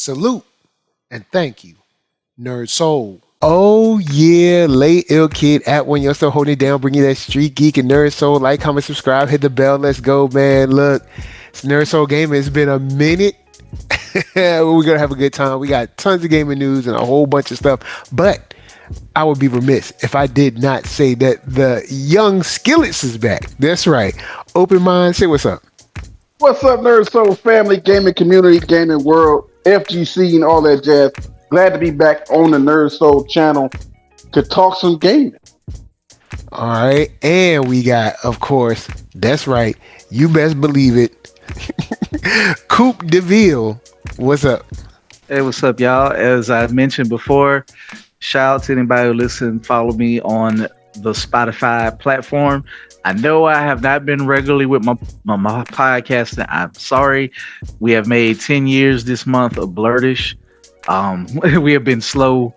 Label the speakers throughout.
Speaker 1: Salute and thank you, NERDSoul. Oh yeah, late ill kid at OneYoungsta holding it down, bringing that Street Geek and NERDSoul. Like, comment, subscribe, hit the bell. Let's go, man. Look, it's NERDSoul Gaming. It's been a minute. We're gonna have a good time. We got tons of gaming news and a whole bunch of stuff. But I would be remiss if I did not say that the young Skillets is back. That's right. Open Mind, say what's up.
Speaker 2: What's up, NERDSoul family, gaming community, gaming world, FGC, and all that jazz. Glad to be back on the NERDSoul channel to talk some gaming.
Speaker 1: All right, and we got, of course, that's right, you best believe it, Coop DeVille. What's up?
Speaker 3: Hey, what's up, y'all? As I mentioned before, shout out to anybody who listen, follow me on the Spotify platform. I know I have not been regularly with my podcast. I'm sorry. We have made 10 years this month of Blurtish. We have been slow.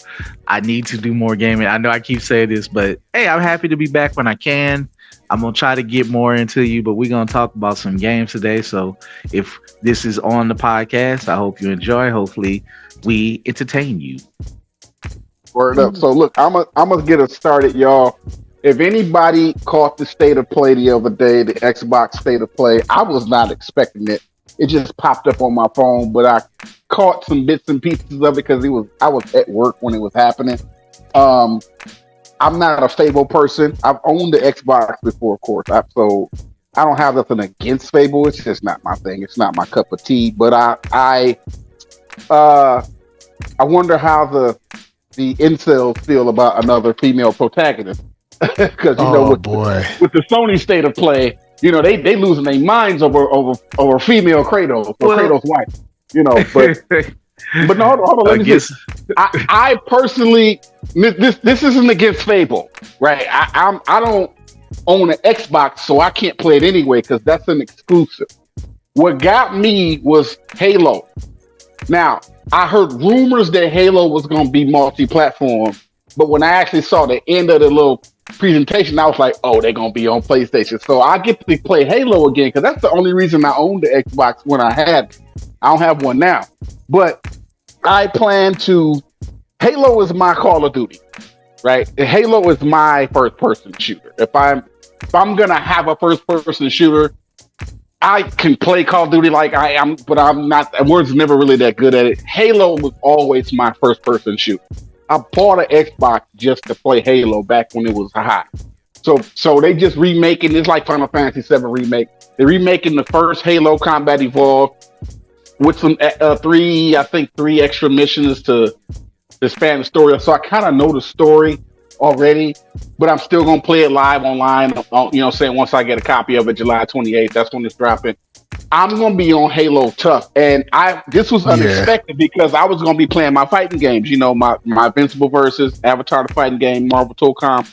Speaker 3: I need to do more gaming. I know I keep saying this, but hey, I'm happy to be back when I can. I'm going to try to get more into you, but we're going to talk about some games today. So if this is on the podcast, I hope you enjoy. Hopefully we entertain you.
Speaker 2: Word up. So look, I'm gonna get us started, y'all. If anybody caught the state of play the other day, the Xbox state of play, I was not expecting it. It just popped up on my phone, but I caught some bits and pieces of it because I was at work when it was happening. I'm not a Fable person. I've owned the Xbox before, of course. So I don't have nothing against Fable. It's just not my thing. It's not my cup of tea. But I wonder how the incels feel about another female protagonist. Because with the Sony state of play, they losing their minds over female Kratos or Kratos' wife. But no, hold on. I personally, this isn't against Fable, right? I don't own an Xbox, so I can't play it anyway because that's an exclusive. What got me was Halo. Now, I heard rumors that Halo was going to be multi-platform, but when I actually saw the end of the little presentation, I was like, oh, they're going to be on PlayStation. So I get to play Halo again because that's the only reason I owned the Xbox when I had it. I don't have one now. But I plan to... Halo is my Call of Duty, right? Halo is my first-person shooter. If I'm going to have a first-person shooter, I can play Call of Duty like I am, but I'm not. Word's never really that good at it. Halo was always my first-person shooter. I bought an Xbox just to play Halo back when it was hot. So they just remaking. It's like Final Fantasy VII remake. They're remaking the first Halo Combat Evolved with some three extra missions to expand the story. So I kind of know the story already, but I'm still gonna play it live online. Saying once I get a copy of it, July 28th, that's when it's dropping. I'm gonna be on Halo tough, and this was unexpected because I was gonna be playing my fighting games. My Invincible versus Avatar, the fighting game, Marvel Tokon.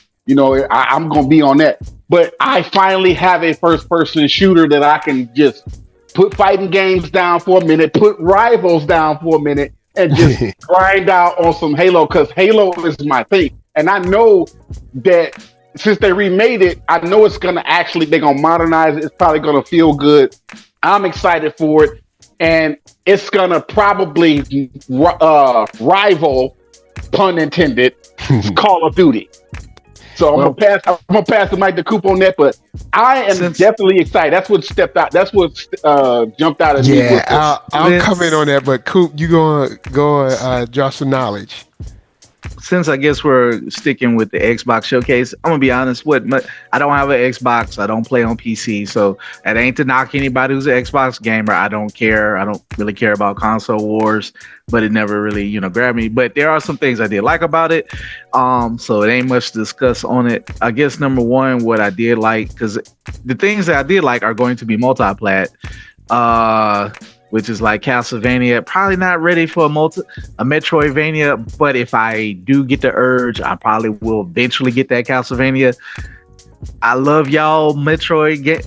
Speaker 2: I'm gonna be on that, but I finally have a first-person shooter that I can just put fighting games down for a minute, put rivals down for a minute, and just grind out on some Halo because Halo is my thing. And I know that since they remade it, I know it's going to they're going to modernize it. It's probably going to feel good. I'm excited for it. And it's going to probably rival, pun intended, Call of Duty. So I'm gonna pass the mic to Coop on that, but I am definitely excited. That's what stepped out. That's what jumped out at me.
Speaker 1: Yeah, I'll comment on that, but Coop, you go drop some knowledge.
Speaker 3: Since I guess we're sticking with the Xbox showcase, I'm gonna be honest. I don't have an Xbox. I don't play on PC, so that ain't to knock anybody who's an Xbox gamer. I don't care. I don't really care about console wars, but it never really, grabbed me. But there are some things I did like about it. So it ain't much to discuss on it. I guess number one, what I did like, because the things that I did like are going to be multi-plat. Which is like Castlevania. Probably not ready for a Metroidvania, but if I do get the urge, I probably will eventually get that Castlevania. I love y'all all you Metroid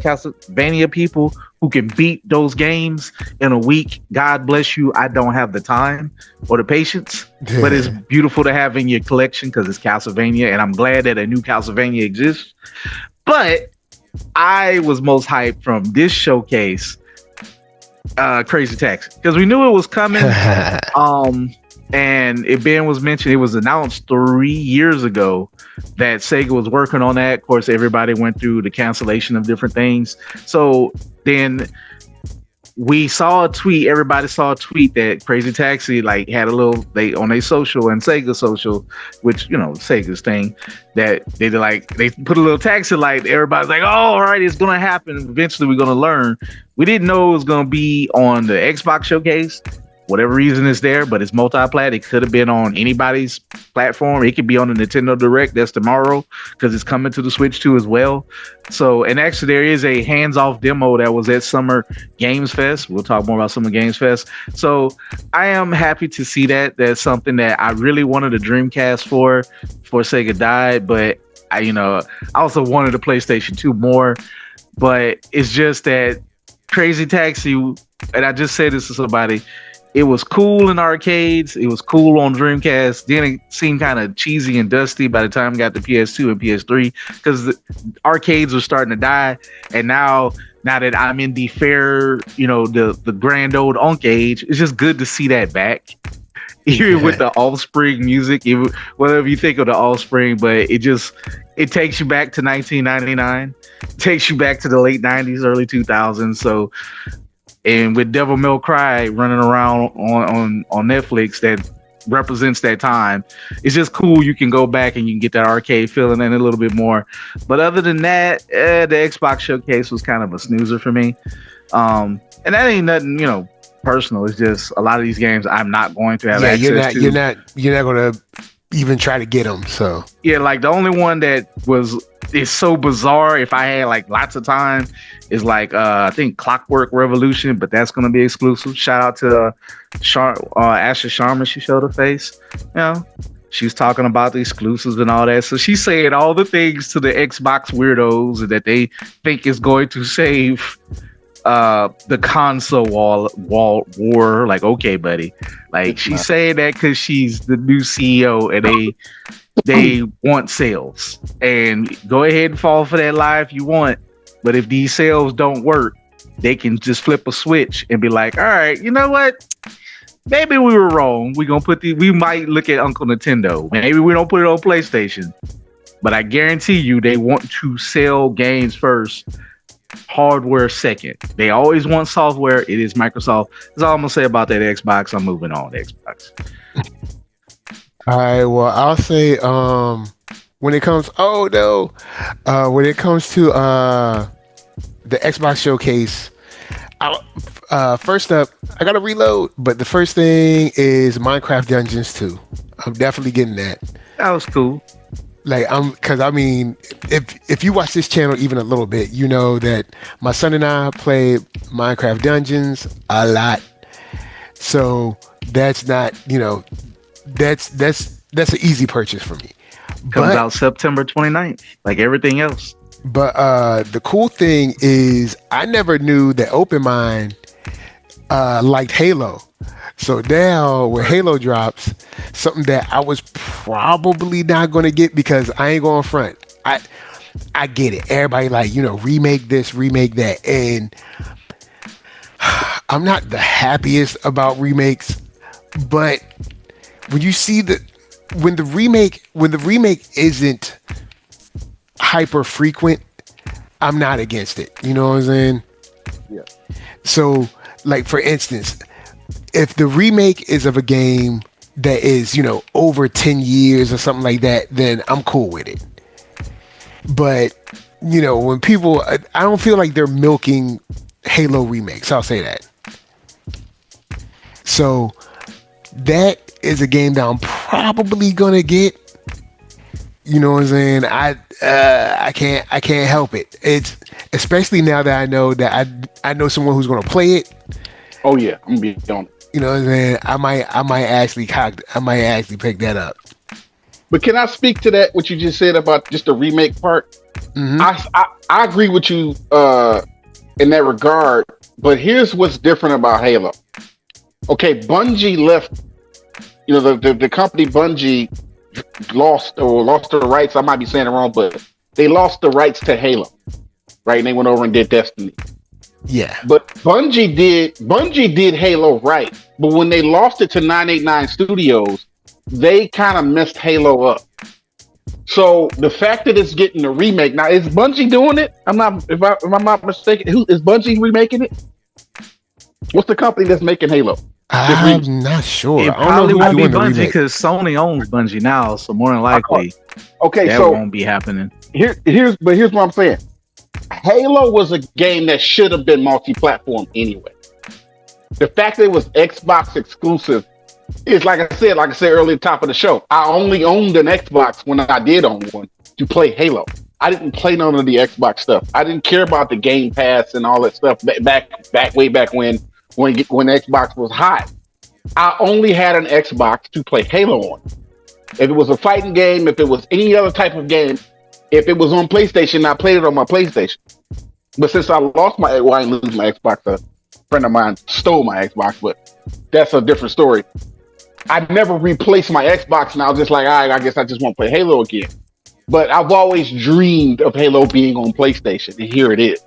Speaker 3: Castlevania people who can beat those games in a week. God bless you. I don't have the time or the patience, but it's beautiful to have in your collection because it's Castlevania, and I'm glad that a new Castlevania exists. But I was most hyped from this showcase Crazy Taxi, because we knew it was coming. And Ben was mentioned, it was announced 3 years ago that Sega was working on that. Of course, everybody went through the cancellation of different things. So then we saw a tweet. Everybody saw a tweet that Crazy Taxi like had a little they on their social and Sega social, which Sega's thing, that they put a little taxi light. Everybody's like, oh, all right, it's gonna happen. Eventually, we're gonna learn. We didn't know it was gonna be on the Xbox showcase. Whatever reason is there, but it's multi-plat. It could have been on anybody's platform. It could be on the Nintendo Direct. That's tomorrow because it's coming to the Switch too as well. So, and actually there is a hands-off demo that was at Summer Games Fest. We'll talk more about Summer Games Fest. So I am happy to see that. That's something that I really wanted a Dreamcast for before Sega died. But I also wanted a PlayStation 2 more. But it's just that Crazy Taxi, and I just said this to somebody, it was cool in arcades. It was cool on Dreamcast. Then it seemed kind of cheesy and dusty by the time it got to PS2 and PS3 because the arcades were starting to die. And now that I'm in the fair, the grand old Unk age, it's just good to see that back. Even with the Offspring music, whatever you think of the Offspring, but it takes you back to 1999, takes you back to the late 90s, early 2000s. So. And with Devil May Cry running around on Netflix, that represents that time. It's just cool. You can go back and you can get that arcade feeling in a little bit more. But other than that, the Xbox showcase was kind of a snoozer for me. And that ain't nothing, personal. It's just a lot of these games I'm not going to have access to.
Speaker 1: You're not going to even try to get them. So
Speaker 3: yeah, like the only one that is so bizarre. If I had like lots of time, is like I think Clockwork Revolution, but that's gonna be exclusive. Shout out to Asher Sharma. She showed her face. She's talking about the exclusives and all that. So she's saying all the things to the Xbox weirdos that they think is going to save the console war. Like, okay, buddy. Like she's saying that because she's the new CEO and they want sales. And go ahead and fall for that lie if you want. But if these sales don't work, they can just flip a switch and be like, all right, you know what? Maybe we were wrong. We might look at Uncle Nintendo. Maybe we don't put it on PlayStation. But I guarantee you they want to sell games first, hardware second. They always want software. It is Microsoft. That's all I'm going to say about that Xbox. I'm moving on to Xbox.
Speaker 1: All right. Well, I'll say when it comes to the Xbox showcase, first up, I got to reload, but the first thing is Minecraft Dungeons 2. I'm definitely getting that.
Speaker 3: That was cool.
Speaker 1: Like if you watch this channel even a little bit, you know that my son and I play Minecraft Dungeons a lot. So that's not, that's an easy purchase for me.
Speaker 3: Comes out September 29th, like everything else.
Speaker 1: But the cool thing is I never knew that OpenMind liked Halo. So now when Halo drops, something that I was probably not going to get because I ain't going front. I get it. Everybody like, remake this, remake that. And I'm not the happiest about remakes, but when you see when the remake isn't hyper frequent, I'm not against it. You know what I'm saying?
Speaker 2: Yeah.
Speaker 1: So, like for instance, if the remake is of a game that is, over 10 years or something like that, then I'm cool with it. But, when people, I don't feel like they're milking Halo remakes. I'll say that. So that is a game that I'm probably gonna get. You know what I'm saying? I can't help it. It's especially now that I know that I know someone who's gonna play it.
Speaker 2: Oh yeah, I'm gonna be on it.
Speaker 1: You know what I'm saying? I might actually pick that up.
Speaker 2: But can I speak to that? What you just said about just the remake part? Mm-hmm. I agree with you in that regard. But here's what's different about Halo. Okay, Bungie left. The company Bungie lost the rights. I might be saying it wrong, but they lost the rights to Halo, right? And they went over and did Destiny.
Speaker 1: Yeah.
Speaker 2: But Bungie did Halo right. But when they lost it to 989 Studios, they kind of messed Halo up. So the fact that it's getting a remake now, is Bungie doing it? If I'm not mistaken, who is Bungie remaking it? What's the company that's making Halo?
Speaker 1: I'm not sure.
Speaker 3: It
Speaker 1: I don't know
Speaker 3: probably
Speaker 1: who's
Speaker 3: won't be
Speaker 1: doing the
Speaker 3: Bungie
Speaker 1: remake.
Speaker 3: because Sony owns Bungie now, so more than likely
Speaker 2: Okay,
Speaker 3: that
Speaker 2: so
Speaker 3: won't be happening.
Speaker 2: here's what I'm saying. Halo was a game that should have been multi-platform anyway. The fact that it was Xbox exclusive is like I said earlier at the top of the show. I only owned an Xbox when I did own one to play Halo. I didn't play none of the Xbox stuff. I didn't care about the Gamepads and all that stuff way back when Xbox was hot. I only had an Xbox to play Halo on. If it was a fighting game, if it was any other type of game, if it was on PlayStation, I played it on my PlayStation. But since I lost I didn't lose my Xbox. A friend of mine stole my Xbox, but that's a different story. I never replaced my Xbox, and I was just like, all right, I guess I just won't play Halo again. But I've always dreamed of Halo being on PlayStation, and here it is.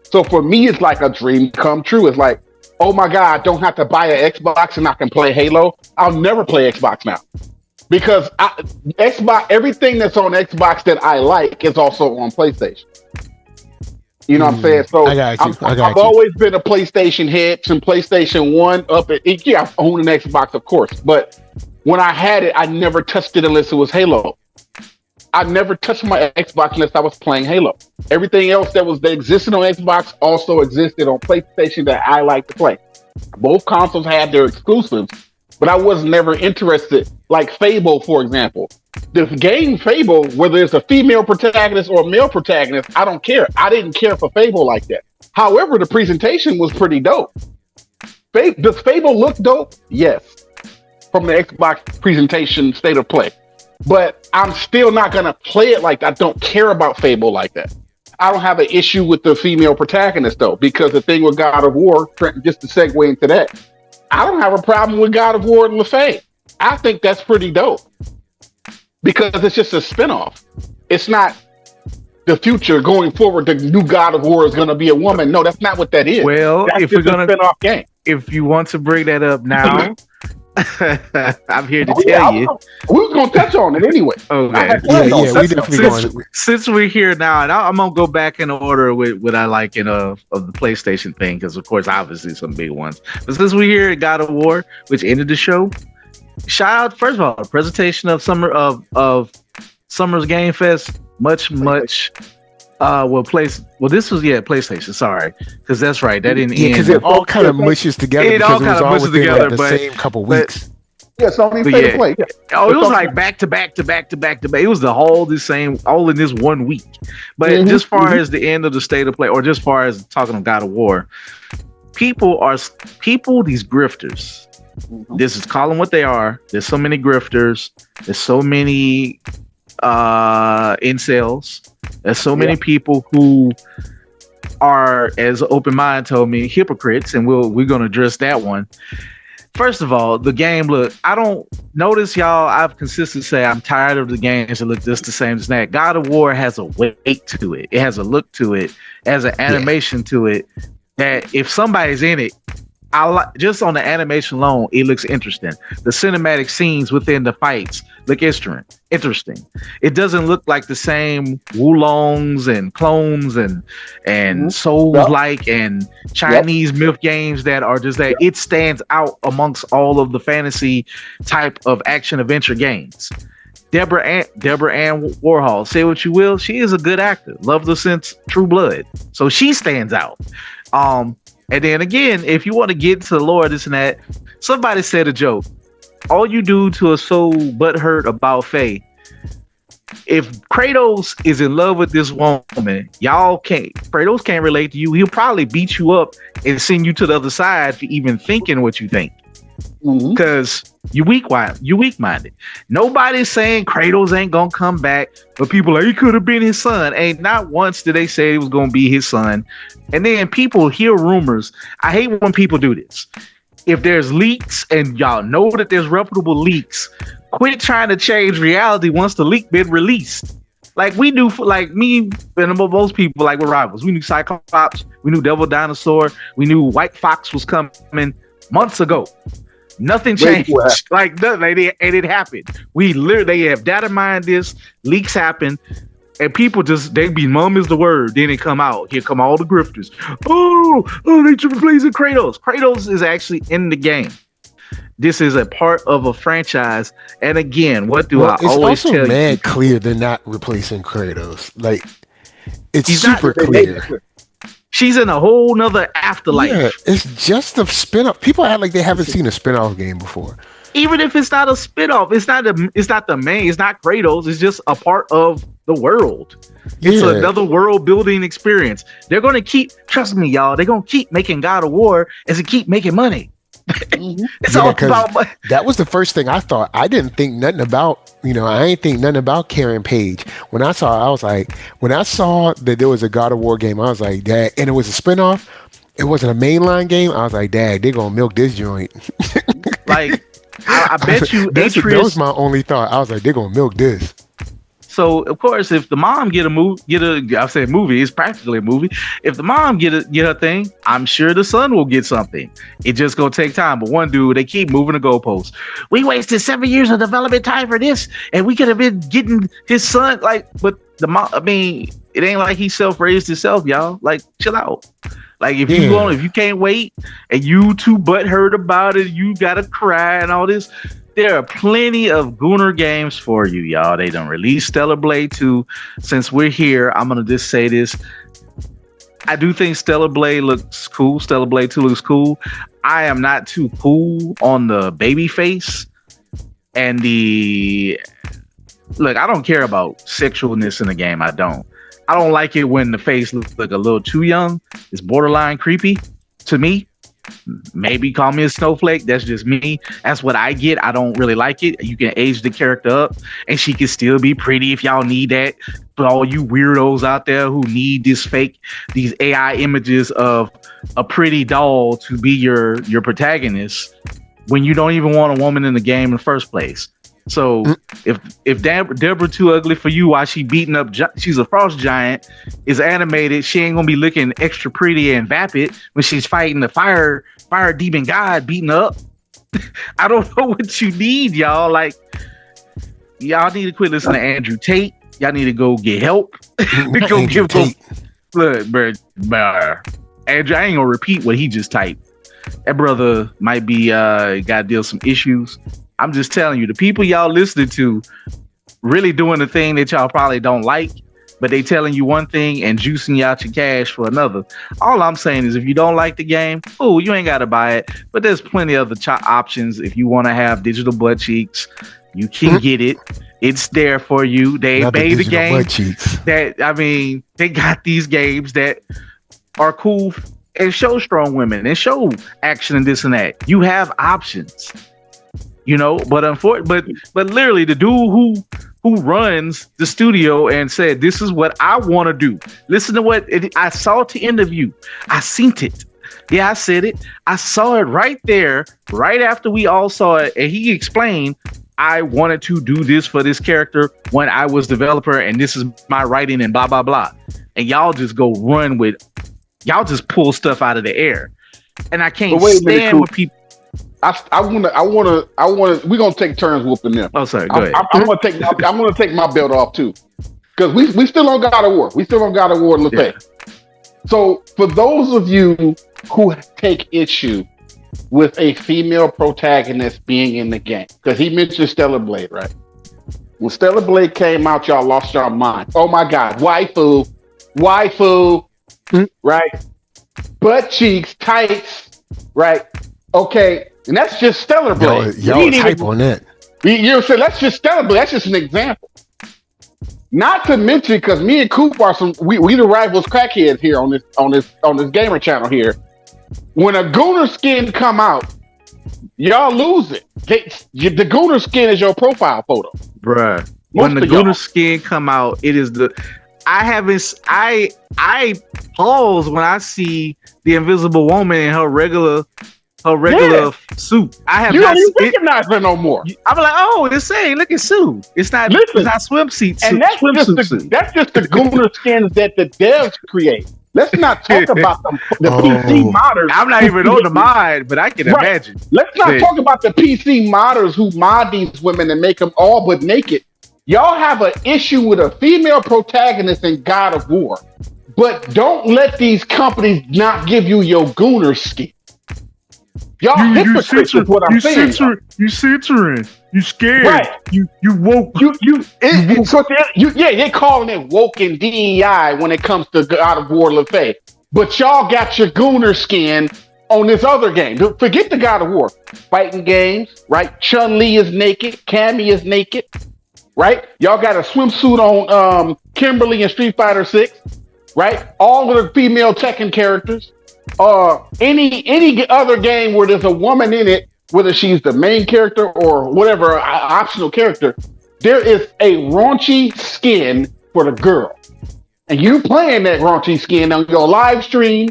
Speaker 2: So for me, it's like a dream come true. It's like, oh my God, I don't have to buy an Xbox and I can play Halo. I'll never play Xbox now. Because Xbox, everything that's on Xbox that I like is also on PlayStation. You know what I'm saying? So
Speaker 1: I got you.
Speaker 2: I've always been a PlayStation head from PlayStation 1 up. Yeah, I own an Xbox, of course. But when I had it, I never touched it unless it was Halo. I never touched my Xbox unless I was playing Halo. Everything else that existed on Xbox also existed on PlayStation that I like to play. Both consoles had their exclusives, but I was never interested. Like Fable, for example. The game Fable, whether it's a female protagonist or a male protagonist, I don't care. I didn't care for Fable like that. However, the presentation was pretty dope. Does Fable look dope? Yes. From the Xbox presentation state of play. But I'm still not going to play it like that. I don't care about Fable like that. I don't have an issue with the female protagonist, though, because the thing with God of War, just to segue into that, I don't have a problem with God of War and LaFay. I think that's pretty dope because it's just a spinoff. It's not the future going forward. The new God of War is going to be a woman. No, that's not what that is.
Speaker 3: Well,
Speaker 2: that's
Speaker 3: if we're going to
Speaker 2: spinoff game,
Speaker 3: if you want to bring that up now, I'm here to tell you.
Speaker 2: We was going to touch on it anyway.
Speaker 3: Okay.
Speaker 1: We definitely going.
Speaker 3: Since we're here now, and I'm going to go back in order with what I like of the PlayStation thing, because of course, obviously some big ones. But since we're here at God of War, which ended the show, shout out first of all, the presentation of Summer's Game Fest. Much. This was PlayStation. Sorry, because that's right. That didn't end.
Speaker 1: Because it all kind of mushes together.
Speaker 3: It all kind of mushes together,
Speaker 1: the same couple weeks.
Speaker 2: Yeah, Sony State of Play. Yeah.
Speaker 3: Oh, it was like back to back. It was all in this 1 week. But just far as the end of the State of Play, or just far as talking of God of War, these grifters. This is calling what they are. There's so many grifters. There's so many incels. There's so many people who are, as Open Mind told me, hypocrites, and we're gonna address that one. First of all, the game look. I don't notice y'all. I've consistently say I'm tired of the games that look just the same as that. God of War has a weight to it. It has a look to it. It has an animation to it. That if somebody's in it, just on the animation alone, it looks interesting. The cinematic scenes within the fights look interesting. It doesn't look like the same Wulongs and clones and Souls-like and Chinese myth games that are just that. It stands out amongst all of the fantasy type of action adventure games. Deborah Ann Warhol, say what you will, she is a good actor. Loves her since True Blood, so she stands out. And then again, if you want to get into the lore, this and that, somebody said a joke. All you dudes who are so butthurt about Faye, if Kratos is in love with this woman, Kratos can't relate to you. He'll probably beat you up and send you to the other side for even thinking what you think. Because you weak-minded. Nobody's saying Kratos ain't gonna come back, but people are like, he could have been his son. Ain't not once did they say it was gonna be his son. And then people hear rumors. I hate when people do this. If there's leaks and y'all know that there's reputable leaks, quit trying to change reality once the leak been released. Like we knew, like me and most people, like we're rivals. We knew Cyclops, we knew Devil Dinosaur, we knew White Fox was coming months ago. Nothing changed. Like nothing, it happened. We literally, they have data mined this. Leaks happen, and people just they be mum is the word. Then it come out. Here come all the grifters. Oh, they replacing Kratos. Kratos is actually in the game. This is a part of a franchise, and again, what do I always tell you?
Speaker 1: It's also mad clear they're not replacing Kratos. Like, it's super clear.
Speaker 3: She's in a whole nother afterlife.
Speaker 1: Yeah, it's just a spin-off. People act like they haven't seen a spin-off game before.
Speaker 3: Even if it's not a spin-off, it's not the main, it's not Kratos, it's just a part of the world. It's another world building experience. They're gonna keep, trust me, y'all, they're gonna keep making God of War as it keep making money. It's all about money.
Speaker 1: That was the first thing I thought. I didn't think nothing about, I ain't think nothing about Karen Page. When I saw that there was a God of War game, I was like, Dad, and it was a spinoff. It wasn't a mainline game. I was like, Dad, they're gonna milk this joint.
Speaker 3: Like, I bet you
Speaker 1: that was my only thought. I was like, they're gonna milk this.
Speaker 3: So of course, if the mom I said movie, it's practically a movie. If the mom get her thing, I'm sure the son will get something. It just gonna take time. But one dude, they keep moving the goalposts. We wasted 7 years of development time for this, and we could have been getting his son. But the mom, I mean, it ain't like he self-raised himself, y'all. Like, chill out. Like if you can't wait, and you too butthurt about it, you gotta cry and all this. There are plenty of Gooner games for you, y'all. They don't release Stellar Blade 2. Since we're here, I'm gonna just say this. I do think Stellar Blade looks cool. Stellar Blade 2 looks cool. I am not too cool on the baby face and look, I don't care about sexualness in the game. I don't like it when the face looks like a little too young. It's borderline creepy to me. Maybe call me a snowflake. That's just me. That's what I get. I don't really like it. You can age the character up and she can still be pretty if y'all need that. But all you weirdos out there who need these AI images of a pretty doll to be your protagonist when you don't even want a woman in the game in the first place. So if Deborah too ugly for you while she beating up, she's a frost giant, is animated, she ain't gonna be looking extra pretty and vapid when she's fighting the fire demon god beating up. I don't know what you need, y'all. Like, y'all need to quit listening to Andrew Tate. Y'all need to go get help. Look, bro, Andrew, I ain't gonna repeat what he just typed. That brother might be got to deal with some issues. I'm just telling you, the people y'all listening to really doing the thing that y'all probably don't like, but they telling you one thing and juicing you out your cash for another. All I'm saying is if you don't like the game, you ain't got to buy it. But there's plenty of other options. If you want to have digital butt cheeks, you can get it. It's there for you. They made the game they got these games that are cool and show strong women and show action and this and that. You have options. But literally the dude who runs the studio and said, this is what I want to do. Listen to what I saw to interview. I seen it. Yeah, I said it. I saw it right there, right after we all saw it. And he explained, I wanted to do this for this character when I was developer, and this is my writing and blah, blah, blah. And y'all just go y'all just pull stuff out of the air. And I can't stand with people.
Speaker 2: I wanna. We're gonna take turns whooping them.
Speaker 3: Oh, sorry. Go ahead.
Speaker 2: I'm gonna take my belt off too, because we still on God of War. We still on God of War. Let's say. So for those of you who take issue with a female protagonist being in the game, because he mentioned Stellar Blade, right? When Stellar Blade came out, y'all lost your mind. Oh my God, waifu, right? Butt cheeks, tights, right? Okay. And that's just Stellar Blade.
Speaker 1: Y'all hype on that.
Speaker 2: You're saying that's just Stellar Blade. That's just an example. Not to mention, because me and Coop are we the rivals crackheads here on this gamer channel here. When a Gooner skin come out, y'all lose it. The Gooner skin is your profile photo,
Speaker 3: bruh. When the Gooner skin come out, it is I pause when I see the Invisible Woman in her regular her regular suit. I have
Speaker 2: You
Speaker 3: not
Speaker 2: don't even
Speaker 3: seen.
Speaker 2: recognize her no more.
Speaker 3: I'm like, oh, it's saying, look at Sue. It's not.
Speaker 2: Listen,
Speaker 3: it's not swimsuit.
Speaker 2: And that's just the gooner skins that the devs create. Let's not talk about the PC modders.
Speaker 3: I'm not even on the mod, but I can imagine.
Speaker 2: Let's not talk about the PC modders who mod these women and make them all but naked. Y'all have an issue with a female protagonist in God of War, but don't let these companies not give you your gooner skin. Y'all hypocrites is what I'm saying.
Speaker 3: You censoring. You scared.
Speaker 2: Right.
Speaker 3: You woke.
Speaker 2: They're calling it woke and DEI when it comes to God of War LaFay. But y'all got your gooner skin on this other game. Forget the God of War. Fighting games, right? Chun-Li is naked. Cammy is naked, right? Y'all got a swimsuit on Kimberly and Street Fighter 6, right? All of the female Tekken characters. Any other game where there's a woman in it, whether she's the main character or whatever optional character, there is a raunchy skin for the girl, and you playing that raunchy skin on your live stream,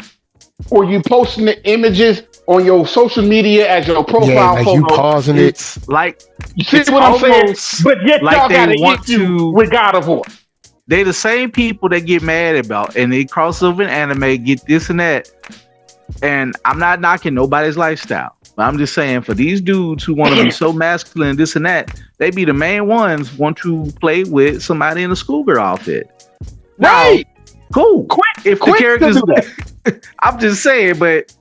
Speaker 2: or you posting the images on your social media as your profile photo.
Speaker 1: You pausing
Speaker 3: it's like
Speaker 2: you see what I'm saying? But yet
Speaker 3: like
Speaker 2: y'all got
Speaker 3: they
Speaker 2: an
Speaker 3: want
Speaker 2: issue
Speaker 3: to
Speaker 2: with God of War.
Speaker 3: They the same people that get mad about and they cross over in anime, get this and that. And I'm not knocking nobody's lifestyle. But I'm just saying for these dudes who want to be so masculine, this and that, they be the main ones want to play with somebody in a schoolgirl outfit.
Speaker 2: Right.
Speaker 3: Now, cool.
Speaker 2: The characters,
Speaker 3: I'm just saying, but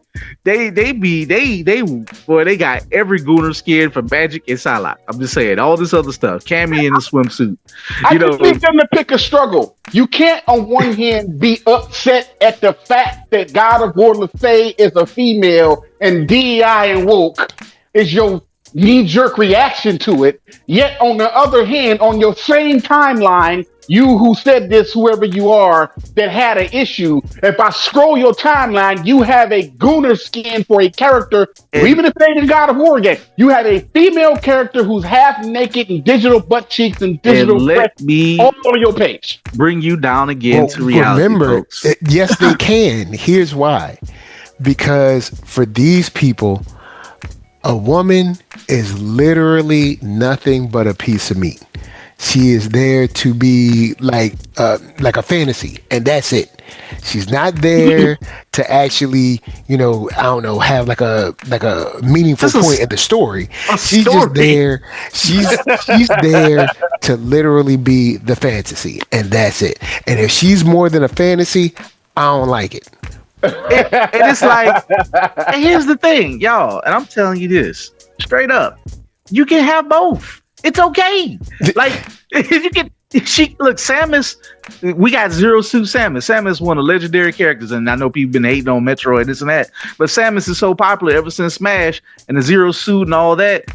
Speaker 3: they got every gooner skin from Magic and Psylocke. I'm just saying all this other stuff. Cammy in the swimsuit.
Speaker 2: I just need them to pick a struggle. You can't on one hand be upset at the fact that God of War LaFay is a female and DEI and woke is your knee-jerk reaction to it. Yet on the other hand, on your same timeline, you who said this, whoever you are, that had an issue, if I scroll your timeline, you have a gooner skin for a character, or even if they ain't God of War game, you have a female character who's half naked and digital butt cheeks and digital breasts all on your page.
Speaker 3: Bring you down again to reality.
Speaker 1: Remember, yes, they can. Here's why. Because for these people, a woman is literally nothing but a piece of meat. She is there to be like a fantasy, and that's it. She's not there to actually, I don't know, have like a meaningful point in the story. She's just there. She's there to literally be the fantasy, and that's it. And if she's more than a fantasy, I don't like it.
Speaker 3: And it's like, and here's the thing, y'all, and I'm telling you this straight up: you can have both. It's okay. Like you can. Look, Samus. We got Zero Suit Samus. Samus is one of the legendary characters, and I know people been hating on Metroid and this and that, but Samus is so popular ever since Smash and the Zero Suit and all that.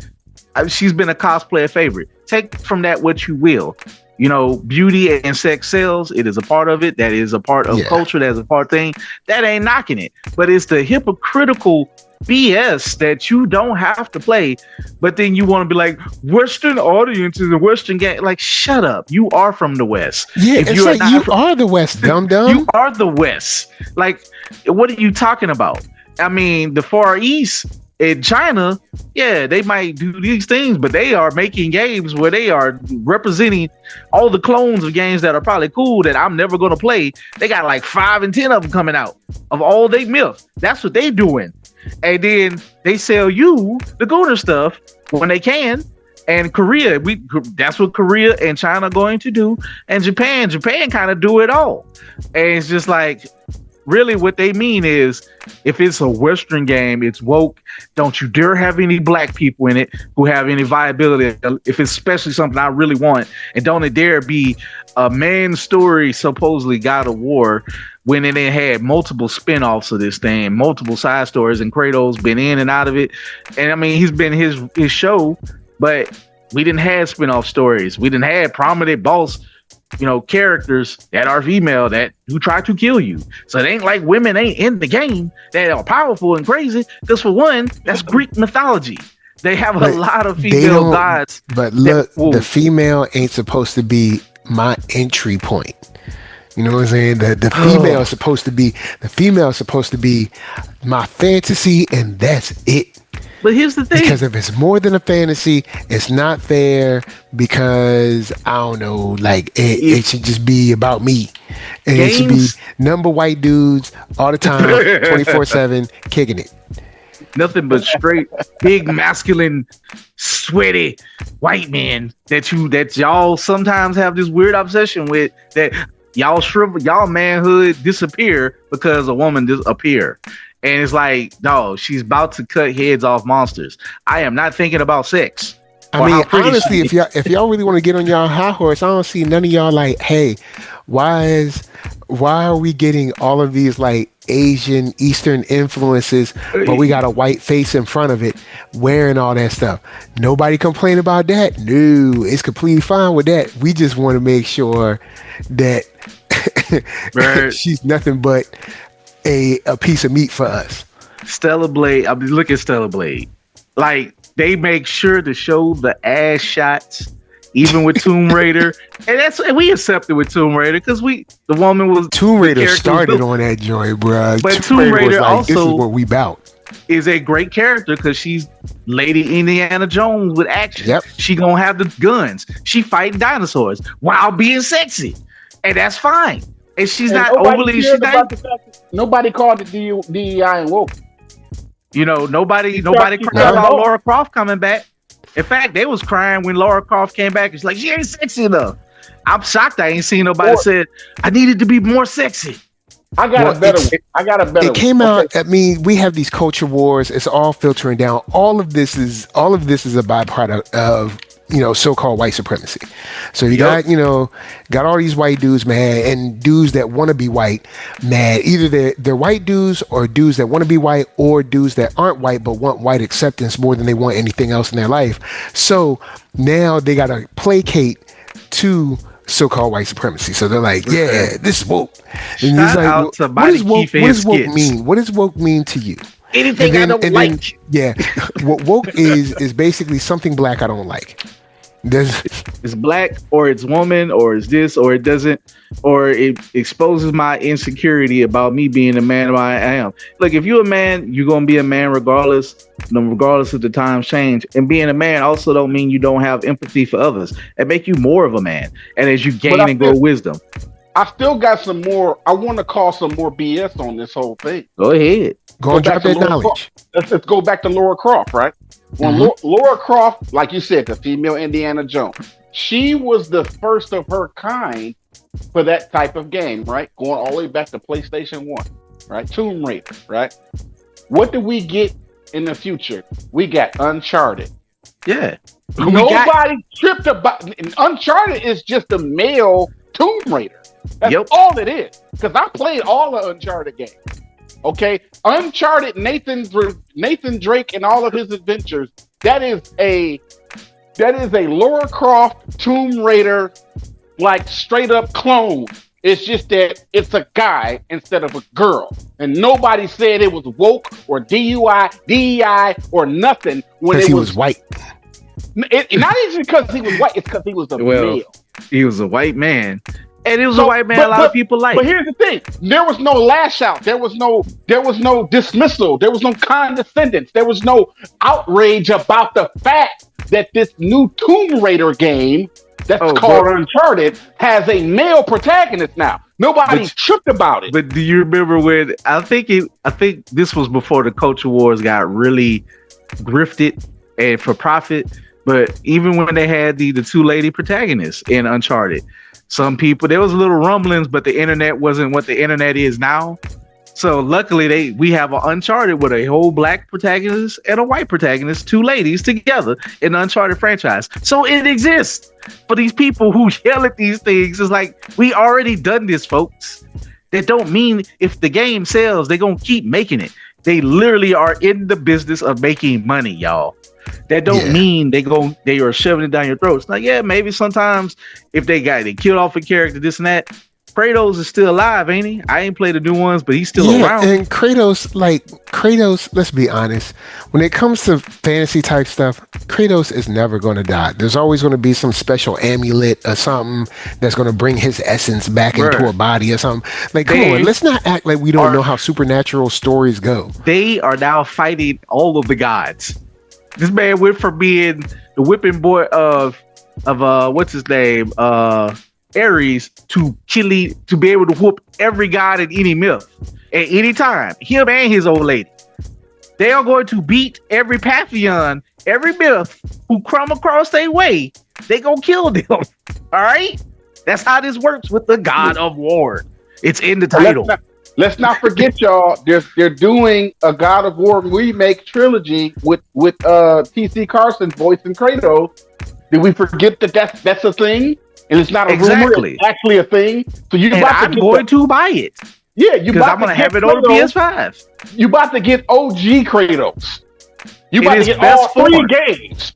Speaker 3: She's been a cosplayer favorite. Take from that what you will. Beauty and sex sells. It is a part of it. That is a part of culture. That's a part thing. That ain't knocking it. But it's the hypocritical BS that you don't have to play, but then you want to be like Western audiences and Western game. Like, shut up. You are from the West.
Speaker 1: Yeah, you are the West, dum dum.
Speaker 3: You are the West. Like, what are you talking about? I mean, the Far East in China, yeah, they might do these things, but they are making games where they are representing all the clones of games that are probably cool that I'm never going to play. They got like 5 and 10 of them coming out of all they myth. That's what they doing. And then they sell you the gooner stuff when they can. And Korea, that's what Korea and China are going to do. And Japan kind of do it all. And it's just like, really what they mean is, if it's a Western game, it's woke. Don't you dare have any black people in it who have any viability. If it's especially something I really want, and don't it dare be a man story, supposedly God of War, when it had multiple spin-offs of this thing, multiple side stories, and Kratos been in and out of it. And I mean, he's been his show, but we didn't have spin-off stories. We didn't have prominent boss, characters that are female who try to kill you. So it ain't like women ain't in the game that are powerful and crazy. Because for one, that's Greek mythology. They have a lot of female gods.
Speaker 1: But look, the female ain't supposed to be my entry point. You know what I'm saying? The female is supposed to be my fantasy, and that's it.
Speaker 3: But here's the thing.
Speaker 1: Because if it's more than a fantasy, it's not fair, because I don't know, like it should just be about me. And it should be number white dudes all the time, 24/7, kicking it.
Speaker 3: Nothing but straight, big, masculine, sweaty white men that y'all sometimes have this weird obsession with, that y'all shrivel, y'all manhood disappear because a woman disappear. And it's like, no, she's about to cut heads off monsters. I am not thinking about sex.
Speaker 1: I mean, honestly, if y'all really want to get on y'all high horse, I don't see none of y'all like, hey, why are we getting all of these like Asian Eastern influences, but we got a white face in front of it wearing all that stuff? Nobody complain about that. No, it's completely fine with that. We just want to make sure that she's nothing but a piece of meat for us.
Speaker 3: Stella Blade. I mean, look at Stella Blade. Like, they make sure to show the ass shots, even with Tomb Raider, and we accept it with Tomb Raider because the woman was
Speaker 1: Tomb Raider started on that joint, bro.
Speaker 3: But Tomb Raider
Speaker 1: like,
Speaker 3: also,
Speaker 1: this is what we bout,
Speaker 3: is a great character because she's Lady Indiana Jones with action.
Speaker 1: Yep.
Speaker 3: She gonna have the guns. She fighting dinosaurs while being sexy, and that's fine. And she's not overly.
Speaker 2: Nobody called it DEI and woke.
Speaker 3: You know, nobody cried about Laura Croft coming back. In fact, they was crying when Laura Croft came back. It's like, she ain't sexy enough. I'm shocked I ain't seen nobody said I needed to be more sexy.
Speaker 2: I got a better one.
Speaker 1: It came out. I mean, we have these culture wars. It's all filtering down. All of this is a byproduct of, you know, so-called white supremacy. So you got all these white dudes mad, and dudes that want to be white mad. Either they're white dudes, or dudes that want to be white, or dudes that aren't white but want white acceptance more than they want anything else in their life. So now they got to placate to so-called white supremacy. So they're like, yeah, this is woke. And
Speaker 3: Shout out to
Speaker 1: what does woke mean? What does woke mean to you?
Speaker 3: Anything I don't like.
Speaker 1: What woke is basically something black I don't like.
Speaker 3: It's black, or it's woman, or it's this, or it doesn't, or it exposes my insecurity about me being the man I am. Look, if you're a man, you're gonna be a man regardless of the times change. And being a man also don't mean you don't have empathy for others. It make you more of a man. And as you gain and grow wisdom.
Speaker 2: I still got some more. I want to call some more BS on this whole thing.
Speaker 3: Go ahead.
Speaker 1: Go and drop that knowledge.
Speaker 2: Let's go back to Laura Croft, right? When Laura Croft, like you said, the female Indiana Jones, she was the first of her kind for that type of game, right? Going all the way back to PlayStation 1, right? Tomb Raider, right? What do we get in the future? We got Uncharted.
Speaker 3: Yeah.
Speaker 2: Nobody tripped about Uncharted is just a male Tomb Raider. That's all it is. Because I played all the Uncharted games. Okay, Uncharted, Nathan Drake and all of his adventures. That is a Lara Croft Tomb Raider, like straight up clone. It's just that it's a guy instead of a girl, and nobody said it was woke or DEI or nothing when
Speaker 1: he was white.
Speaker 2: Not even because he was white; it's because he was a male.
Speaker 3: He was a white man. And it was a white man a lot of people like.
Speaker 2: But here's the thing. There was no lash out. There was no dismissal. There was no condescendence. There was no outrage about the fact that this new Tomb Raider game that's called Uncharted has a male protagonist now. Nobody tripped about it.
Speaker 3: But do you remember when I think this was before the culture wars got really grifted and for profit. But even when they had the two lady protagonists in Uncharted, some people, there was little rumblings, but the internet wasn't what the internet is now. So luckily we have an Uncharted with a whole black protagonist and a white protagonist, two ladies together in the Uncharted franchise. So it exists. For these people who yell at these things, it's like, we already done this, folks. That don't mean if the game sells, they're going to keep making it. They literally are in the business of making money, y'all. That don't mean they are shoving it down your throats. Like, maybe sometimes if they killed off a character, this and that, Kratos is still alive, ain't he? I ain't played the new ones, but he's still around.
Speaker 1: And Kratos, let's be honest, when it comes to fantasy type stuff, Kratos is never going to die. There's always going to be some special amulet or something that's going to bring his essence back into a body or something. Like, come on, let's not act like we don't know how supernatural stories go.
Speaker 3: They are now fighting all of the gods. This man went from being the whipping boy of what's his name, Ares, to be able to whoop every god in any myth at any time. Him and his old lady. They are going to beat every pantheon, every myth who come across their way. They gonna kill them. All right? That's how this works with the God of War. It's in the title.
Speaker 2: Let's not forget, y'all. They're doing a God of War remake trilogy with T.C. Carson voicing Kratos. Did we forget that's a thing? And it's not a rumor, it's actually a thing. So
Speaker 3: I'm going to buy it.
Speaker 2: Yeah,
Speaker 3: because I'm gonna have it on the PS5.
Speaker 2: You about to get OG Kratos. You about to get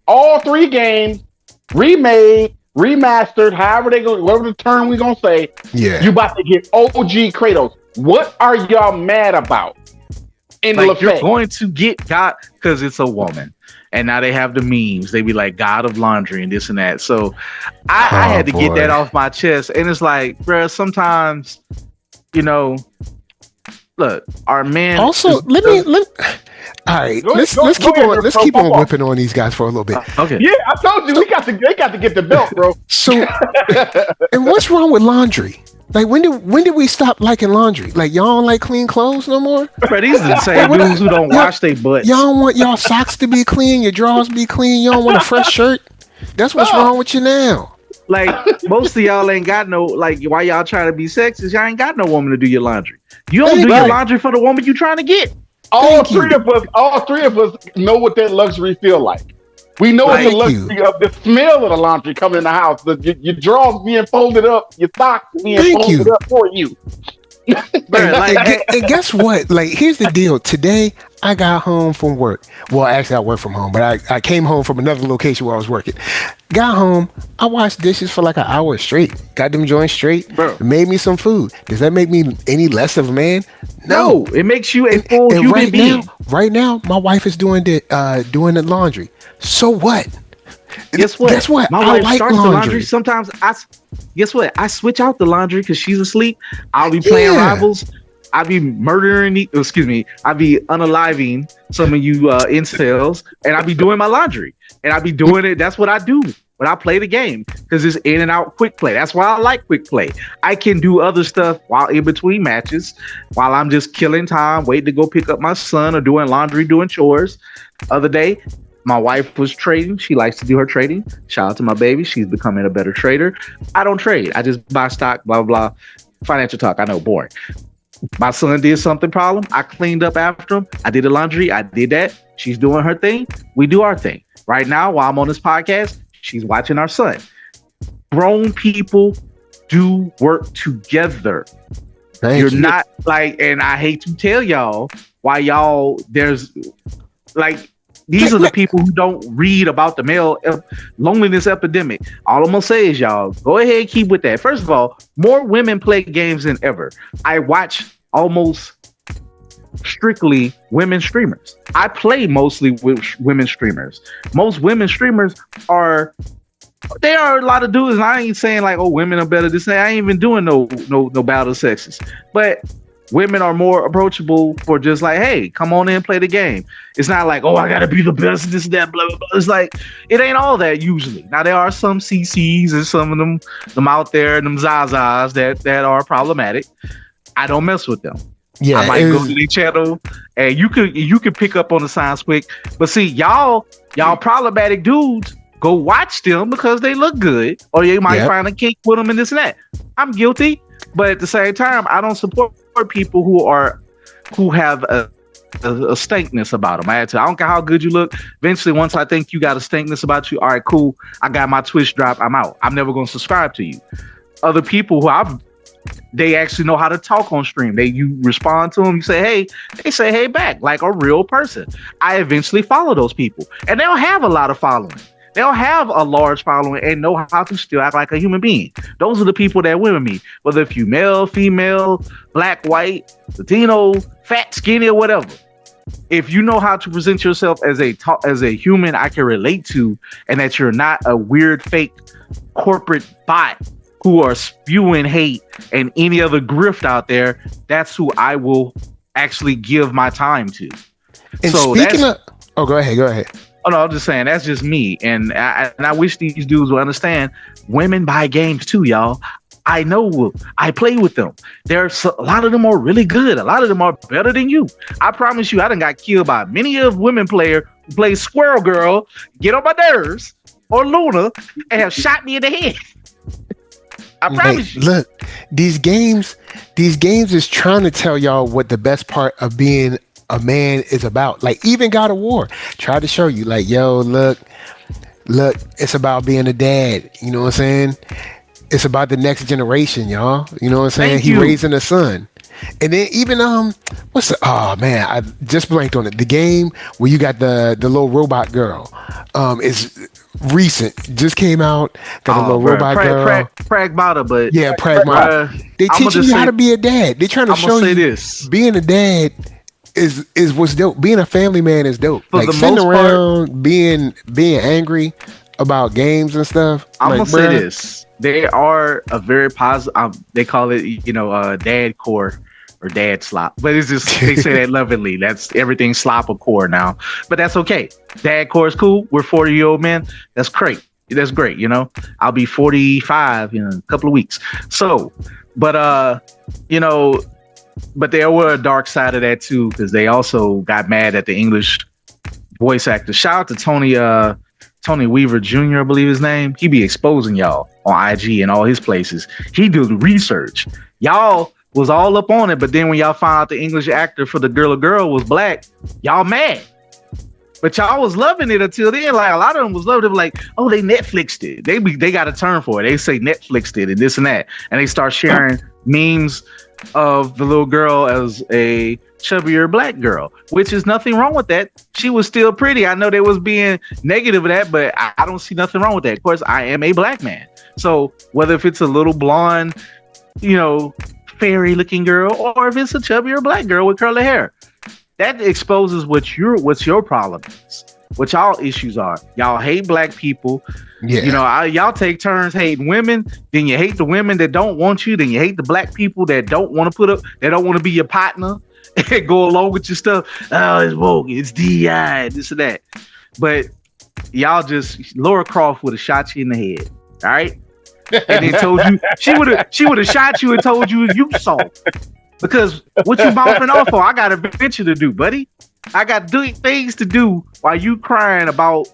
Speaker 2: all three games remade, remastered, whatever the term we gonna say. Yeah, you about to get OG Kratos. What are y'all mad about?
Speaker 3: You're going to get God because it's a woman. And now they have the memes. They be like God of laundry and this and that. So I had to get that off my chest. And it's like, bro, sometimes, look, our men.
Speaker 1: Also, let me. All right, let's keep on whipping on these guys for a little bit.
Speaker 3: Okay.
Speaker 2: Yeah, I told you they got to get the belt, bro.
Speaker 1: So, and what's wrong with laundry? Like, when did we stop liking laundry? Like, y'all don't like clean clothes no more?
Speaker 3: But these are the same dudes who don't wash their butts.
Speaker 1: Y'all don't want y'all socks to be clean, your drawers be clean. You don't want a fresh shirt. That's what's wrong with you now.
Speaker 3: Like, most of y'all ain't got no, like, why y'all trying to be sexist? Y'all ain't got no woman to do your laundry. You don't do your laundry for the woman you trying to get.
Speaker 2: All three of us know what that luxury feel like. We know it's the luxury of the smell of the laundry coming in the house. Your drawers being folded up, your socks being folded up for you.
Speaker 1: And guess what? Like, here's the deal. Today, I got home from work. Well, actually, I work from home, but I came home from another location where I was working. Got home, I washed dishes for like an hour straight. Got them joints straight. Bro. Made me some food. Does that make me any less of a man? No.
Speaker 3: It makes you a full human being.
Speaker 1: Right now, my wife is doing the laundry. So what?
Speaker 3: Guess what? My wife starts the laundry. Sometimes I switch out the laundry because she's asleep. I'll be playing Rivals. I'll be I'll be unaliving some of you incels, and I'll be doing my laundry. And I'll be doing it. That's what I do when I play the game, because it's in and out quick play. That's why I like quick play. I can do other stuff while in between matches, while I'm just killing time, waiting to go pick up my son or doing laundry, doing chores. Other day, my wife was trading. She likes to do her trading. Shout out to my baby. She's becoming a better trader. I don't trade. I just buy stock, blah, blah, blah. Financial talk. I know, boring. My son did something problem. I cleaned up after him. I did the laundry. I did that. She's doing her thing. We do our thing. Right now, while I'm on this podcast, she's watching our son. Grown people do work together. You're not like, and I hate to tell y'all why these are the people who don't read about the male loneliness epidemic. All I'm gonna say is, y'all, go ahead and keep with that. First of all, more women play games than ever. I watch almost strictly women streamers. I play mostly with women streamers. Most women streamers are a lot of dudes. And I ain't saying like, oh, women are better. I ain't even doing no battle of sexes. But women are more approachable for just like, hey, come on in and play the game. It's not like, oh, I gotta be the best, this, that, blah, blah, blah. It's like, it ain't all that usually. Now there are some CCs and some of them out there, them Zazas that are problematic. I don't mess with them. Yeah, I might go to the channel and you could pick up on the signs quick. But see, y'all problematic dudes, go watch them because they look good, or you might find a kink with them and this and that. I'm guilty, but at the same time, I don't support people who have a stankness about them. I don't care how good you look. Eventually, once I think you got a stankness about you, all right, cool. I got my Twitch drop. I'm out. I'm never going to subscribe to you. Other people they actually know how to talk on stream. You respond to them, you say, hey, they say, hey back, like a real person. I eventually follow those people, and they don't have a lot of following. They'll have a large following and know how to still act like a human being. Those are the people that women meet. Whether if you male, female, black, white, Latino, fat, skinny, or whatever. If you know how to present yourself as a human I can relate to, and that you're not a weird fake corporate bot who are spewing hate and any other grift out there, that's who I will actually give my time to.
Speaker 1: And
Speaker 3: so
Speaker 1: speaking of, go ahead.
Speaker 3: Oh no, I'm just saying that's just me, and I wish these dudes would understand. Women buy games too, y'all. I know. I play with them. There's a lot of them are really good. A lot of them are better than you. I promise you, I done got killed by many of women player who play Squirrel Girl, get on my nerves, or Luna, and have shot me in the head. I promise you.
Speaker 1: Look, these games is trying to tell y'all what the best part of being a man is about. Like even God of War tried to show you, like, yo, look, it's about being a dad. You know what I'm saying? It's about the next generation, y'all. You know what I'm saying? He raising a son. And then even I just blanked on it. The game where you got the little robot girl is recent. Just came out. Got a little robot girl.
Speaker 3: Pragmata, but
Speaker 1: yeah, Pragmata. They teaching you how to be a dad. They trying to show you this. Being a dad is what's dope. Being a family man is dope.
Speaker 3: For
Speaker 1: like
Speaker 3: the
Speaker 1: sitting
Speaker 3: most
Speaker 1: around part, being angry about games and stuff.
Speaker 3: I'm gonna say this. They are a very positive. They call it, dad core or dad slop, but it's just they say that lovingly. That's everything slop or core now, but that's okay. Dad core is cool. We're 40-year-old men. That's great. That's great. I'll be 45 in a couple of weeks. So, but but there were a dark side of that too, because they also got mad at the English voice actor. Shout out to Tony Weaver Jr., I believe his name. He be exposing y'all on IG and all his places. He do the research. Y'all was all up on it, but then when y'all found out the English actor for the girl was black, y'all mad. But y'all was loving it until then. Like a lot of them was loving it. Like, oh, they Netflixed it. They got a term for it. They say Netflixed it and this and that, and they start sharing memes of the little girl as a chubbier black girl, which is nothing wrong with that. She was still pretty. I know they was being negative of that, but I don't see nothing wrong with that. Of course, I am a black man, so whether if it's a little blonde, fairy looking girl, or if it's a chubbier black girl with curly hair, that exposes what's your problem is, what y'all issues are. Y'all hate black people. Yeah. Y'all take turns hating women, then you hate the women that don't want you, then you hate the black people that don't want to be your partner and go along with your stuff. Oh, it's woke, it's DI, this and that. But y'all Laura Croft would have shot you in the head. All right. And then told you she would have shot you and told you saw. Because what you bouncing off for? I got a venture to do, buddy. I got things to do while you crying about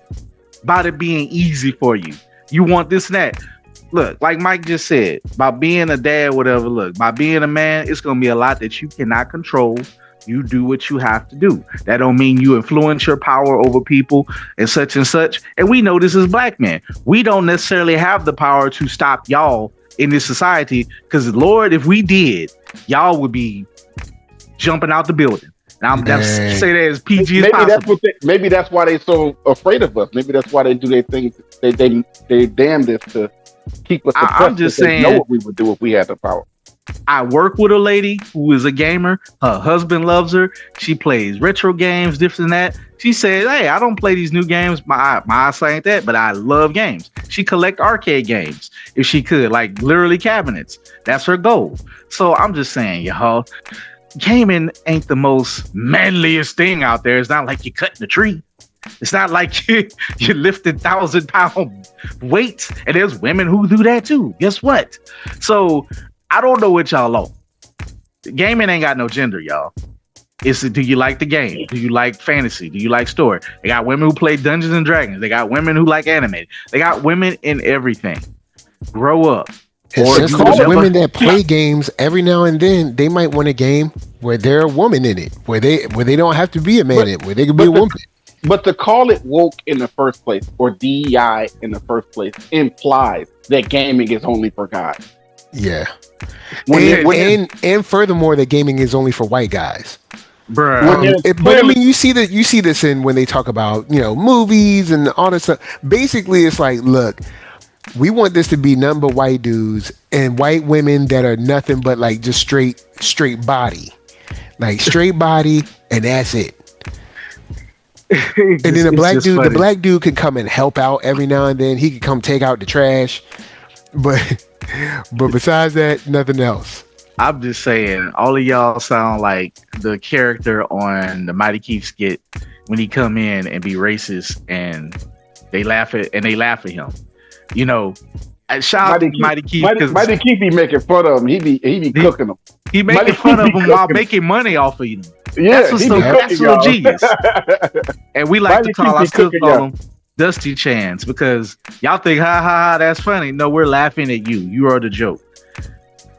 Speaker 3: it being easy for you. You want this and that. Look, like Mike just said, by being a dad, whatever, look, by being a man, it's going to be a lot that you cannot control. You do what you have to do. That don't mean you influence your power over people and such and such. And we know this as black men. We don't necessarily have the power to stop y'all in this society, because Lord, if we did, y'all would be jumping out the building. Now I'm say that as PG as possible.
Speaker 2: Maybe that's why they're so afraid of us. Maybe that's why they do their things. They damnedest to keep us.
Speaker 3: I'm just saying,
Speaker 2: know what we would do if we had the power.
Speaker 3: I work with a lady who is a gamer. Her husband loves her. She plays retro games, this and that. She said, hey, I don't play these new games. My eyesight ain't that, but I love games. She collect arcade games if she could, like literally cabinets. That's her goal. So I'm just saying, y'all, gaming ain't the most manliest thing out there. It's not like you're cutting a tree. It's not like you're lifting 1,000-pound weights. And there's women who do that too. Guess what? So I don't know what y'all on. Gaming ain't got no gender, y'all. Do you like the game? Do you like fantasy? Do you like story? They got women who play Dungeons and Dragons. They got women who like anime. They got women in everything. Grow up.
Speaker 1: Or there's women that play games every now and then. They might want a game where they're a woman in it, where they don't have to be a man in it, where they can be a woman.
Speaker 2: But to call it woke in the first place, or DEI in the first place, implies that gaming is only for guys.
Speaker 1: Yeah. And furthermore, that gaming is only for white guys.
Speaker 3: Bruh.
Speaker 1: But I mean, you see this in when they talk about movies and all this stuff. Basically, it's like, look, we want this to be nothing but white dudes and white women that are nothing but like just straight body, like straight body, and that's it. And then the black dude can come and help out every now and then. He can come take out the trash, but besides that, nothing else.
Speaker 3: I'm just saying, all of y'all sound like the character on the Mighty Keith skit when he come in and be racist, and they laugh at him. Shout out to Mighty Keith.
Speaker 2: Mighty Keith be making fun of him. He be cooking them.
Speaker 3: He making fun of them while making money off of them.
Speaker 2: Yeah,
Speaker 3: that's little genius. And we like to call, I still call him Dusty Chance, because y'all think, ha, that's funny. No, we're laughing at you. You are the joke.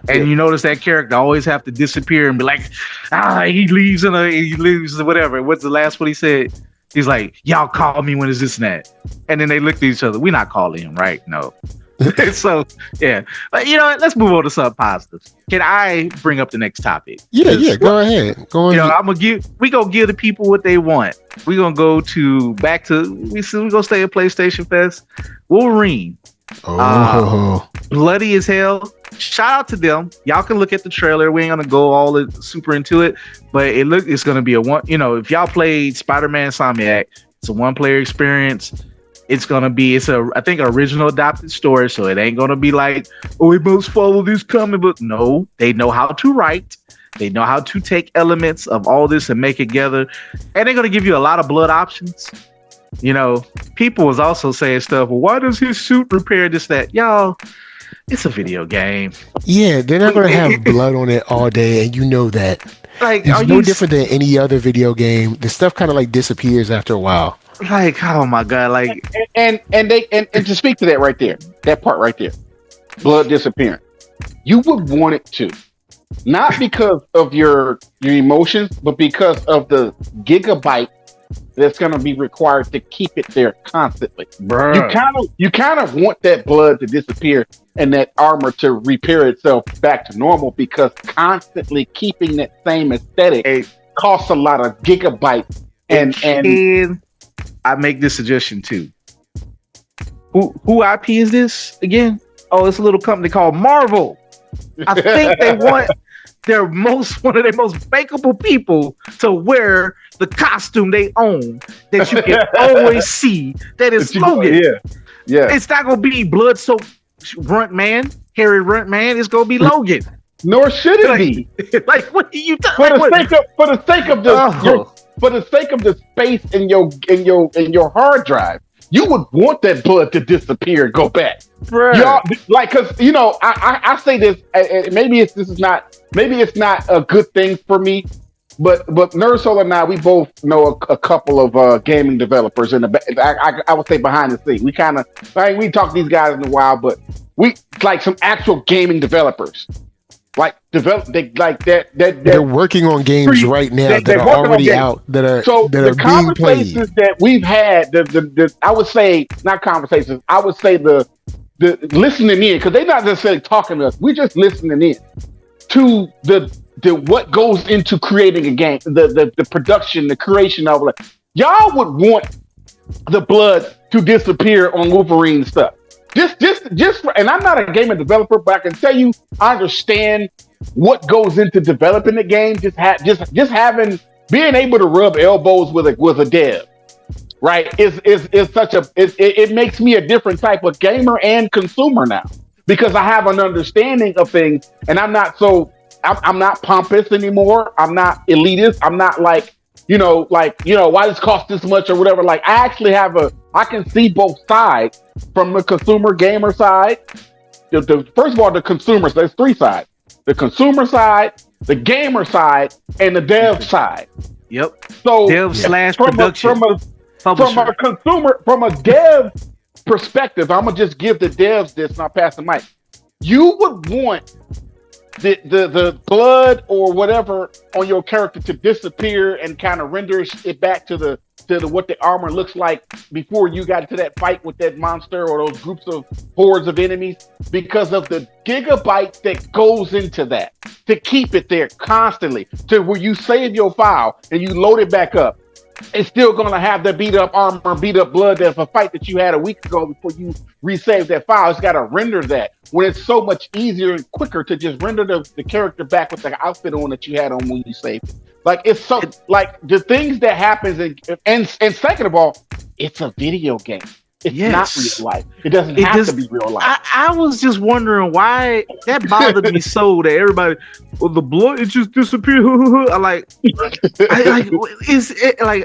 Speaker 3: And you notice that character always have to disappear and be like, he leaves whatever. What's the last one he said? He's like, y'all call me when it's this and that. And then they look at each other. We're not calling him, right? No. So, yeah. But let's move on to some positives. Can I bring up the next topic?
Speaker 1: Yeah, go ahead. Go on.
Speaker 3: We gonna give the people what they want. We're gonna go we're gonna stay at PlayStation Fest. Wolverine. Bloody as hell. Shout out to them. Y'all can look at the trailer. We ain't gonna go all super into it, but it's gonna be a one. If y'all played Spider-Man Insomniac, it's a one-player experience. It's I think original adopted story, so it ain't gonna be like, we must follow this comic book. No, they know how to write. They know how to take elements of all this and make it together, and they're gonna give you a lot of blood options. People was also saying stuff. Well, why does his suit repair this, that? Y'all, it's a video game.
Speaker 1: Yeah, they're not going to have blood on it all day, and you know that.
Speaker 3: Like,
Speaker 1: it's no different than any other video game. The stuff kind of like disappears after a while.
Speaker 3: Like, oh my god! Like,
Speaker 2: and to speak to that right there, that part right there, blood disappearing. You would want it to, not because of your emotions, but because of the gigabyte that's going to be required to keep it there constantly. Bruh. You kind of want that blood to disappear and that armor to repair itself back to normal, because constantly keeping that same aesthetic costs a lot of gigabytes. And
Speaker 3: I make this suggestion too. Who IP is this again? Oh, it's a little company called Marvel. I think they want one of their most bankable people to wear the costume they own, that you can always see that is Logan. Yeah. It's not gonna be blood soaked hairy runt man. It's gonna be Logan.
Speaker 2: Nor should it be.
Speaker 3: Like, what do you
Speaker 2: for the sake of the space in your hard drive, you would want that blood to disappear and go back. Y'all, like, because I say this, maybe it's not a good thing for me, but NERDSoul and I, we both know a couple of gaming developers I would say behind the scenes. We kind of we talk to these guys in a while, but we like some actual gaming developers. Like they're
Speaker 1: working on games right now that are already out, that are being played.
Speaker 2: That we've had, I would say not conversations. I would say the listening in, because they're not necessarily talking to us. We're just listening in to the what goes into creating a game, the production, the creation of it. Y'all would want the blood to disappear on Wolverine stuff. And I'm not a gaming developer, but I can tell you, I understand what goes into developing the game. Just being able to rub elbows with a dev, right? It makes me a different type of gamer and consumer now, because I have an understanding of things, and I'm not pompous anymore. I'm not elitist. I'm not like, why does it cost this much or whatever? Like, I can see both sides, from the consumer gamer side. First of all, the consumers, there's three sides: the consumer side, the gamer side, and the dev side.
Speaker 3: Yep.
Speaker 2: So
Speaker 3: dev / production.
Speaker 2: From a dev perspective, I'm gonna just give the devs this and I'll pass the mic. You would want the blood or whatever on your character to disappear and kind of renders it back to the what the armor looks like before you got into that fight with that monster or those groups of hordes of enemies, because of the gigabytes that goes into that to keep it there constantly, to where you save your file and you load it back up. It's still going to have the beat up armor, beat up blood of a fight that you had a week ago before you resave that file. It's got to render that when it's so much easier and quicker to just render the character back with the outfit on that you had on when you saved it. Like, it's so, like, the things that happens, and second of all, it's a video game. It's not real life. It doesn't have to be real life.
Speaker 3: I was just wondering why that bothered me so that everybody, the blood, it just disappeared. I'm like,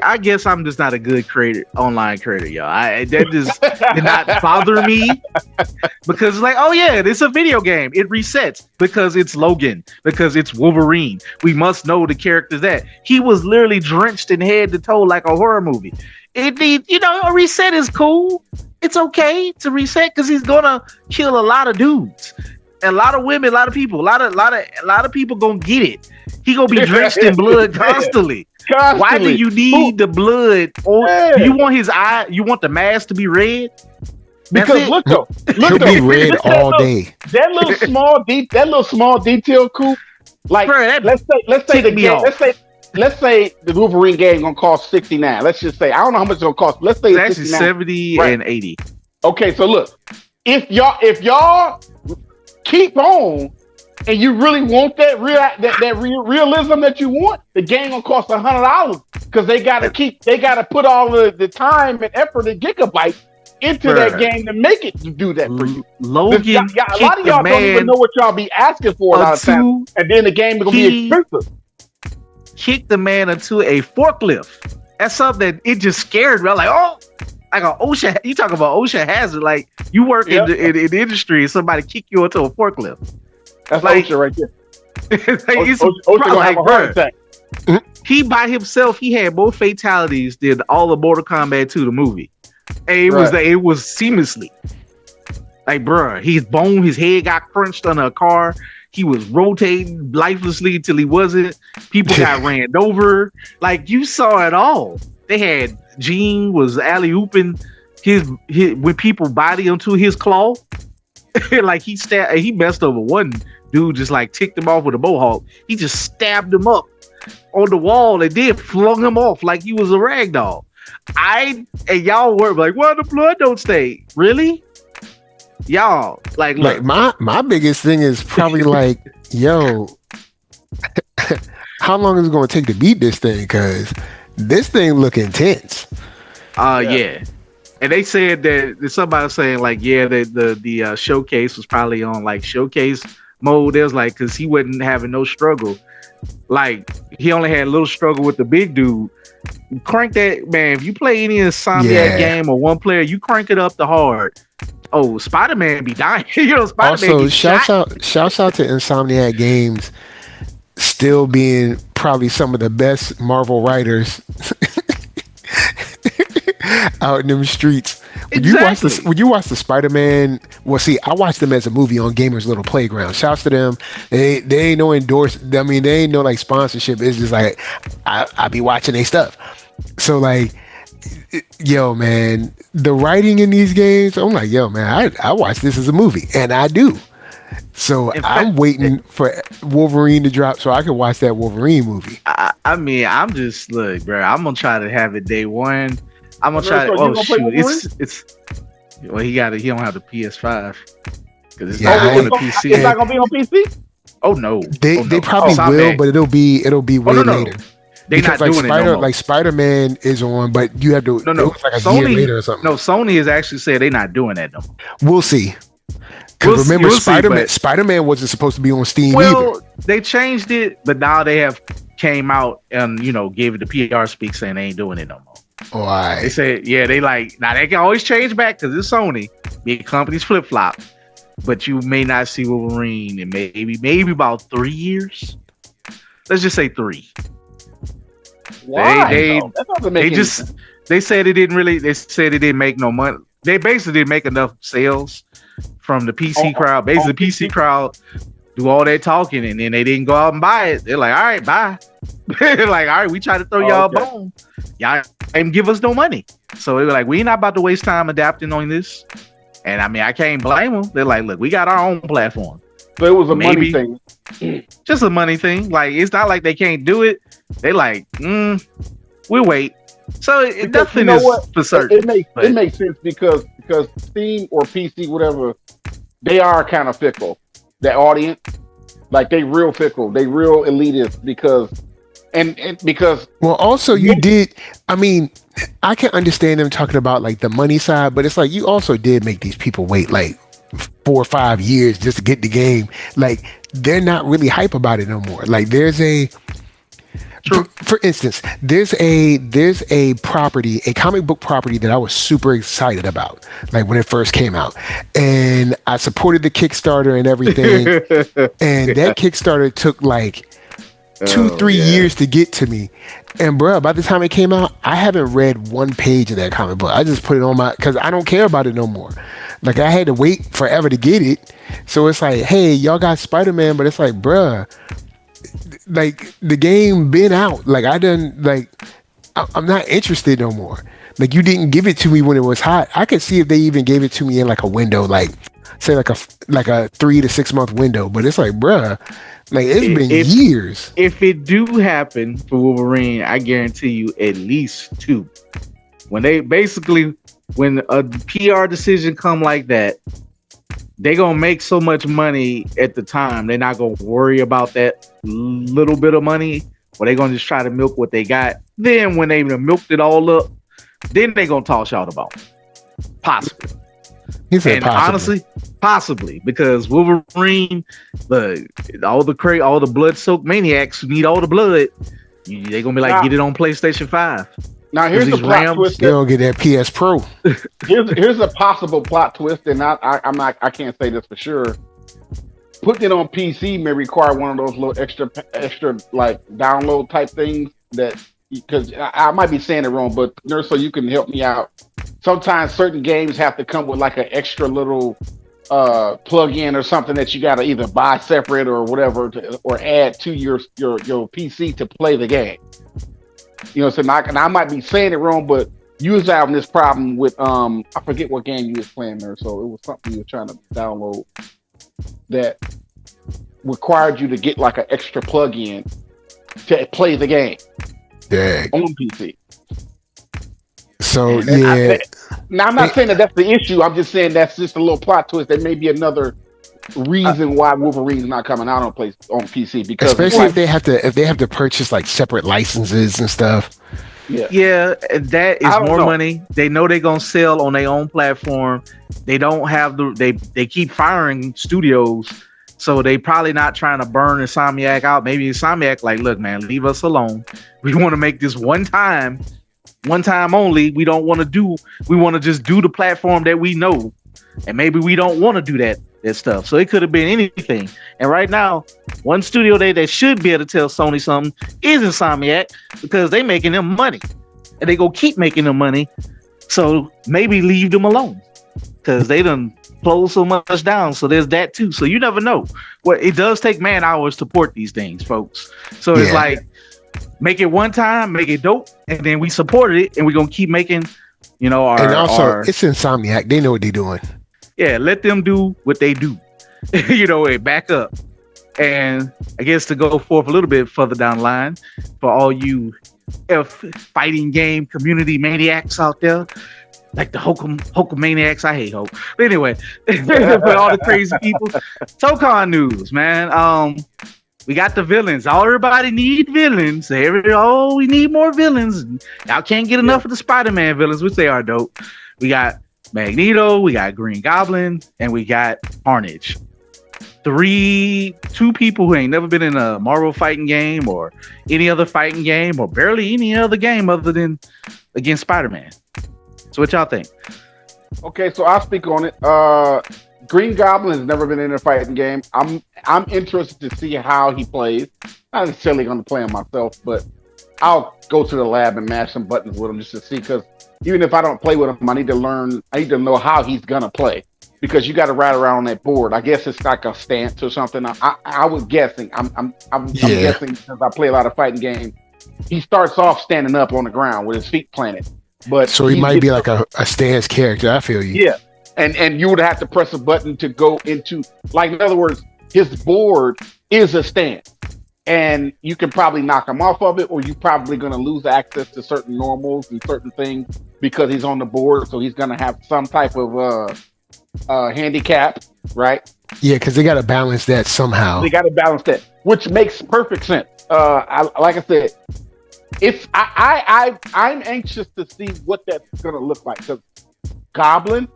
Speaker 3: I guess I'm just not a good creator, online creator, y'all. That just did not bother me, because it's like, oh yeah, it's a video game. It resets because it's Logan, because it's Wolverine. We must know the characters that he was literally drenched in head to toe like a horror movie. It needs, a reset is cool. It's okay to reset because he's gonna kill a lot of dudes, a lot of women, a lot of people, a lot of people gonna get it. He gonna be drenched in blood constantly. Why do you need the blood? Or you want his eye? You want the mask to be red?
Speaker 2: Because look though,
Speaker 1: he'll be red all day.
Speaker 2: That little small detail, Coop. Like, bro, let's say the game. Let's say the Wolverine game gonna cost $69. Let's just say, I don't know how much it's gonna cost. But let's say
Speaker 3: it's actually $70 and $80.
Speaker 2: Okay, so look, if y'all keep on and you really want that realism that you want, the game gonna cost $100 because they gotta put all the time and effort and gigabytes into that game to make it do that for you.
Speaker 3: Logan,
Speaker 2: a lot of y'all don't even know what y'all be asking for a lot of times, and then the game is gonna be expensive.
Speaker 3: Kick the man into a forklift. That's something that it just scared me. I'm like, oh, like an OSHA. You talk about OSHA hazard. Like, you work in the industry and somebody kick you into a forklift.
Speaker 2: That's like OSHA right there.
Speaker 3: It's
Speaker 2: OSHA gonna have a heart attack.
Speaker 3: He by himself, he had more fatalities than all of Mortal Kombat 2 the movie, and it was seamlessly. Like, bruh, his head got crunched under a car. He was rotating lifelessly until he wasn't. People got ran over. Like, you saw it all. They had Gene was alley-ooping his when people body onto his claw. Like, he messed over one dude, just like ticked him off with a mohawk. He just stabbed him up on the wall and then flung him off like he was a rag doll. And y'all were like, well, the blood don't stay. Really? Y'all, like
Speaker 1: my biggest thing is probably like, yo, how long is it going to take to beat this thing? Because this thing look intense.
Speaker 3: Yeah. And they said that somebody saying like, yeah, the showcase was probably on like showcase mode. There's like, because he wasn't having no struggle. Like, he only had a little struggle with the big dude. Crank that, man. If you play any Insomniac game or one player, you crank it up the hard. Oh, Spider-Man be dying. Spider-Man. Also,
Speaker 1: shouts out to Insomniac Games still being probably some of the best Marvel writers out in them streets. When you watch the Spider-Man, well, see, I watched them as a movie on Gamers Little Playground. Shouts to them. They ain't no they ain't no like sponsorship. It's just like I be watching their stuff. So like, yo, man, the writing in these games, I'm like, yo, man, I watch this as a movie, and I do. So I'm waiting for Wolverine to drop so I can watch that Wolverine movie.
Speaker 3: I mean, I'm just, look, bro, I'm gonna try to have it day one. I'm gonna try to. Oh shoot, it's. Well, he don't have the PS5 because it's not on the PC.
Speaker 2: It's not gonna be on PC.
Speaker 3: Oh no,
Speaker 1: they probably will, but it'll be way later.
Speaker 3: They're not doing it no more.
Speaker 1: Like Spider-Man is on, but you have to.
Speaker 3: No,
Speaker 1: like
Speaker 3: Sony,
Speaker 1: year later or something.
Speaker 3: No, Sony has actually said they're not doing that no more.
Speaker 1: We'll see. Because remember, Spider-Man wasn't supposed to be on Steam either.
Speaker 3: They changed it, but now they have came out and gave it the PR speak saying they ain't doing it no more.
Speaker 1: Oh, all right.
Speaker 3: They said, yeah, they like, now they can always change back because it's Sony. Big companies flip flop, but you may not see Wolverine in maybe about 3 years. Let's just say 3.
Speaker 2: Why?
Speaker 3: They said it didn't really. They said it didn't make no money. They basically didn't make enough sales from the PC crowd. Basically, the PC crowd do all that talking, and then they didn't go out and buy it. They're like, all right, bye. They're like, all right, we tried to throw y'all a bone. Y'all didn't give us no money. So they were like, we ain't not about to waste time adapting on this. And I mean, I can't blame them. They're like, look, we got our own platform.
Speaker 2: So it was a money thing.
Speaker 3: Just a money thing. Like, it's not like they can't do it. They like, we'll wait. So it definitely is for certain.
Speaker 2: It makes sense because Steam or PC, whatever, they are kind of fickle. That audience, like they real fickle. They real elitist because well,
Speaker 1: also you did. I mean, I can understand them talking about like the money side, but it's like you also did make these people wait like 4 or 5 years just to get the game. Like they're not really hype about it no more. Like there's a for instance, there's a property, a comic book property that I was super excited about, like when it first came out, and I supported the Kickstarter and everything, and that Kickstarter took like 2-3 years to get to me, and bro, by the time it came out, I haven't read one page of that comic book. I just put it on because I don't care about it no more. Like I had to wait forever to get it, so it's like, hey, y'all got Spider-Man, but it's like, bruh, like the game been out. Like I'm not interested no more. Like you didn't give it to me when it was hot. I could see if they even gave it to me in like a window, like say like a 3 to 6 month window. But it's like, bruh, like it's been years.
Speaker 3: If it do happen for Wolverine, I guarantee you at least 2. When a PR decision come like that, they gonna make so much money at the time. They're not gonna worry about that little bit of money, or they gonna just try to milk what they got. Then when they milked it all up, then they gonna toss y'all the ball. Possibly.
Speaker 1: He said
Speaker 3: honestly, possibly, because Wolverine, all the blood-soaked maniacs who need all the blood, they gonna be like, get it on PlayStation 5.
Speaker 2: Now here's the plot twist.
Speaker 1: They don't get that PS Pro.
Speaker 2: Here's a possible plot twist, and I can't say this for sure. Putting it on PC may require one of those little extra like download type things that, because I might be saying it wrong, but NERDSoul, you can help me out. Sometimes certain games have to come with like an extra little plug-in or something that you got to either buy separate or whatever, or add to your PC to play the game. You know, so I might be saying it wrong, but you was having this problem with I forget what game you was playing there. So it was something you were trying to download that required you to get like an extra plug-in to play the game.
Speaker 1: Dang.
Speaker 2: On PC.
Speaker 1: So yeah.
Speaker 2: I'm not saying that's the issue. I'm just saying that's just a little plot twist. There may be another reason why Wolverine's not coming out on PC, because
Speaker 1: especially if they have to purchase like separate licenses and stuff.
Speaker 3: Yeah, that is more money. They know they're gonna sell on their own platform. They don't have they keep firing studios, so they probably not trying to burn Insomniac out. Maybe Insomniac like, look, man, leave us alone. We want to make this one time only. We want to just do the platform that we know, and maybe we don't want to do that stuff. So it could have been anything. And right now, one studio that should be able to tell Sony something is Insomniac, because they making them money, and they go keep making them money. So maybe leave them alone, because they done closed so much down. So there's that too. So you never know. Well, it does take man hours to port these things, folks. So it's like, make it one time, make it dope, and then we supported it, and we're gonna keep making, it's
Speaker 1: Insomniac. They know what they're doing.
Speaker 3: Yeah, let them do what they do, and back up. And I guess to go forth a little bit further down the line, for all you fighting game community maniacs out there, like the Hokum maniacs, I hate Hope. But anyway, for all the crazy people, Tokon news, man. We got the villains. Everybody need villains. We need more villains. Y'all can't get enough of the Spider-Man villains, which they are dope. We got Magneto, we got Green Goblin, and we got Carnage. 2 people who ain't never been in a Marvel fighting game or any other fighting game or barely any other game other than against Spider-Man. So what y'all think?
Speaker 2: Okay, so I'll speak on it. Green Goblin has never been in a fighting game. I'm interested to see how he plays. Not necessarily going to play him myself, but I'll go to the lab and mash some buttons with him just to see, because even if I don't play with him, I need to know how he's gonna play. because you got to ride around on that board. I guess it's like a stance or something. I was guessing. I'm guessing because I play a lot of fighting games. He starts off standing up on the ground with his feet planted, but
Speaker 1: so he might be like a stance character. I feel you.
Speaker 2: Yeah, and you would have to press a button to go into, like, in other words, his board is a stance, and you can probably knock him off of it, or you're probably going to lose access to certain normals and certain things because he's on the board. So he's going to have some type of handicap, right?
Speaker 1: Yeah, because they got to balance that somehow.
Speaker 2: They got to balance that, which makes perfect sense. Like I said, I'm anxious to see what that's going to look like, because Goblin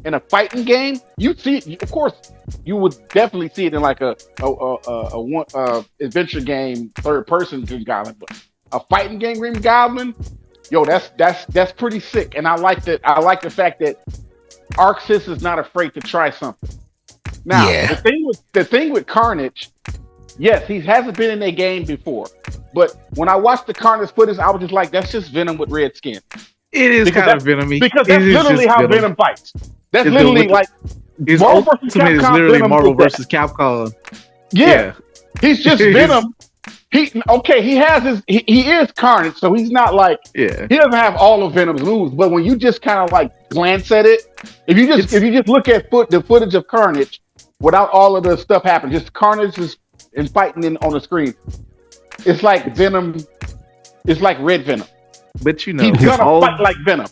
Speaker 2: in a fighting game, you see it. Of course, you would definitely see it in like a adventure game, third person Green Goblin, but a fighting game Green Goblin, yo, that's pretty sick. And I like that. I like the fact that Arxis is not afraid to try something. Now, the thing with Carnage, yes, he hasn't been in a game before, but when I watched the Carnage footage, I was just like, that's just Venom with red skin.
Speaker 3: It is kind of Venom-y.
Speaker 2: Because that's literally how Venom fights. That's literally like
Speaker 3: his ultimate is literally Marvel versus Capcom.
Speaker 2: Yeah. He's just Venom. He has he is Carnage, so he's not like, he doesn't have all of Venom's moves, but when you just kind of like glance at it, if you just look at the footage of Carnage without all of the stuff happening, just Carnage is and fighting on the screen, it's like Venom. It's like Red Venom.
Speaker 3: But you know,
Speaker 2: he's gonna fight like Venom.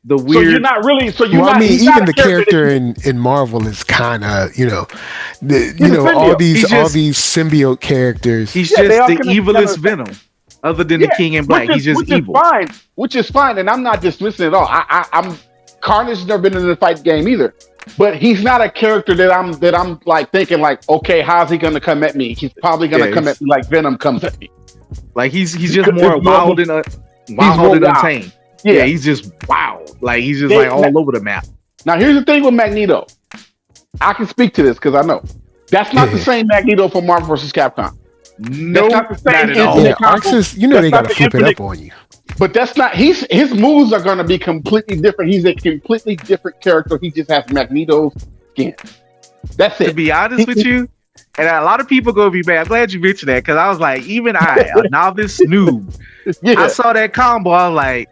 Speaker 3: The weird.
Speaker 2: So you're not really. So you're
Speaker 1: well,
Speaker 2: not.
Speaker 1: I mean, even the character in Marvel is kind of, all these symbiote characters.
Speaker 3: He's just the evilest Venom, other than the King in Black. He's just evil.
Speaker 2: Which is fine, and I'm not dismissing it at all. I'm Carnage has never been in a fight game either, but he's not a character that I'm like thinking like, okay, how's he gonna come at me? He's probably gonna come at me like Venom comes at me.
Speaker 3: Like he's just more wild and untamed. Yeah, he's just wild. Like he's just all over the map.
Speaker 2: Now here's the thing with Magneto. I can speak to this because I know that's not the same Magneto from Marvel vs. Capcom.
Speaker 3: No,
Speaker 2: not the same.
Speaker 1: Arxis, they gotta flip it up on you.
Speaker 2: But that's not. His moves are gonna be completely different. He's a completely different character. He just has Magneto's skin. That's it.
Speaker 3: To be honest with you, and a lot of people gonna be mad. I'm glad you mentioned that because I was like, even I, a novice noob, I saw that combo. I was like,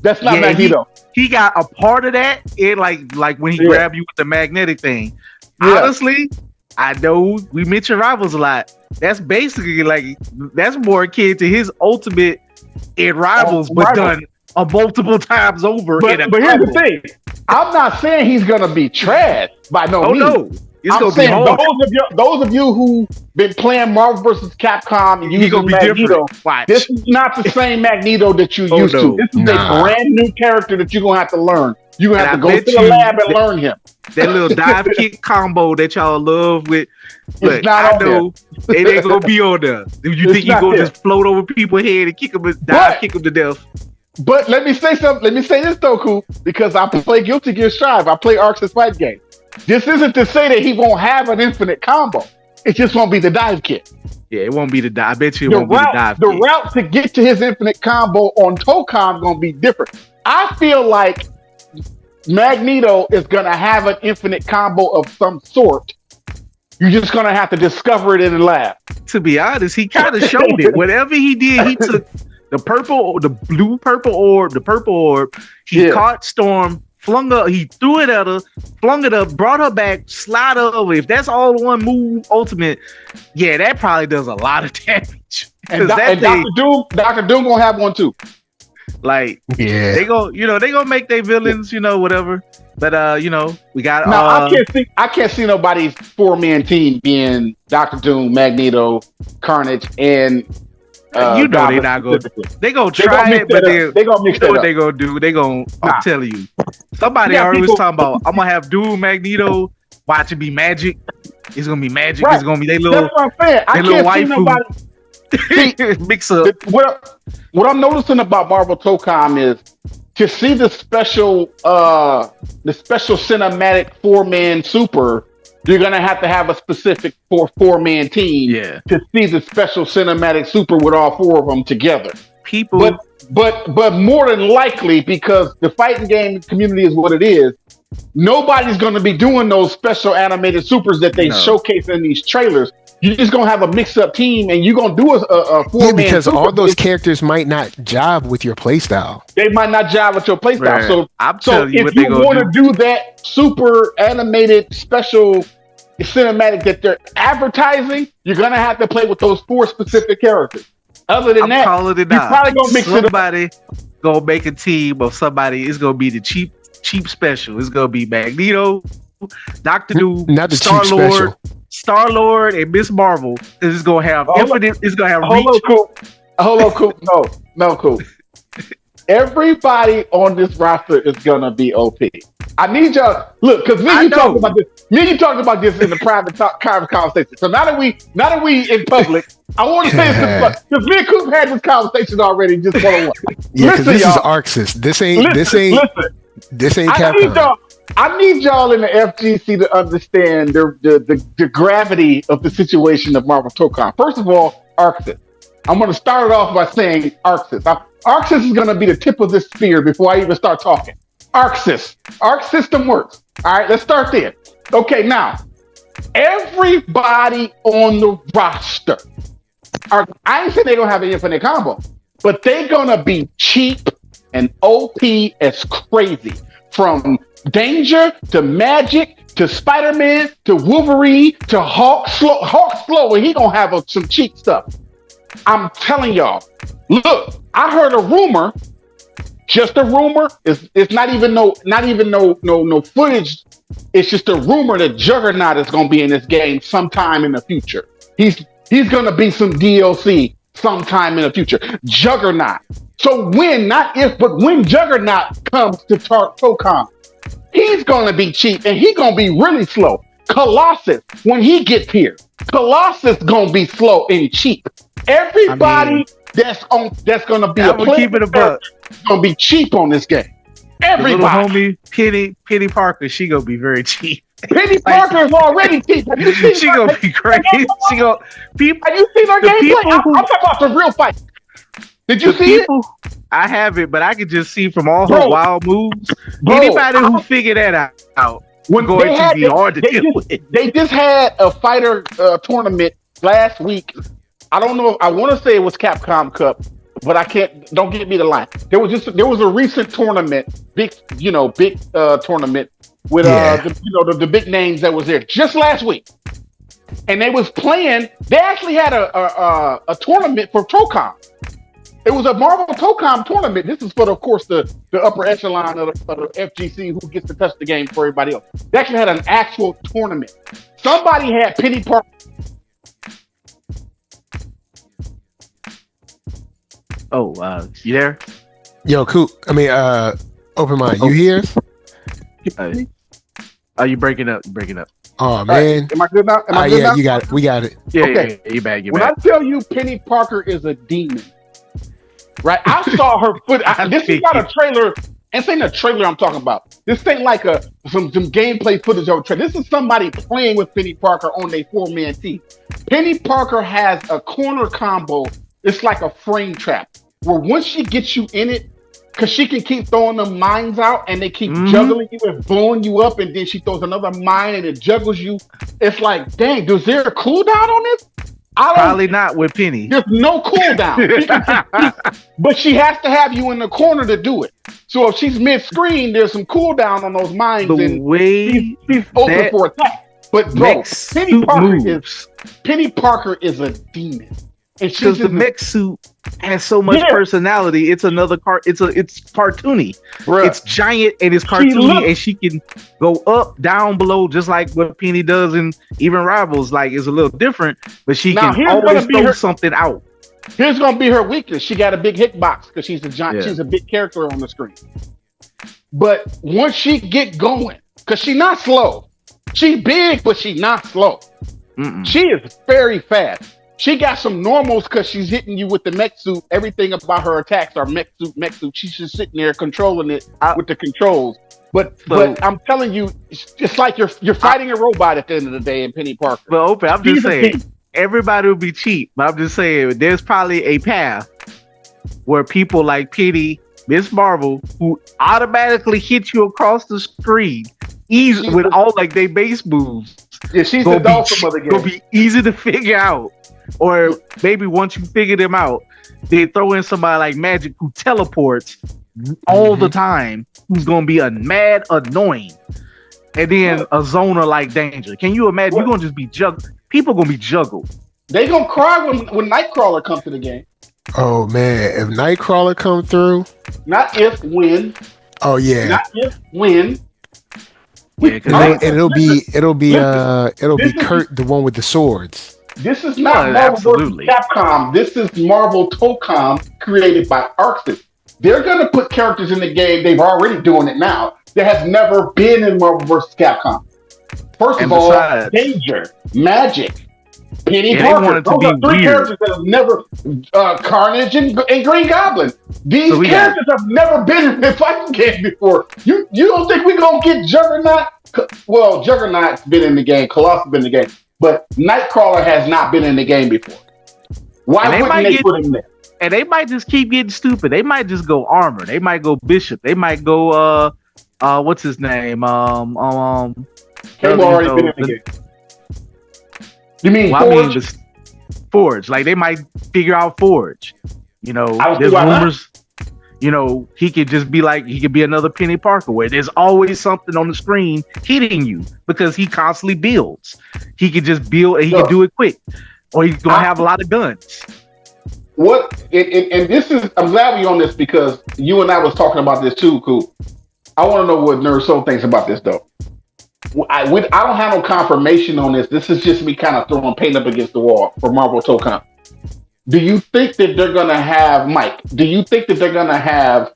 Speaker 2: that's not Magneto.
Speaker 3: He got a part of that in like when he grabbed you with the magnetic thing. Honestly, I know we mention Rivals a lot. That's basically that's more akin to his ultimate in Rivals, but done multiple times over. But here's
Speaker 2: the thing: I'm not saying he's gonna be trash by no means.
Speaker 3: No.
Speaker 2: I'm saying those of you who been playing Marvel vs. Capcom and using Magneto, this is not the same Magneto that you used to. This is a brand new character that you're gonna have to learn. You're gonna have to go to the lab and learn him.
Speaker 3: That little dive kick combo that y'all love with,
Speaker 2: it's not on there.
Speaker 3: It ain't gonna be on there. You think you gonna just float over people's head and kick them to death?
Speaker 2: But let me say something. Let me say this, Toku, because I play Guilty Gear Strive. I play Arxis fight game. This isn't to say that he won't have an infinite combo. It just won't be the dive kick.
Speaker 3: Yeah, it won't be the dive. I bet you it won't be the dive kick.
Speaker 2: The route to get to his infinite combo on Tokon is going to be different. I feel like Magneto is going to have an infinite combo of some sort. You're just going to have to discover it in the lab.
Speaker 3: To be honest, he kind of showed it. Whatever he did, he took the blue purple orb. He caught Storm. He threw it at her, flung it up, brought her back, slide her over. If that's all one move, ultimate, that probably does a lot of damage.
Speaker 2: And Dr. Doom gonna have one too.
Speaker 3: They gonna make their villains, whatever. But we got.
Speaker 2: Now I can't see nobody's 4-man team being Dr. Doom, Magneto, Carnage, and.
Speaker 3: They're not going. They gonna try it, but they gonna mix it up. What they gonna do? They gonna. I'm telling you, somebody already was talking about. I'm gonna have Doom, Magneto. Watch it be magic. It's gonna be magic. Right. It's gonna be they little.
Speaker 2: That's what I'm saying. I can't see nobody
Speaker 3: mix up.
Speaker 2: What I'm noticing about Marvel Tokon is to see the special cinematic 4-man super. You're gonna have a specific 4-man team to see the special cinematic super with all 4 of them together.
Speaker 3: But
Speaker 2: more than likely, because the fighting game community is what it is, Nobody's going to be doing those special animated supers that they showcase in these trailers. You're just going to have a mix-up team, and you're going to do a four-man
Speaker 1: because
Speaker 2: super.
Speaker 1: all those characters might not jive with your playstyle.
Speaker 2: They might not jive with your playstyle.
Speaker 3: Right.
Speaker 2: So if you want to do that super animated special cinematic that they're advertising, you're going to have to play with those 4 specific characters. Other than that, you're probably going to mix
Speaker 3: somebody gonna make a team of somebody. It's gonna be the cheap special. It's gonna be Magneto, Doctor Doom,
Speaker 1: not the cheap special.
Speaker 3: Star-Lord, and Miss Marvel. It's gonna have infinite. It's gonna have reach.
Speaker 2: Hold on, Coop. No, Coop. Everybody on this roster is gonna be OP. I need y'all look because me and you talked about this in the private conversation. So now that we in public, I want to say this because me and Coop had this conversation already. Just 1-on-1.
Speaker 1: Yeah, because this is Arxis. This ain't Capcom.
Speaker 2: I need y'all in the FGC to understand the gravity of the situation of Marvel Tokon. First of all, Arxis. I'm going to start it off by saying Arxis. Arxis is going to be the tip of this spear before I even start talking. Arxis. Arc system works. All right, let's start there. Okay, now, everybody on the roster, I ain't saying they're going to have an infinite combo, but they're going to be cheap and OP as crazy. From Danger to Magic to Spider-Man to Wolverine to Hulk slow, and he going to have some cheap stuff. I'm telling y'all, look, I heard a rumor, just a rumor. It's not even no footage. It's just a rumor that Juggernaut is going to be in this game sometime in the future. He's going to be some DLC sometime in the future. Juggernaut. So not if, but when Juggernaut comes to Tokon, he's going to be cheap and he's going to be really slow. Colossus, when he gets here, Colossus going to be slow and cheap. Everybody that's going to be a player is going to be cheap on this game. Everybody.
Speaker 3: The little homie Penny Parker, she going to be very cheap.
Speaker 2: Penny Parker is already cheap. Have you seen
Speaker 3: she gonna be crazy. Have
Speaker 2: you seen her gameplay? I'm talking about the real fight. Did you see it?
Speaker 3: I haven't, but I could just see from all her wild moves. Anybody who figured that out
Speaker 2: when
Speaker 3: going to be hard to deal with.
Speaker 2: They just had a fighter tournament last week. I don't know. I want to say it was Capcom Cup, but I can't. Don't get me the line. There was a recent tournament, big tournament with the big names that was there just last week, and they was playing. They actually had a tournament for Tokon. It was a Marvel Tokon tournament. This is for, of course, the upper echelon of the FGC who gets to touch the game for everybody else. They actually had an actual tournament. Somebody had Penny Parker.
Speaker 3: Oh, you there?
Speaker 1: Yo, Coop. Open mind. You hear us?
Speaker 3: Are you breaking up? You're breaking up.
Speaker 1: Oh, man.
Speaker 2: Am I good now? Now?
Speaker 1: You got it. We got it.
Speaker 3: Yeah, okay. Yeah, you're back.
Speaker 2: When I tell you Penny Parker is a demon, right? I saw her foot. This is not a trailer. This ain't a trailer I'm talking about. This ain't like some gameplay footage of a trailer. This is somebody playing with Penny Parker on a 4-man team. Penny Parker has a corner combo. It's like a frame trap where once she gets you in it, because she can keep throwing them mines out and they keep juggling you and blowing you up, and then she throws another mine and it juggles you. It's like, dang, is there a cooldown on this?
Speaker 3: Probably not with Penny.
Speaker 2: There's no cooldown. But she has to have you in the corner to do it. So if she's mid-screen, there's some cooldown on those mines. She's open for attack. But bro, Penny Parker is a demon.
Speaker 3: Because the mech suit has so much personality. It's another it's cartoony. Bruh. It's giant and it's cartoony, and she can go up, down, below, just like what Penny does in even Rivals. Like, it's a little different, but she can always throw something out.
Speaker 2: Here's gonna be her weakness. She got a big hitbox because she's a giant. She's a big character on the screen. But once she get going, because she's not slow. She big, but she's not slow. She is very fast. She got some normals because she's hitting you with the mech suit. Everything about her attacks are mech suit. She's just sitting there controlling it with the controls. But I'm telling you, it's like you're fighting a robot at the end of the day in Penny Parker.
Speaker 3: Well, I'm just saying, everybody will be cheap. But I'm just saying, there's probably a path where people like Penny, Miss Marvel, who automatically hits you across the screen, easy with all like they base moves.
Speaker 2: Yeah, she's the Dawson of the game.
Speaker 3: Gonna be easy to figure out, or maybe once you figure them out, they throw in somebody like Magic who teleports all the time, who's gonna be a mad annoying, and then a zoner like Danger. Can you imagine? You're gonna just be juggled. People gonna be juggled.
Speaker 2: They gonna cry when Nightcrawler comes to the game.
Speaker 1: Oh man, if Nightcrawler come through,
Speaker 2: not if, when.
Speaker 1: Oh yeah,
Speaker 2: not if, when.
Speaker 3: Yeah,
Speaker 1: it'll be Kurt, the one with the swords.
Speaker 2: This is not Marvel versus Capcom. This is Marvel Tokon, created by Arxis. They're gonna put characters in the game. They've already doing it now. That has never been in Marvel versus Capcom. First of all, Danger, Magic, Penny Parker. Those are three characters that have never Carnage and Green Goblin. These characters have never been in a fighting game before. You don't think we're gonna get Juggernaut? Well, Juggernaut's been in the game, Colossus been in the game, but Nightcrawler has not been in the game before. Why wouldn't they put him there?
Speaker 3: And they might just keep getting stupid. They might just go Armor. They might go Bishop. They might go what's his name?
Speaker 2: Already been in the game. You mean Forge? I mean,
Speaker 3: Forge. Like they might figure out Forge. You know, there's rumors. You know, he could just be like, he could be another Penny Parker where there's always something on the screen hitting you because he constantly builds. He could just build and he can do it quick. Or he's gonna have a lot of guns.
Speaker 2: And this is, I'm glad we're on this because you and I was talking about this too, Cool. I want to know what NERDSoul thinks about this though. I don't have no confirmation on this. This is just me kind of throwing paint up against the wall for Marvel Tokon. Do you think that they're going to have, Mike, do you think that they're going to have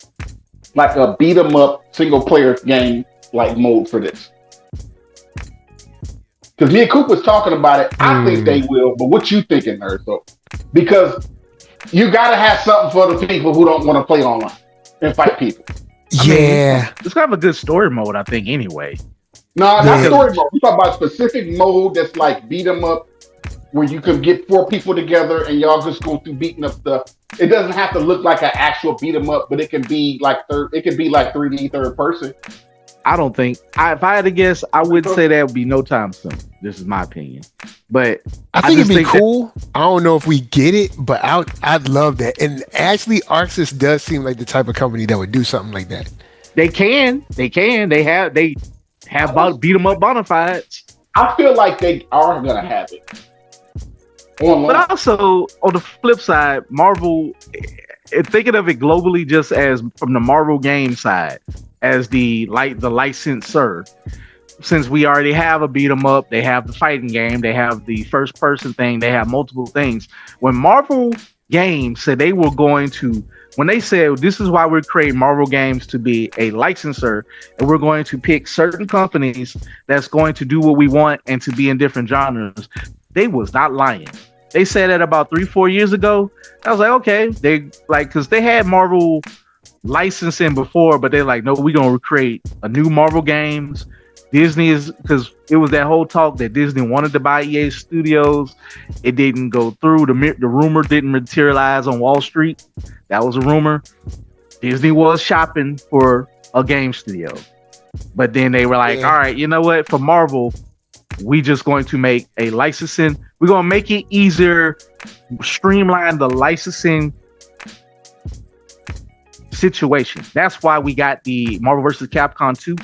Speaker 2: like a beat 'em up single player game like mode for this? Because me and Coop was talking about it. I think they will, but what you thinking, NERDSoul? Because you got to have something for the people who don't want to play online and fight people.
Speaker 1: I mean,
Speaker 3: it's got a good story mode, I think, anyway.
Speaker 2: No, not story mode. We're talking about a specific mode that's like beat 'em up, where you can get 4 people together and y'all just go through beating up stuff. It doesn't have to look like an actual beat 'em up, but it can be like 3D third person.
Speaker 3: I don't think if I had to guess, I would say that would be no time soon. This is my opinion, but
Speaker 1: I think it'd be cool. I don't know if we get it, but I'd love that. And actually, Arxis does seem like the type of company that would do something like that.
Speaker 3: They have about beat 'em up bona fides.
Speaker 2: I feel like they are gonna have it online.
Speaker 3: But also on the flip side, Marvel, thinking of it globally, just as from the Marvel game side, as the licensor. Since we already have a beat 'em up, they have the fighting game, they have the first person thing, they have multiple things. When Marvel Games said they were going to, when they said this is why we're creating Marvel Games to be a licensor, and we're going to pick certain companies that's going to do what we want and to be in different genres, they was not lying. They said that about 3-4 years ago. I was like, okay, they like, because they had Marvel licensing before, but they're like, no, we're gonna create a new Marvel Games. Disney is, because it was that whole talk that Disney wanted to buy EA Studios. It didn't go through. The rumor didn't materialize on Wall Street. That was a rumor. Disney was shopping for a game studio, but then they were like, all right, you know what? For Marvel, we just going to make a licensing. We're going to make it easier, streamline the licensing situation. That's why we got the Marvel vs. Capcom 2.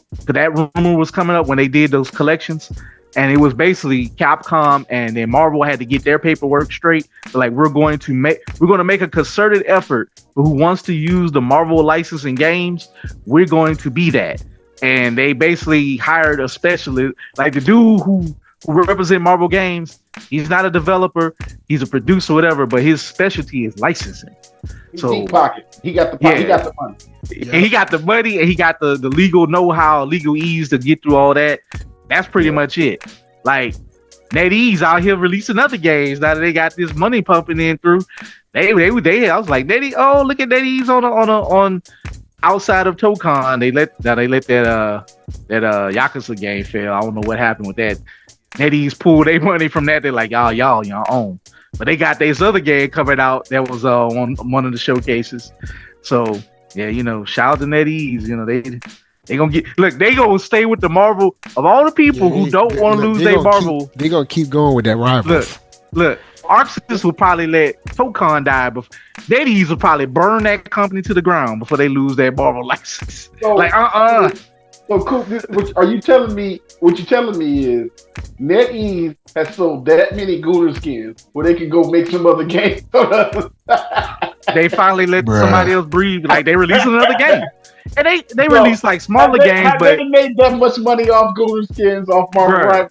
Speaker 3: Because that rumor was coming up when they did those collections. And it was basically Capcom and then Marvel had to get their paperwork straight. Like, we're going to make a concerted effort for who wants to use the Marvel licensing games. We're going to be that. And they basically hired a specialist, like the dude who represent Marvel Games. He's not a developer, he's a producer, whatever, but his specialty is licensing. So
Speaker 2: deep pocket. He got the pocket. He got the money.
Speaker 3: Yeah. He got the money and he got the legal know-how, legal ease to get through all that. That's pretty much it. Like, NetEase out here releasing other games now that they got this money pumping in through. They I was like, NetEase, oh, look at NetEase on outside of Tokon. They let that Yakuza game fail. I don't know what happened with that. NetEase pulled their money from that. They're like, y'all own. But they got this other game coming out that was on one of the showcases. So Yeah, shout out to NetEase. They gonna they gonna stay with the Marvel of all the people who don't want to lose their Marvel.
Speaker 1: They're gonna keep going with that rivals.
Speaker 3: Look, Arxis will probably let Tokon die, but NetEase will probably burn that company to the ground before they lose their Marvel license.
Speaker 2: So, So cool. What you're telling me is NetEase has sold that many Gooner skins where they can go make some other games.
Speaker 3: They finally let somebody else breathe. Like they release another game, and they release like smaller games. But
Speaker 2: they made that much money off Gooner skins off Marvel, right?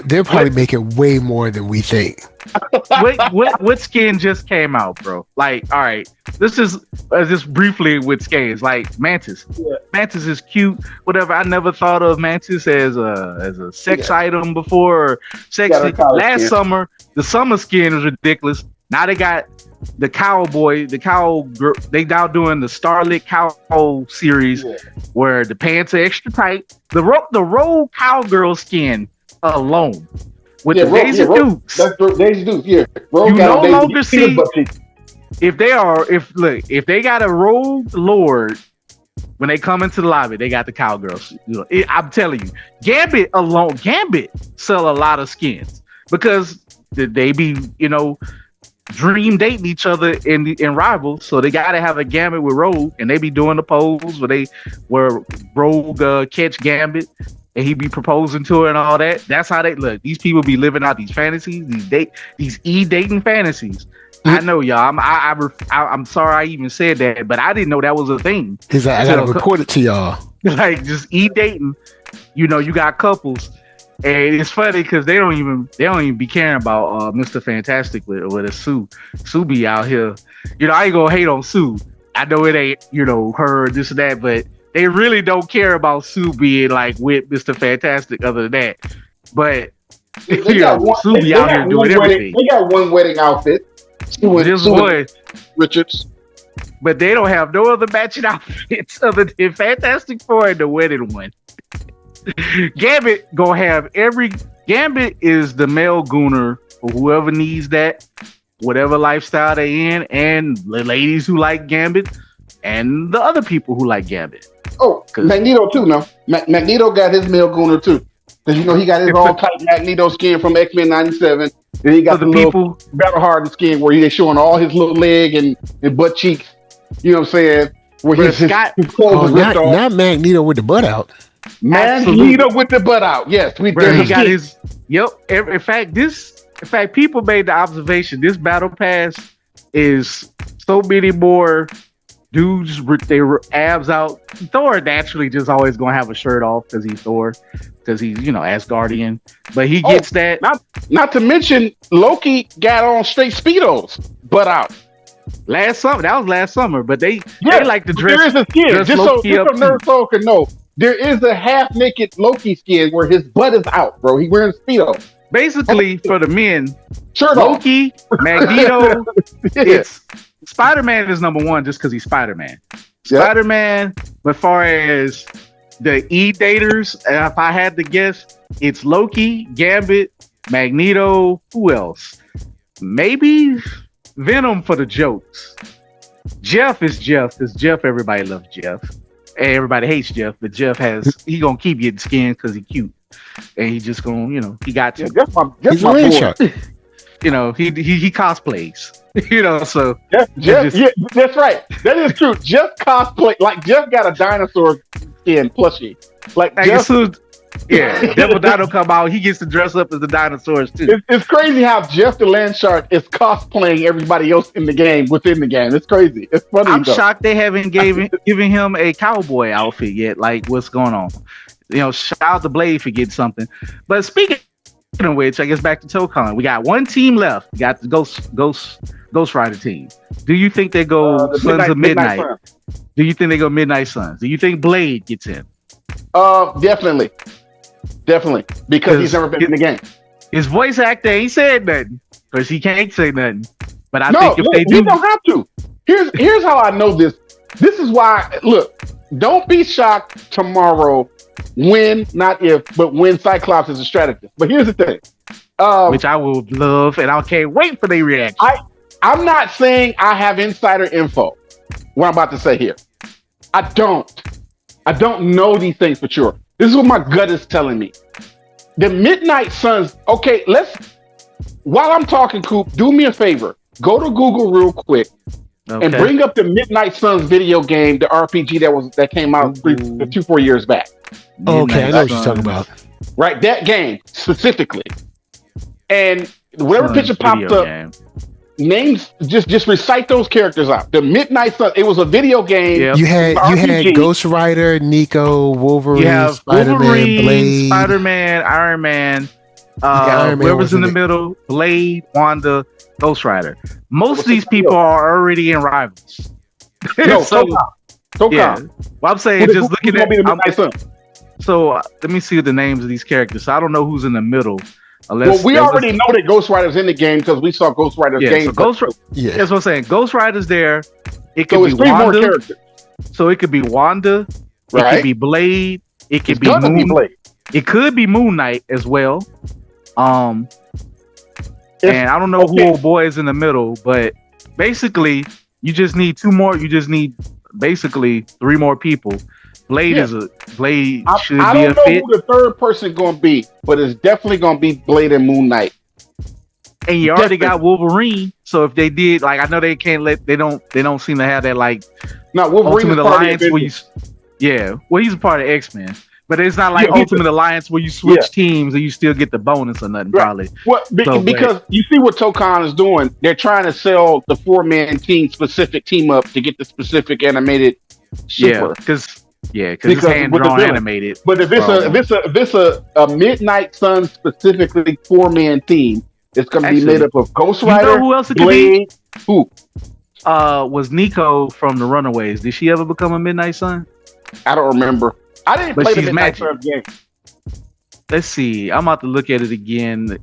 Speaker 1: They're probably making way more than we think.
Speaker 3: What skin just came out, bro? Like, all right, this is just briefly with skins. Like Mantis. Yeah. Mantis is cute. Whatever. I never thought of Mantis as a sex item before. Sexy. Last summer, the summer skin was ridiculous. Now they got the cowboy, the cowgirl. They now doing the Starlit Cow series, where the pants are extra tight. The Rogue Cowgirl skin alone. With the Daisy Dukes.
Speaker 2: That's Daisy Dukes, yeah.
Speaker 3: Rogue you no longer see if they got a Rogue Lord when they come into the lobby, they got the cowgirls. I'm telling you, Gambit sell a lot of skins because they be dream dating each other in rivals, so they gotta have a Gambit with Rogue, and they be doing the pose where Rogue catch Gambit. And he be proposing to her and all that. That's how they look. These people be living out these fantasies, these dating fantasies. I know, y'all. I'm sorry I even said that, but I didn't know that was a thing.
Speaker 1: He's like, I gotta report it to y'all.
Speaker 3: Like just dating. You got couples, and it's funny because they don't even be caring about Mr. Fantastic with a Sue. Sue be out here. I ain't gonna hate on Sue. I know it ain't her this and that, but they really don't care about Sue being like with Mr. Fantastic other than that. But Sue be out here doing everything.
Speaker 2: They got one wedding outfit. Richards.
Speaker 3: But they don't have no other matching outfits other than Fantastic Four and the wedding one. Gambit gonna have Gambit is the male gooner for whoever needs that, whatever lifestyle they in, and the ladies who like Gambit and the other people who like Gambit.
Speaker 2: Oh, Magneto too. No, Magneto got his male gooner too. Because he got his all tight Magneto skin from X-Men '97. And he got the little battle hardened skin where he's showing all his little leg and butt cheeks. You know what I'm saying? Where his clothes ripped off.
Speaker 1: Not Magneto with the butt out.
Speaker 2: Magneto with the butt out. Yes,
Speaker 3: he got his. Yep. In fact, people made the observation. This battle pass is so many more dudes with their abs out. Thor naturally just always gonna have a shirt off because he's Thor, because he's Asgardian. But he gets that.
Speaker 2: Not to mention Loki got on straight Speedos, butt out.
Speaker 3: Last summer, but they like to dress.
Speaker 2: There is a skin. Just so NERDSoul can know, there is a half naked Loki skin where his butt is out, bro. He wearing Speedos.
Speaker 3: Basically, for the men,
Speaker 2: shirt
Speaker 3: Loki, Magneto, it's. Spider-Man is number one just because he's Spider-Man. Spider-Man, but far as the E-daters, if I had to guess, it's Loki, Gambit, Magneto, who else? Maybe Venom for the jokes. Jeff is Jeff, because everybody loves Jeff. And everybody hates Jeff, but Jeff he gonna keep getting skins because he's cute. And he just gonna, he got to.
Speaker 2: He's my boy.
Speaker 3: He cosplays. So
Speaker 2: that's right. That is true. Jeff cosplay, like Jeff got a dinosaur skin plushie. Like Jeff,
Speaker 3: Devil Dino come out, he gets to dress up as the dinosaurs too.
Speaker 2: It's crazy how Jeff the Land Shark is cosplaying everybody else in the game within the game. It's crazy. It's funny.
Speaker 3: I'm shocked they haven't given him a cowboy outfit yet. Like, what's going on? Shout out to Blade for getting something. But speaking of which, I guess back to Tokon. We got one team left. We got the Ghost Rider team. Do you think they go Sons of Midnight? Do you think they go Midnight Suns? Do you think Blade gets in?
Speaker 2: Definitely, because he's never been in the game.
Speaker 3: His voice actor ain't said nothing because he can't say nothing. But I think if they do,
Speaker 2: you don't have to. Here's how I know this. This is why. Look, don't be shocked tomorrow. When, not if, but when Cyclops is a strategist. But here's the thing.
Speaker 3: Which I will love, and I can't wait for their reaction.
Speaker 2: I'm not saying I have insider info. what I'm about to say here. I don't know these things for sure. This is what my gut is telling me. The Midnight Suns. Okay, while I'm talking, Coop, do me a favor. Go to Google real quick and bring up the Midnight Suns video game, the RPG that came out 4 years back.
Speaker 1: Okay, I know what you're talking about.
Speaker 2: Right, that game specifically. And whatever picture popped up, names, just recite those characters out. The Midnight Sun. It was a video game.
Speaker 1: Yep. You had Ghost Rider, Nico, Wolverine, Spider-Man, Blade,
Speaker 3: Spider-Man, Iron Man. Whoever's in the middle, Blade, Wanda, Ghost Rider. Most of these people are already in Rivals.
Speaker 2: No, Tokon.
Speaker 3: Yeah. Well, I'm saying just looking at. So let me see the names of these characters. So I don't know who's in the middle.
Speaker 2: Well, we already know that Ghost Rider's in the game because we saw Ghost Rider's game.
Speaker 3: So that's what I'm saying. Ghost Rider's there. It could
Speaker 2: so
Speaker 3: be
Speaker 2: it's 3 more characters.
Speaker 3: So it could be Wanda.
Speaker 2: Right.
Speaker 3: It could be Blade. It could be
Speaker 2: Blade.
Speaker 3: It could be Moon Knight as well. And I don't know who old boy is in the middle, but basically you just need 2 more. You just need basically 3 more people. Blade should be a fit.
Speaker 2: I don't know who the third person going to be, but it's definitely going to be Blade and Moon Knight.
Speaker 3: And you already got Wolverine, so if they did, like, I know they don't seem to have that, like,
Speaker 2: Wolverine
Speaker 3: Ultimate Alliance where well, he's a part of X-Men, but it's not like Ultimate Alliance where you switch teams and you still get the bonus or nothing, probably.
Speaker 2: Well, because you see what Tokon is doing, they're trying to sell the 4-man team specific team up to get the specific animated super.
Speaker 3: Because it's hand-drawn animated.
Speaker 2: But if it's a Midnight Sun specifically 4-man team, it's going to be made up of Ghost Rider.
Speaker 3: You know who else it
Speaker 2: Blade,
Speaker 3: could be? Who? Was Nico from the Runaways. Did she ever become a Midnight Sun?
Speaker 2: I don't remember. I didn't play the Midnight Sun game.
Speaker 3: Let's see. I'm about to look at it again.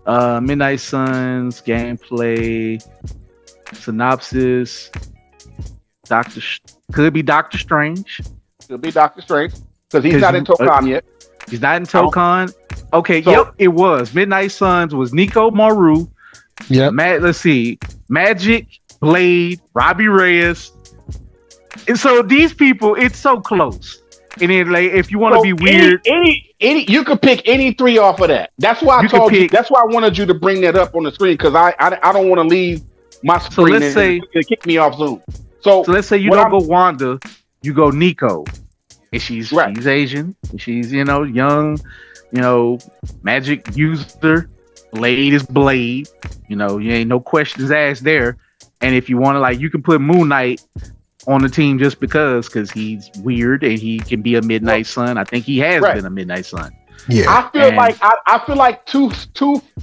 Speaker 3: Midnight Suns gameplay synopsis. Could be Doctor Strange.
Speaker 2: Could be Doctor Strange because he's not in Tokon yet.
Speaker 3: He's not in Tokon. Okay, it was. Midnight Suns was Nico Maru.
Speaker 1: Yep.
Speaker 3: Let's see. Magic, Blade, Robbie Reyes. And so these people, it's so close. And then, like, if you want to be weird,
Speaker 2: any you could pick any 3 off of that. That's why I told you. That's why I wanted you to bring that up on the screen because I don't want to leave my screen and kick me off Zoom. So
Speaker 3: let's say you don't go Wanda, you go Nico. And she's Asian. She's, young, magic user. Blade is Blade. You ain't no questions asked there. And if you want to, like, you can put Moon Knight on the team just because he's weird and he can be a Midnight Sun. I think he has been a Midnight Sun.
Speaker 1: Yeah.
Speaker 2: I feel like two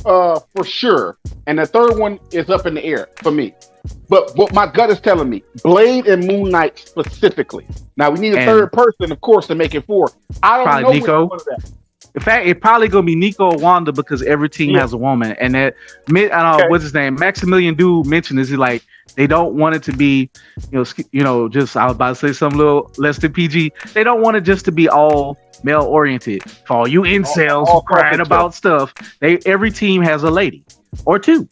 Speaker 2: for sure. And the third one is up in the air for me. But what my gut is telling me, Blade and Moon Knight specifically. Now we need a third person, of course, to make it 4. I don't know
Speaker 3: Nico.
Speaker 2: Which one of that.
Speaker 3: In fact, it's probably gonna be Nico or Wanda because every team has a woman. And that what's his name? Maximilian Dude mentioned is he like they don't want it to be, just I was about to say something a little less than PG. They don't want it just to be all male oriented. For all you incels crying about stuff, every team has a lady or 2.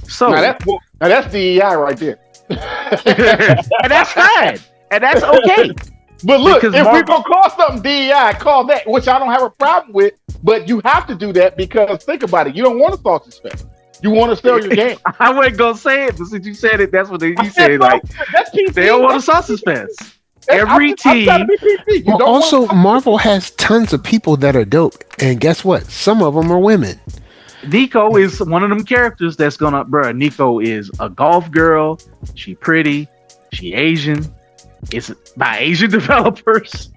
Speaker 3: So
Speaker 2: now that's DEI right there.
Speaker 3: And that's fine. And that's okay.
Speaker 2: But look, if we're going to call something DEI, call that, which I don't have a problem with, but you have to do that because think about it. You don't want a sausage fest. You want to sell your game.
Speaker 3: I wasn't going to say it, but since you said it, that's what you said. Like, they don't want a sausage fest. Every team.
Speaker 1: Well, also, Marvel has tons of people that are dope. And guess what? Some of them are women.
Speaker 3: Nico is one of them characters that's going to, Nico is a golf girl. She pretty. She Asian. It's by Asian developers.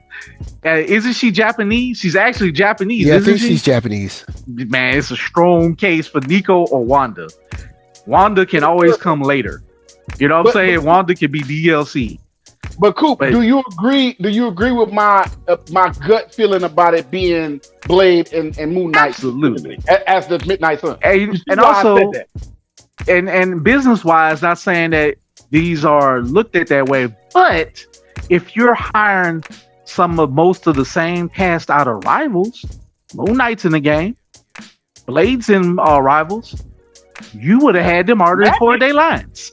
Speaker 3: Isn't she Japanese? She's actually Japanese.
Speaker 1: Yeah, I think she's Japanese.
Speaker 3: Man, it's a strong case for Nico or Wanda. Wanda can always come later. You know what I'm saying? Wanda can be DLC.
Speaker 2: But Coop, do you agree? Do you agree with my gut feeling about it being Blade and Moon Knight?
Speaker 3: Absolutely,
Speaker 2: as the Midnight Sun.
Speaker 3: And also, and business wise, not saying that these are looked at that way, but if you're hiring most of the same cast out of Rivals, Moon Knight's in the game, Blade's in Rivals, you would have had them already for their lines.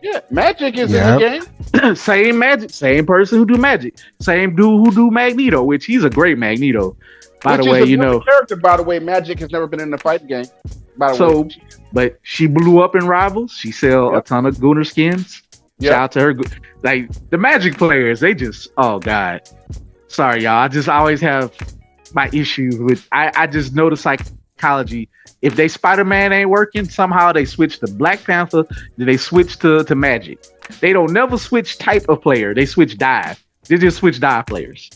Speaker 2: Yeah, Magic is in the game.
Speaker 3: Same Magic, same person who do Magic, same dude who do Magneto, which he's a great Magneto. By the way,
Speaker 2: character. By the way, Magic has never been in the fighting game. By the way,
Speaker 3: but she blew up in Rivals. She sell a ton of Gooner skins. Shout out to her. Like the Magic players, they just God. Sorry, y'all. I always have my issues with. I just know the psychology. If they Spider-Man ain't working, somehow they switch to Black Panther. Then they switch to Magic. They don't never switch type of player. They switch dive. They just switch dive players.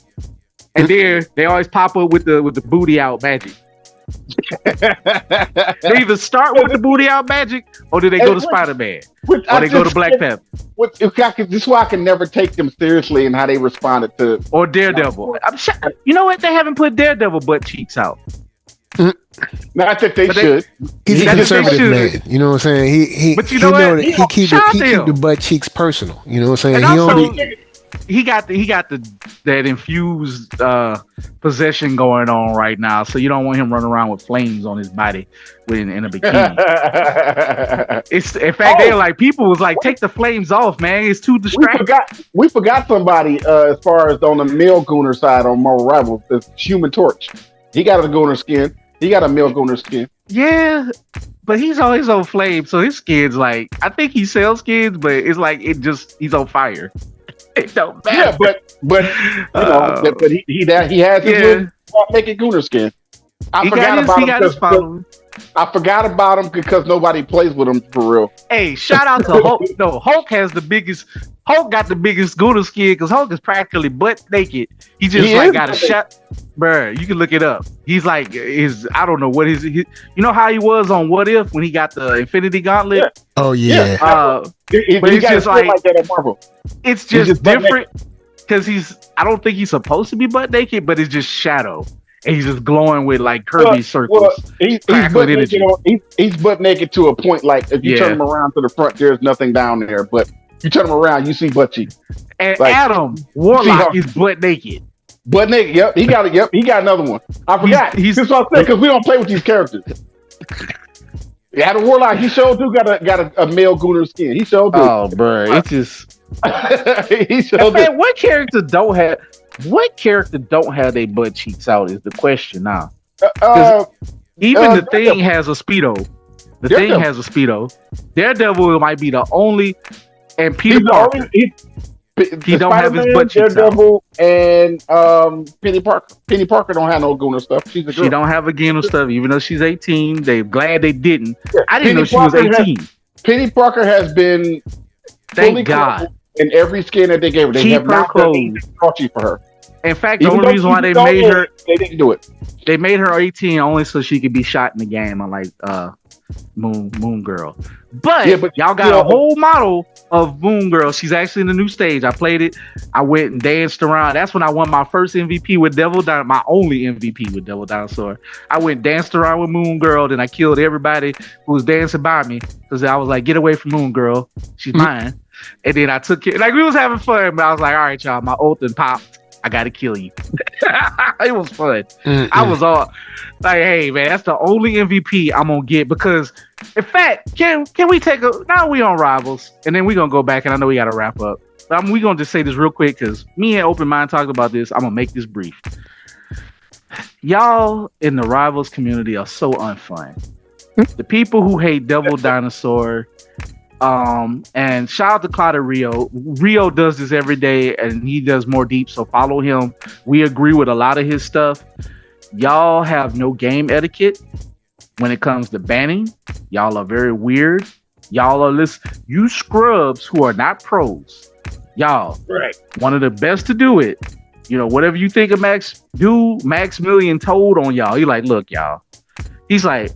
Speaker 3: And then they always pop up with the booty out Magic. They either start with the booty out Magic, or do they go to Spider-Man, or they go to Black Panther.
Speaker 2: This is why I can never take them seriously and how they responded to
Speaker 3: or Daredevil. I'm sure, you know what? They haven't put Daredevil butt cheeks out.
Speaker 2: Not that they should.
Speaker 1: He's a conservative man. You know what I'm saying?
Speaker 3: But you know what?
Speaker 1: He keep the butt cheeks personal. You know what I'm saying?
Speaker 3: He got that infused possession going on right now, so you don't want him running around with flames on his body in a bikini. They're like, people was like, take the flames off, man. It's too distracting.
Speaker 2: We forgot somebody as far as on the male Gooner side on Marvel Rivals. The Human Torch. He got a Gooner skin. He got a male Gooner skin.
Speaker 3: Yeah, but he's always on flame, so his skin's like, I think he sells skins, but it's like he's on fire. It don't matter.
Speaker 2: Yeah, but he has his naked Gooner skin. I forgot about him because nobody plays with him for real.
Speaker 3: Hey, shout out to Hulk. No, Hulk got the biggest Gooner skin because Hulk is practically butt naked. He just got a shot. Bruh, you can look it up. He's like I don't know what his you know how he was on What If when he got the Infinity Gauntlet?
Speaker 2: Yeah.
Speaker 1: Oh yeah.
Speaker 3: But it's just like that at Marvel. It's just different because I don't think he's supposed to be butt naked, but it's just shadow. And he's just glowing with like Kirby circles. Well,
Speaker 2: he's butt naked to a point. Like if you turn him around to the front, there's nothing down there. But you turn him around, you see butt cheeks.
Speaker 3: And like, Adam Warlock is butt naked.
Speaker 2: Butt naked. Yep, he got it. Yep, he got another one. I forgot. That's what I said because we don't play with these characters. Adam Warlock, he showed too got a male Gooner skin. He showed too.
Speaker 3: Oh, bro, it's just.
Speaker 2: He showed.
Speaker 3: Man, what character don't have their butt cheeks out is the question now. Even the Thing has a Speedo. The Thing has a Speedo. Daredevil might be the only, and Peter Parker. He don't have his butt cheeks
Speaker 2: Daredevil out. And Penny Parker. Penny Parker don't have no Gooner stuff. She's a girl.
Speaker 3: She don't have a Gooner stuff, even though she's 18. They're glad they didn't. Yeah. I didn't know she was 18.
Speaker 2: Penny Parker has been
Speaker 3: thank God
Speaker 2: in every skin that they gave her. They have not done cauchy for her.
Speaker 3: In fact, the only reason why they made her,
Speaker 2: they didn't do it.
Speaker 3: They made her 18 only so she could be shot in the game, unlike Moon Girl. But y'all got a whole model of Moon Girl. She's actually in the new stage. I played it. I went and danced around. That's when I won my first MVP with Devil Dinosaur. My only MVP with Devil Dinosaur. I went danced around with Moon Girl. Then I killed everybody who was dancing by me because I was like, get away from Moon Girl. She's mine. And then I took it. Like we was having fun, but I was like, all right, y'all. My ult and popped. I gotta kill you. It was fun. I was all like, hey man, that's the only MVP I'm gonna get because in fact, can we take now we on Rivals and then we're gonna go back and I know we gotta wrap up. But we gonna just say this real quick because me and Open Mind talked about this. I'm gonna make this brief. Y'all in the Rivals community are so unfun. The people who hate Devil Dinosaur. And shout out to Cloud Rio. Rio does this every day and he does more deep, so follow him. We agree with a lot of his stuff. Y'all have no game etiquette when it comes to banning. Y'all are very weird. Y'all are you scrubs who are not pros. Y'all,
Speaker 2: right?
Speaker 3: One of the best to do it. You know, whatever you think of Maximilian told on y'all. He like, look, y'all. He's like,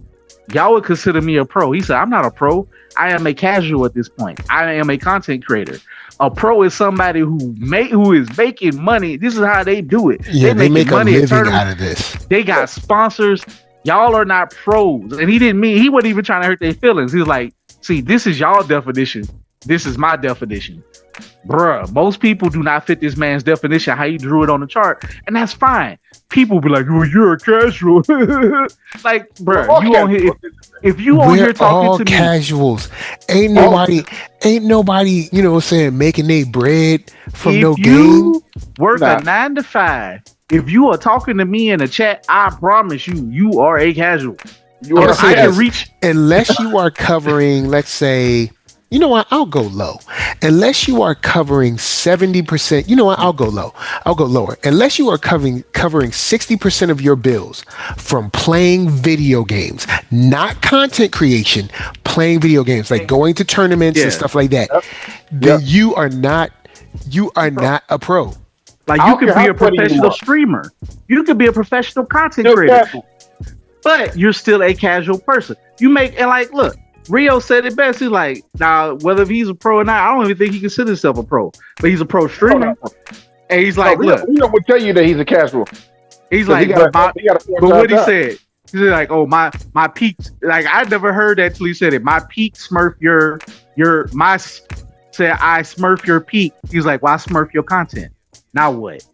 Speaker 3: y'all would consider me a pro. He said, I'm not a pro. I am a casual at this point. I am a content creator. A pro is somebody who is making money. This is how they do it.
Speaker 1: Yeah, they make money a living out of this.
Speaker 3: They got sponsors. Y'all are not pros. And he wasn't even trying to hurt their feelings. He was like, see, this is y'all definition. This is my definition. bruh, most people do not fit this man's definition, how you drew it on the chart, and that's fine. People be like, "Oh, you're a casual." Like, bruh, you on here if you on here talking to me,
Speaker 1: casuals. Ain't nobody, you know what I'm saying, making their bread from
Speaker 3: if
Speaker 1: no game.
Speaker 3: you work a 9 to 5, if you are talking to me in the chat, I promise you are a casual.
Speaker 1: I can reach unless you are covering, let's say, you know what, I'll go low. Unless you are covering 70%, you know what, I'll go low. I'll go lower. Unless you are covering 60% of your bills from playing video games, not content creation, playing video games, like going to tournaments and stuff like that, then you are not a pro.
Speaker 3: Like, you could be a professional streamer. You could be a professional content creator. But you're still a casual person. You make, and like, look, Rio said it best. He's like, now, whether he's a pro or not, I don't even think he considers himself a pro. But he's a pro streamer. And he's like, look.
Speaker 2: Rio would tell you that he's a casual.
Speaker 3: He's like, but what he said, he's like, oh, my peak, like, I never heard that till he said it. My peak smurf I smurf your peak. He's like, well, I smurf your content. Now what?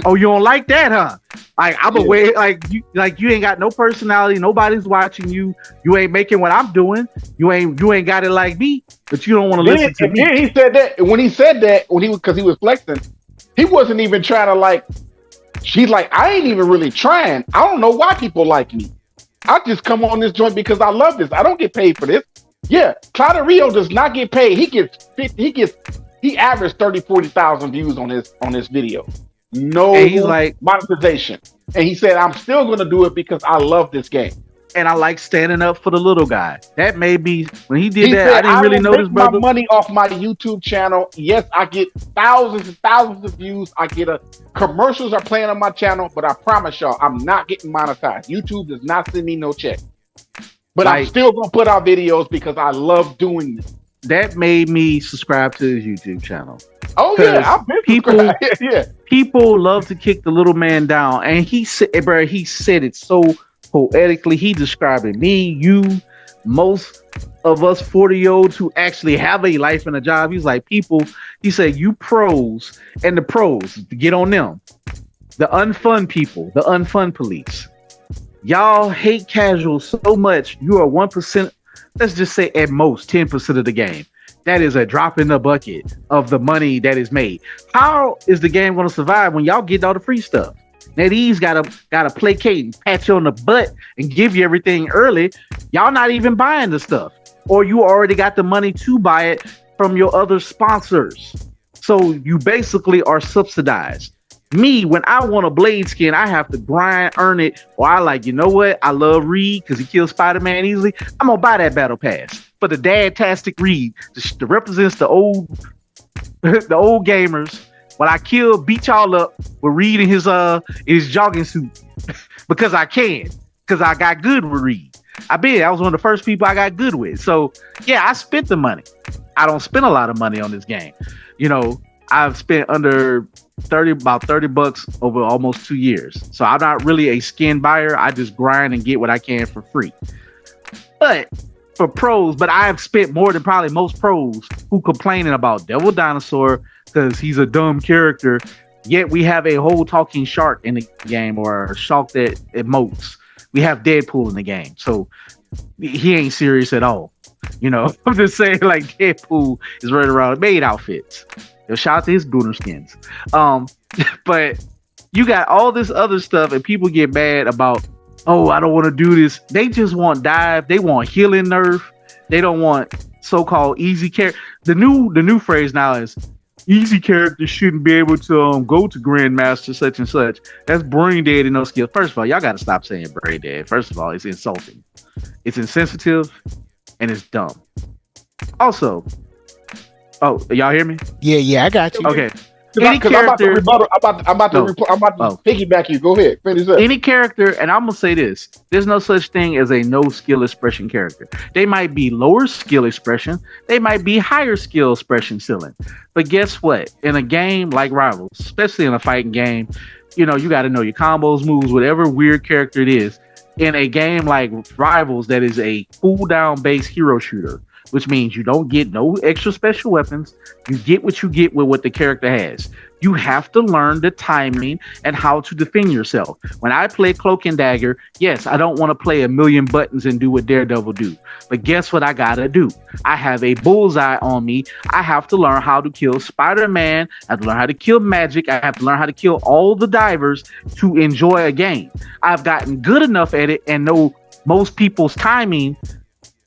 Speaker 3: Oh, you don't like that, huh? Like, I'm away. Like you ain't got no personality. Nobody's watching you. You ain't making what I'm doing. You ain't got it like me. But you don't want to listen to me.
Speaker 2: Yeah, he said that. When he said that, because he was flexing, he wasn't even trying to like. She's like, I ain't even really trying. I don't know why people like me. I just come on this joint because I love this. I don't get paid for this. Yeah, Cloud Rio does not get paid. He averaged 40,000 views on his video. No, he's like monetization. And he said, I'm still going to do it because I love this game.
Speaker 3: And I like standing up for the little guy. That may be, when he did that, I didn't really notice, brother.
Speaker 2: My money off my YouTube channel. Yes, I get thousands and thousands of views. I get commercials are playing on my channel, but I promise y'all, I'm not getting monetized. YouTube does not send me no check. But I'm still going to put out videos because I love doing this.
Speaker 3: That made me subscribe to his YouTube channel.
Speaker 2: Oh yeah, I've been
Speaker 3: people love to kick the little man down, and he said it so poetically. He described it. Me, you, most of us 40-year-olds who actually have a life and a job. He's like, people. He said, you pros and the pros, get on them. The unfun people, the unfun police. Y'all hate casuals so much. You are 1%. Let's just say at most 10% of the game. That is a drop in the bucket of the money that is made. How is the game going to survive when y'all get all the free stuff? NetEase gotta placate and pat you on the butt and give you everything early. Y'all not even buying the stuff, or you already got the money to buy it from your other sponsors. So you basically are subsidized. Me, when I want a blade skin, I have to grind, earn it, or I like, you know what? I love Reed because he kills Spider-Man easily. I'm gonna buy that battle pass for the dadtastic Reed that represents the old gamers. When I beat y'all up with Reed in his jogging suit because I got good with Reed. I was one of the first people I got good with. So yeah, I spent the money. I don't spend a lot of money on this game. You know, I've spent about $30 over almost 2 years. So I'm not really a skin buyer. I just grind and get what I can for free. But for pros, I've spent more than probably most pros who complaining about Devil Dinosaur because he's a dumb character. Yet we have a whole talking shark in the game, or a shark that emotes. We have Deadpool in the game. So he ain't serious at all. You know, I'm just saying, like, Deadpool is running around made outfits. Shout out to his booner skins. But you got all this other stuff, and people get mad about, oh, I don't want to do this. They just want dive. They want healing nerf. They don't want so-called easy character. The new phrase now is easy characters shouldn't be able to go to Grandmaster such and such. That's brain dead and no skill. First of all, y'all got to stop saying brain dead. First of all, it's insulting. It's insensitive, and it's dumb. Also, oh, y'all hear me?
Speaker 1: Yeah, I got you.
Speaker 3: Okay.
Speaker 2: I'm about to piggyback you. Go ahead. Finish up.
Speaker 3: Any character, and I'm gonna say this: there's no such thing as a no skill expression character. They might be lower skill expression, they might be higher skill expression ceiling. But guess what? In a game like Rivals, especially in a fighting game, you know, you got to know your combos, moves, whatever weird character it is. In a game like Rivals, that is a cooldown based hero shooter, which means you don't get no extra special weapons. You get what you get with what the character has. You have to learn the timing and how to defend yourself. When I play Cloak and Dagger, yes, I don't want to play a million buttons and do what Daredevil do. But guess what I gotta do? I have a bullseye on me. I have to learn how to kill Spider-Man. I have to learn how to kill Magic. I have to learn how to kill all the divers to enjoy a game. I've gotten good enough at it and know most people's timing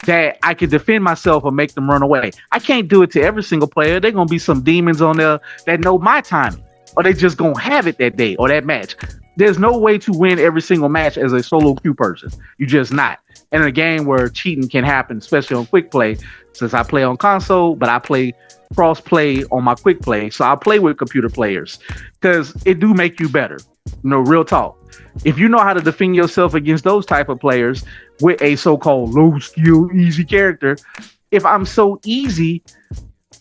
Speaker 3: that I can defend myself or make them run away. I can't do it to every single player. They're going to be some demons on there that know my timing, or they just going to have it that day or that match. There's no way to win every single match as a solo queue person. You're just not. In a game where cheating can happen, especially on quick play, since I play on console, but I play cross play on my quick play. So I play with computer players because it do make you better. Real talk. If you know how to defend yourself against those type of players with a so-called low skill, easy character, if I'm so easy,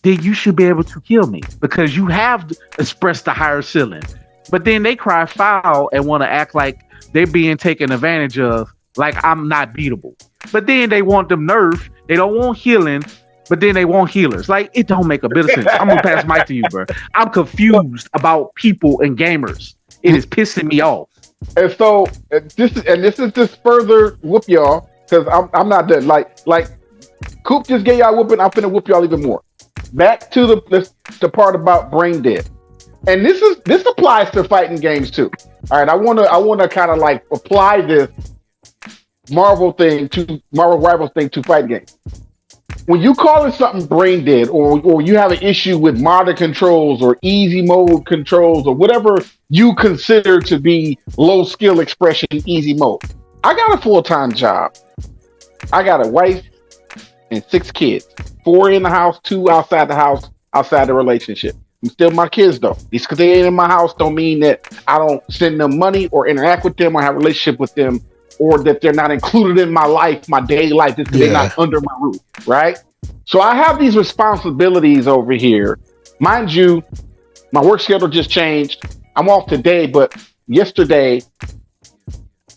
Speaker 3: then you should be able to kill me because you have expressed the higher ceiling. But then they cry foul and want to act like they're being taken advantage of, like I'm not beatable. But then they want them nerf. They don't want healing, but then they want healers. Like, it don't make a bit of sense. I'm going to pass the mic to you, bro. I'm confused about people and gamers. It is pissing me off.
Speaker 2: And so this is just further whoop y'all because I'm not done. Like Coop just gave y'all whooping. I'm finna whoop y'all even more. Back to the part about brain dead, and this applies to fighting games too. All right, I wanna kind of like apply this Marvel Rivals thing to fighting games. When you call it something brain dead, or you have an issue with modern controls or easy mode controls or whatever you consider to be low skill expression easy mode. I got a full-time job. I got a wife and 6 kids. 4 in the house, 2 outside the house, outside the relationship. I'm still my kids though. Just because they ain't in my house don't mean that I don't send them money or interact with them or have a relationship with them, or that they're not included in my life, my daily life, just because they're not under my roof, right? So I have these responsibilities over here. Mind you, my work schedule just changed. I'm off today, but yesterday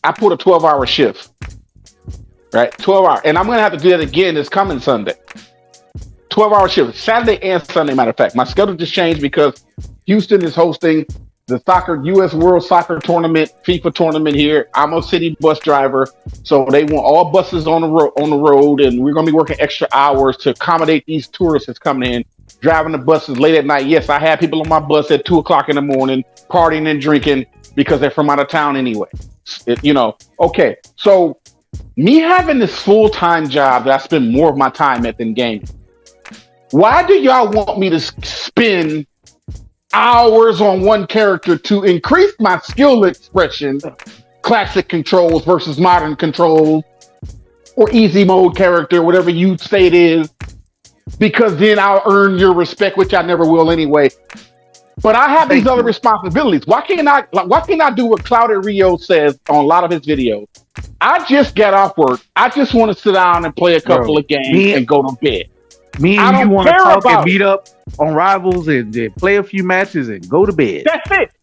Speaker 2: I put a 12-hour shift, right? 12 hours. And I'm going to have to do that again this coming Sunday. 12-hour shift, Saturday and Sunday, matter of fact. My schedule just changed because Houston is hosting the U.S. World Soccer Tournament, FIFA tournament here. I'm a city bus driver, so they want all buses on the road, and we're going to be working extra hours to accommodate these tourists that's coming in, driving the buses late at night. Yes, I had people on my bus at 2 o'clock in the morning, partying and drinking because they're from out of town anyway. Okay. So me having this full-time job that I spend more of my time at than gaming, why do y'all want me to spend hours on one character to increase my skill expression, classic controls versus modern controls, or easy mode character, whatever you say it is, because then I'll earn your respect, which I never will anyway. But I have these other responsibilities. Why can't I do what Clouded Rio says on a lot of his videos? I just got off work. I just want to sit down and play a couple of games and go to bed.
Speaker 3: Me and you want to talk and meet up on Rivals and play a few matches and go to bed.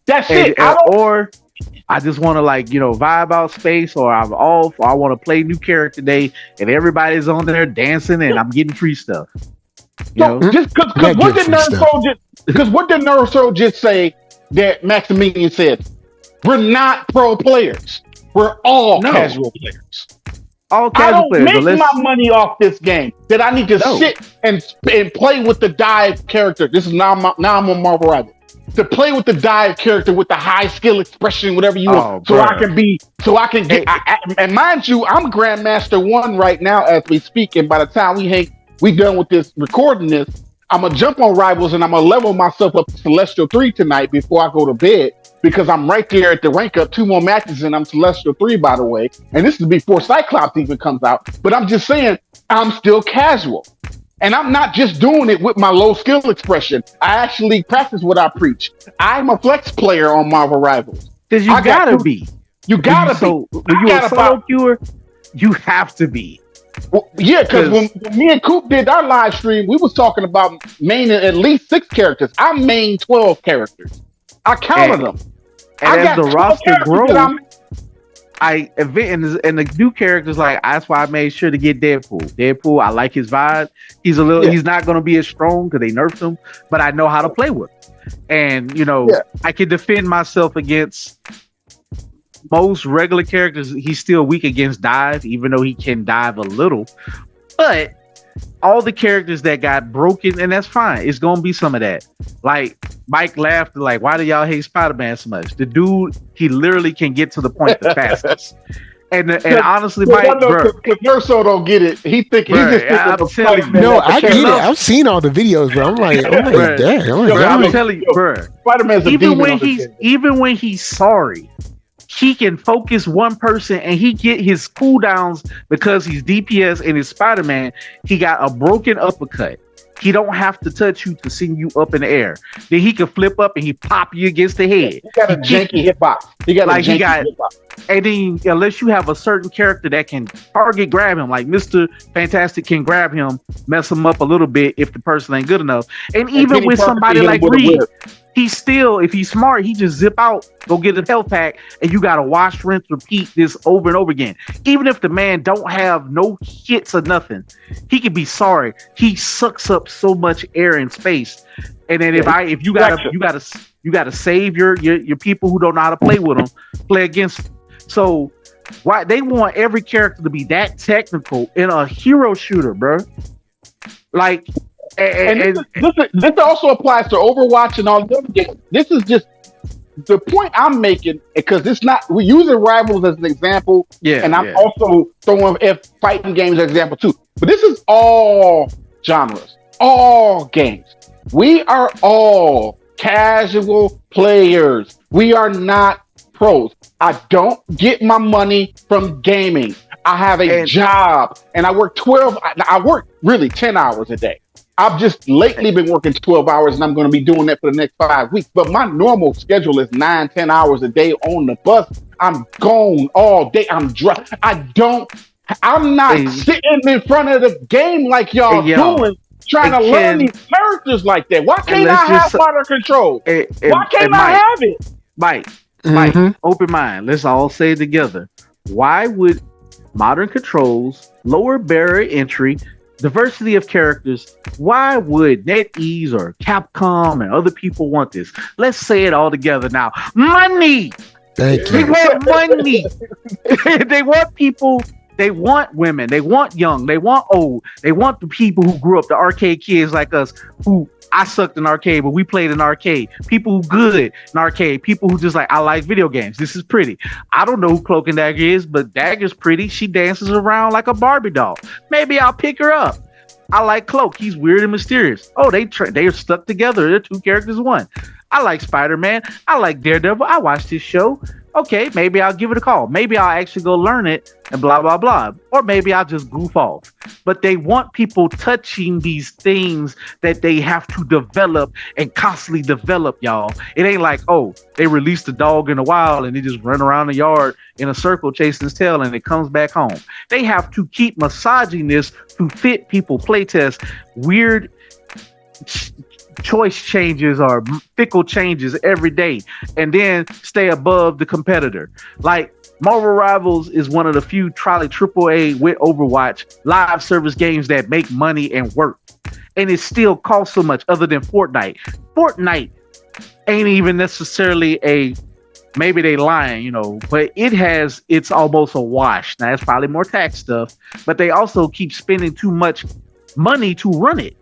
Speaker 2: That's it.
Speaker 3: Or I just want to vibe out space, or I'm off, or I want to play new character today and everybody's on there dancing and I'm getting free stuff.
Speaker 2: Just because what did NERDSoul just say that Maximilian said? We're not pro players. We're all casual players. I don't make my money off this game that I need to sit and play with the dive character. This is now I'm on Marvel Rivals. To play with the dive character with the high skill expression, whatever you want, so I can get. And mind you, I'm Grandmaster 1 right now as we speak. And by the time we done with this recording this, I'm gonna jump on Rivals and I'm gonna level myself up to Celestial 3 tonight before I go to bed. Because I'm right there at the rank up, 2 more matches and I'm Celestial 3, by the way. And this is before Cyclops even comes out. But I'm just saying, I'm still casual. And I'm not just doing it with my low skill expression. I actually practice what I preach. I'm a flex player on Marvel Rivals.
Speaker 3: Because you gotta be.
Speaker 2: You gotta be.
Speaker 3: When you're a solo queuer, you have to be.
Speaker 2: Well, yeah, because when me and Coop did our live stream, we was talking about maining at least 6 characters. I main 12 characters. I counted them.
Speaker 3: And as the roster grows, and the new characters, like, that's why I made sure to get Deadpool. Deadpool, I like his vibe. He's he's not going to be as strong because they nerfed him, but I know how to play with him. And, I can defend myself against most regular characters. He's still weak against dive, even though he can dive a little. But all the characters that got broken, and that's fine. It's going to be some of that. Like, Mike laughed, like, why do y'all hate Spider-Man so much? The dude, he literally can get to the point the fastest. And honestly, Mike,
Speaker 2: because NERDSoul don't get it. He just thinking
Speaker 1: I'm telling you. No, I get it. I've seen all the videos, bro. I'm like,
Speaker 3: I'm telling you, bro.
Speaker 2: Spider-Man's
Speaker 3: even when he's sorry, he can focus one person and he get his cooldowns because he's DPS and he's Spider-Man. He got a broken uppercut. He don't have to touch you to send you up in the air. Then he can flip up and he pop you against the head.
Speaker 2: He got a janky hitbox.
Speaker 3: And then unless you have a certain character that can target grab him, like Mr. Fantastic can grab him, mess him up a little bit if the person ain't good enough. And even with somebody like Reed, he's still, if he's smart, he just zip out, go get a health pack, and you gotta wash, rinse, repeat this over and over again. Even if the man don't have no hits or nothing, he can be sorry. He sucks up so much air and space. And then if you gotta save your people who don't know how to play with him, play against him. So why they want every character to be that technical in a hero shooter, bro? Like,
Speaker 2: and this also applies to Overwatch and all the other games. This is just the point I'm making, because it's not, we're using Rivals as an example, and I'm also throwing fighting games as an example too. But this is all genres, all games. We are all casual players. We are not pros. I don't get my money from gaming. I have a job, and I work I work really 10 hours a day. I've just lately been working 12 hours, and I'm going to be doing that for the next 5 weeks. But my normal schedule is 9-10 hours a day on the bus. I'm gone all day. I'm dry. I'm not sitting in front of the game like y'all doing, trying to learn these characters like that. Why can't I have modern control? Why can't I have it?
Speaker 3: Mike, open mind. Let's all say it together. Why would modern controls, lower barrier entry, diversity of characters, why would NetEase or Capcom and other people want this? Let's say it all together now. Money!
Speaker 1: Thank you.
Speaker 3: They want money. They want people. They want women. They want young. They want old. They want the people who grew up, the arcade kids like us, who I sucked in arcade, but we played in arcade. People who good in arcade. People who just like, I like video games. This is pretty. I don't know who Cloak and Dagger is, but Dagger's pretty. She dances around like a Barbie doll. Maybe I'll pick her up. I like Cloak. He's weird and mysterious. Oh, they're stuck together. They're two characters in one. I like Spider-Man. I like Daredevil. I watched this show. Okay, maybe I'll give it a call. Maybe I'll actually go learn it and blah, blah, blah. Or maybe I'll just goof off. But they want people touching these things that they have to develop and constantly develop, y'all. It ain't like, oh, they released a dog in the wild and they just run around the yard in a circle chasing his tail and it comes back home. They have to keep massaging this to fit people playtest weird choice changes or fickle changes every day, and then stay above the competitor. Like Marvel Rivals is one of the few AAA with Overwatch live service games that make money and work, and it still costs so much. Other than Fortnite ain't even necessarily maybe they lying, but it's almost a wash. Now it's probably more tax stuff, but they also keep spending too much money to run it.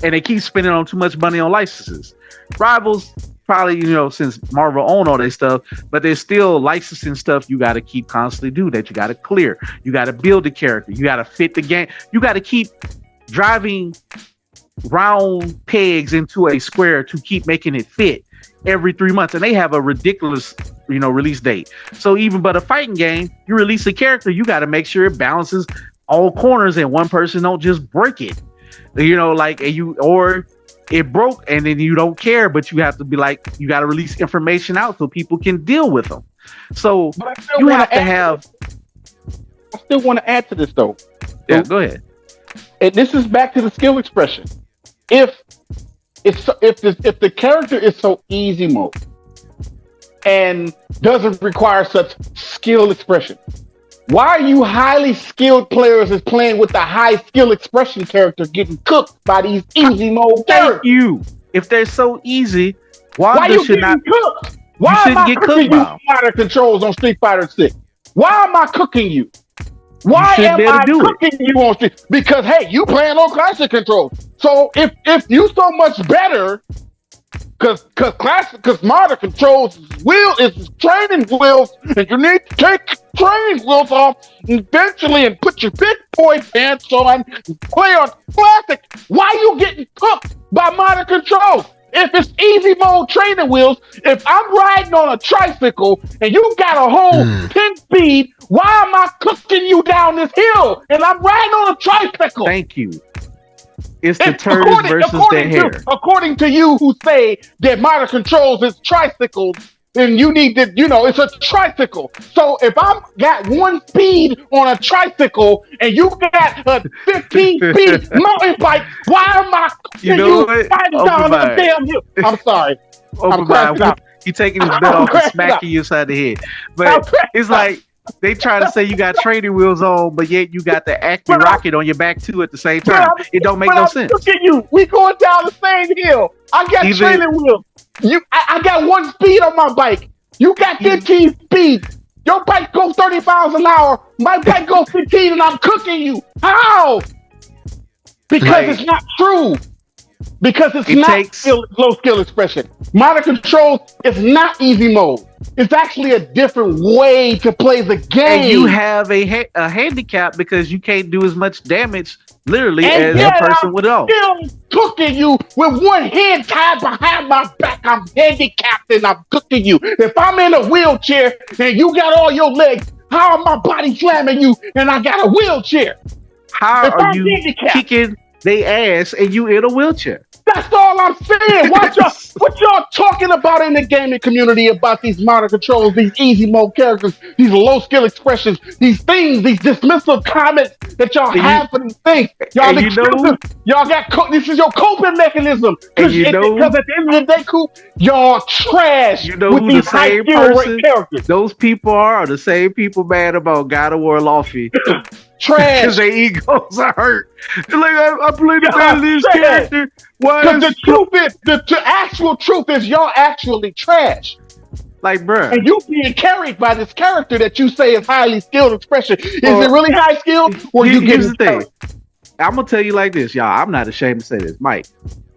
Speaker 3: And they keep spending on too much money on licenses. Rivals, probably, since Marvel own all their stuff, but there's still licensing stuff you got to keep constantly do that you got to clear. You got to build the character. You got to fit the game. You got to keep driving round pegs into a square to keep making it fit every 3 months. And they have a ridiculous, release date. So but a fighting game, you release a character, you got to make sure it balances all corners and one person don't just break it. Or it broke and then you don't care, but you have to be like, you got to release information out so people can deal with them. So you have to have.
Speaker 2: I still want to add to this though.
Speaker 3: Yeah, go ahead.
Speaker 2: And this is back to the skill expression. If the character is so easy mode, and doesn't require such skill expression. Why are you highly skilled players is playing with the high skill expression character getting cooked by these easy mode
Speaker 3: Thank
Speaker 2: characters?
Speaker 3: you. If they're so easy,
Speaker 2: Why
Speaker 3: Wanda
Speaker 2: you
Speaker 3: should
Speaker 2: getting
Speaker 3: not.
Speaker 2: cooked? Why am
Speaker 3: shouldn't
Speaker 2: I
Speaker 3: get
Speaker 2: cooking
Speaker 3: cooked
Speaker 2: you
Speaker 3: by 'em.
Speaker 2: fighter controls on Street Fighter 6? Why am I cooking you? Why
Speaker 3: should
Speaker 2: am
Speaker 3: be able
Speaker 2: I
Speaker 3: to do it.
Speaker 2: cooking you on Street? Because hey, you playing on classic controls. So if you so much better, because modern controls is training wheels, and you need to take training wheels off eventually and put your big boy pants on and play on classic. Why you getting cooked by modern controls? If it's easy mode training wheels, if I'm riding on a tricycle and you got a whole 10 speed, why am I cooking you down this hill and I'm riding on a tricycle?
Speaker 3: Thank you. It's the turtles versus the hair.
Speaker 2: According to you who say that modern controls is tricycles, then you need to, it's a tricycle. So if I'm got 1 speed on a tricycle and you got a 15 speed mountain bike, why am I riding down the damn hill? I'm sorry. I'm crashing out.
Speaker 3: You taking his bet off and smacking you upside the head. But it's like they try to say you got training wheels on, but yet you got the active rocket on your back too at the same time. It don't make no sense.
Speaker 2: Look at you. We going down the same hill. I got training wheels. I got 1 speed on my bike. You got 15 speed. Your bike goes 30 miles an hour. My bike goes 15 and I'm cooking you. How? Because it's not true. Because it's not low skill expression. Modern controls is not easy mode. It's actually a different way to play the game.
Speaker 3: And you have a handicap because you can't do as much damage, literally, as a person would know.
Speaker 2: I'm still cooking you with 1 hand tied behind my back. I'm handicapped and I'm cooking you. If I'm in a wheelchair and you got all your legs, how am my body slamming you and I got a wheelchair?
Speaker 3: How are you kicking their ass and you in a wheelchair?
Speaker 2: That's all I'm saying. What y'all talking about in the gaming community about these modern controls, these easy mode characters, these low skill expressions, these things, these dismissive comments that y'all have for these things. Y'all got this is your coping mechanism. Because at the end of the day, Coop, y'all trash with
Speaker 3: who
Speaker 2: these
Speaker 3: the same
Speaker 2: high
Speaker 3: person
Speaker 2: characters.
Speaker 3: Those people are the same people mad about God of War Luffy.
Speaker 2: Trash.
Speaker 3: Because their egos are hurt. They're like, I played the bad this character.
Speaker 2: Because the truth is, the actual truth is, y'all actually trash.
Speaker 3: Like, bruh.
Speaker 2: And you being carried by this character that you say is highly skilled expression. Is it really high skilled? Or you get the thing?
Speaker 3: I'm gonna tell you like this, y'all. I'm not ashamed to say this, Mike.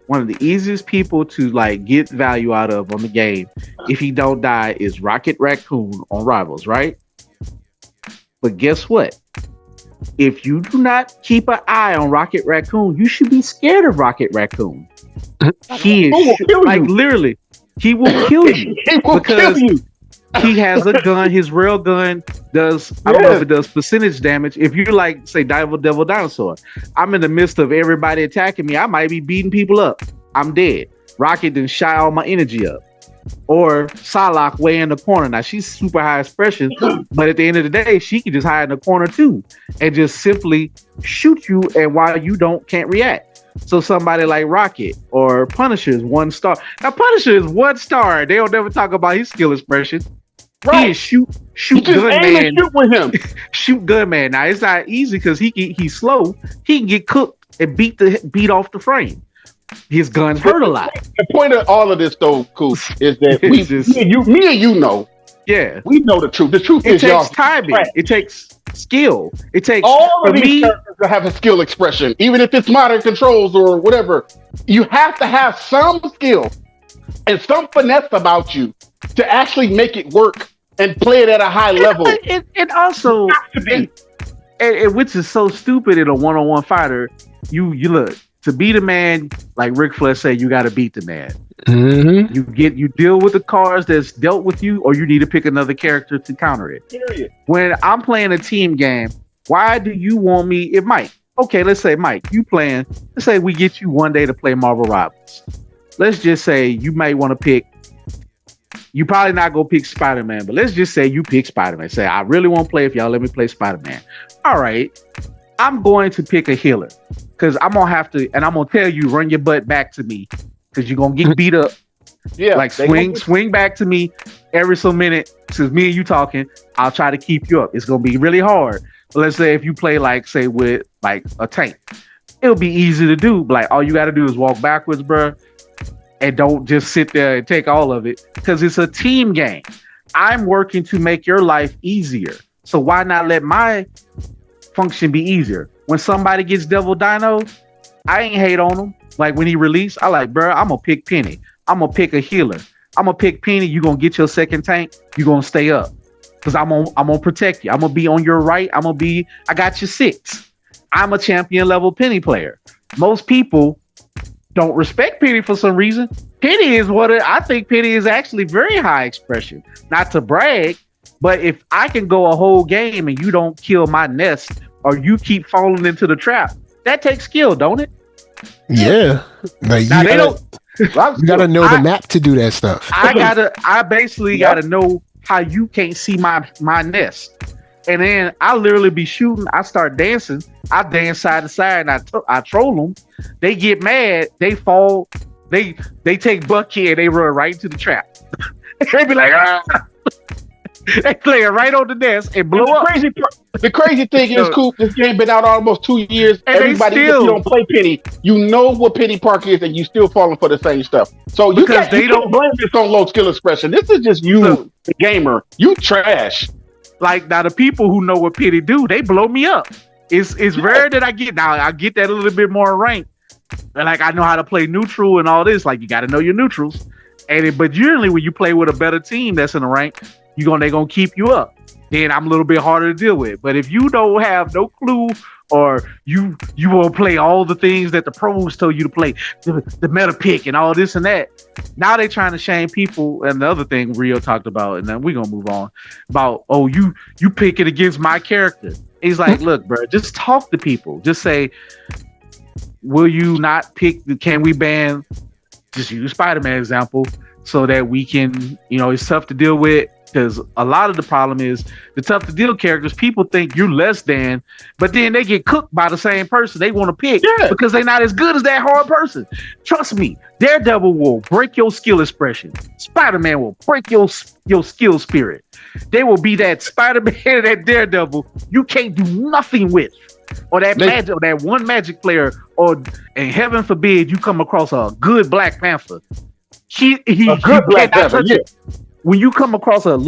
Speaker 3: One of the easiest people to like get value out of on the game, if he don't die, is Rocket Raccoon on Rivals, right? But guess what? If you do not keep an eye on Rocket Raccoon, you should be scared of Rocket Raccoon. He is literally, he will kill you.
Speaker 2: He will kill you.
Speaker 3: He has a gun. His real gun does, I don't know if it does percentage damage. If you like, say, Devil Dinosaur, I'm in the midst of everybody attacking me. I might be beating people up. I'm dead. Rocket then shot all my energy up. Or Psylocke way in the corner. Now she's super high expression, but at the end of the day, she can just hide in the corner too and just simply shoot you, and while you can't react. So somebody like Rocket or Punisher is 1 star. Now Punisher is 1 star. They don't never talk about his skill expression. Right. He is shoot gun man.
Speaker 2: Shoot with him.
Speaker 3: Shoot gun man. Now it's not easy because he's slow. He can get cooked and beat off the frame. His guns hurt a lot.
Speaker 2: The point of all of this, though, Coop, is that me and you know.
Speaker 3: Yeah,
Speaker 2: we know the truth. The truth is,
Speaker 3: it takes timing. It takes skill. It takes
Speaker 2: all of these characters to have a skill expression, even if it's modern controls or whatever. You have to have some skill and some finesse about you to actually make it work and play it at a high level.
Speaker 3: And also, which is so stupid in a one-on-one fighter. You look. To beat a man, like Ric Flair said, you got to beat the man. Mm-hmm. You deal with the cards that's dealt with you, or you need to pick another character to counter it. Period. When I'm playing a team game, why do you want me? If Mike, okay, let's say Mike, you playing. Let's say we get you one day to play Marvel Rivals. Let's just say you might want to pick. You probably not gonna pick Spider-Man, but let's just say you pick Spider-Man. Say I really want to play. If y'all let me play Spider-Man, all right. I'm going to pick a healer. Because I'm going to have to, and I'm going to tell you, run your butt back to me. Because you're going to get beat up.
Speaker 2: Yeah,
Speaker 3: like swing back to me every so minute. Since me and you talking, I'll try to keep you up. It's gonna be really hard. But let's say if you play like say with like a tank, it'll be easy to do. Like all you got to do is walk backwards, bro, and don't just sit there and take all of it because it's a team game. I'm working to make your life easier. So why not let my function be easier? When somebody gets Devil Dino, I ain't hate on him. Like when he released, I like, bro, I'm gonna pick Penny. I'm gonna pick a healer. I'm gonna pick Penny. You gonna get your second tank. You gonna stay up because I'm gonna protect you. I'm gonna be on your right. I got you 6. I'm a champion level Penny player. Most people don't respect Penny for some reason. Penny is I think Penny is actually very high expression. Not to brag, but if I can go a whole game and you don't kill my nest or you keep falling into the trap, that takes skill, don't it?
Speaker 1: Yeah. Like
Speaker 3: now they don't.
Speaker 1: You gotta know the map to do that stuff.
Speaker 3: I basically gotta know how you can't see my nest. And then I literally be shooting. I start dancing. I dance side to side and I troll them. They get mad. They fall. They take Bucky and they run right into the trap. They be like, ah. They play it right on the nest and blow up.
Speaker 2: The crazy thing is, Coop, this game been out almost 2 years.
Speaker 3: And
Speaker 2: everybody, if you don't play Penny, you know what Penny Park is, and you still falling for the same stuff. So you can't blame this on low skill expression. This is just you, the gamer. You trash.
Speaker 3: Like now, the people who know what Penny do, they blow me up. It's rare that I get that a little bit more ranked. And like I know how to play neutral and all this. Like you got to know your neutrals. But usually when you play with a better team that's in the rank, they gonna keep you up. Then I'm a little bit harder to deal with. But if you don't have no clue or you will play all the things that the pros told you to play, the meta pick and all this and that. Now they trying to shame people. And the other thing Rio talked about, and then we're gonna move on about, oh, you pick it against my character. He's like, look, bro, just talk to people. Just say, will you not pick can we ban, just use Spider-Man example so that we can, it's tough to deal with. Because a lot of the problem is the tough to deal characters, people think you're less than, but then they get cooked by the same person they want to pick because they're not as good as that hard person. Trust me, Daredevil will break your skill expression. Spider-Man will break your skill spirit. They will be that Spider-Man and that Daredevil you can't do nothing with. Or that magic, or that one magic player, and heaven forbid you come across a good Black Panther. Black Panther, when you come across a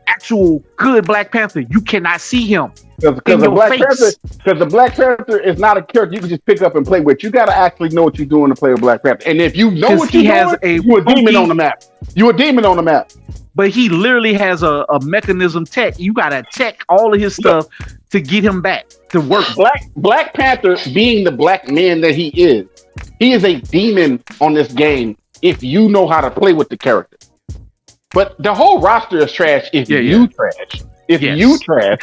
Speaker 3: actual good Black Panther, you cannot see him
Speaker 2: because the Black Panther is not a character you can just pick up and play with. You got to actually know what you're doing to play a Black Panther. And if you know what you're doing, you're a demon on the map. You're a demon on the map.
Speaker 3: But he literally has a mechanism tech. You got to tech all of his stuff to get him back to work.
Speaker 2: Black Panther, being the black man that he is a demon on this game if you know how to play with the character. But the whole roster is trash if you trash. You trash.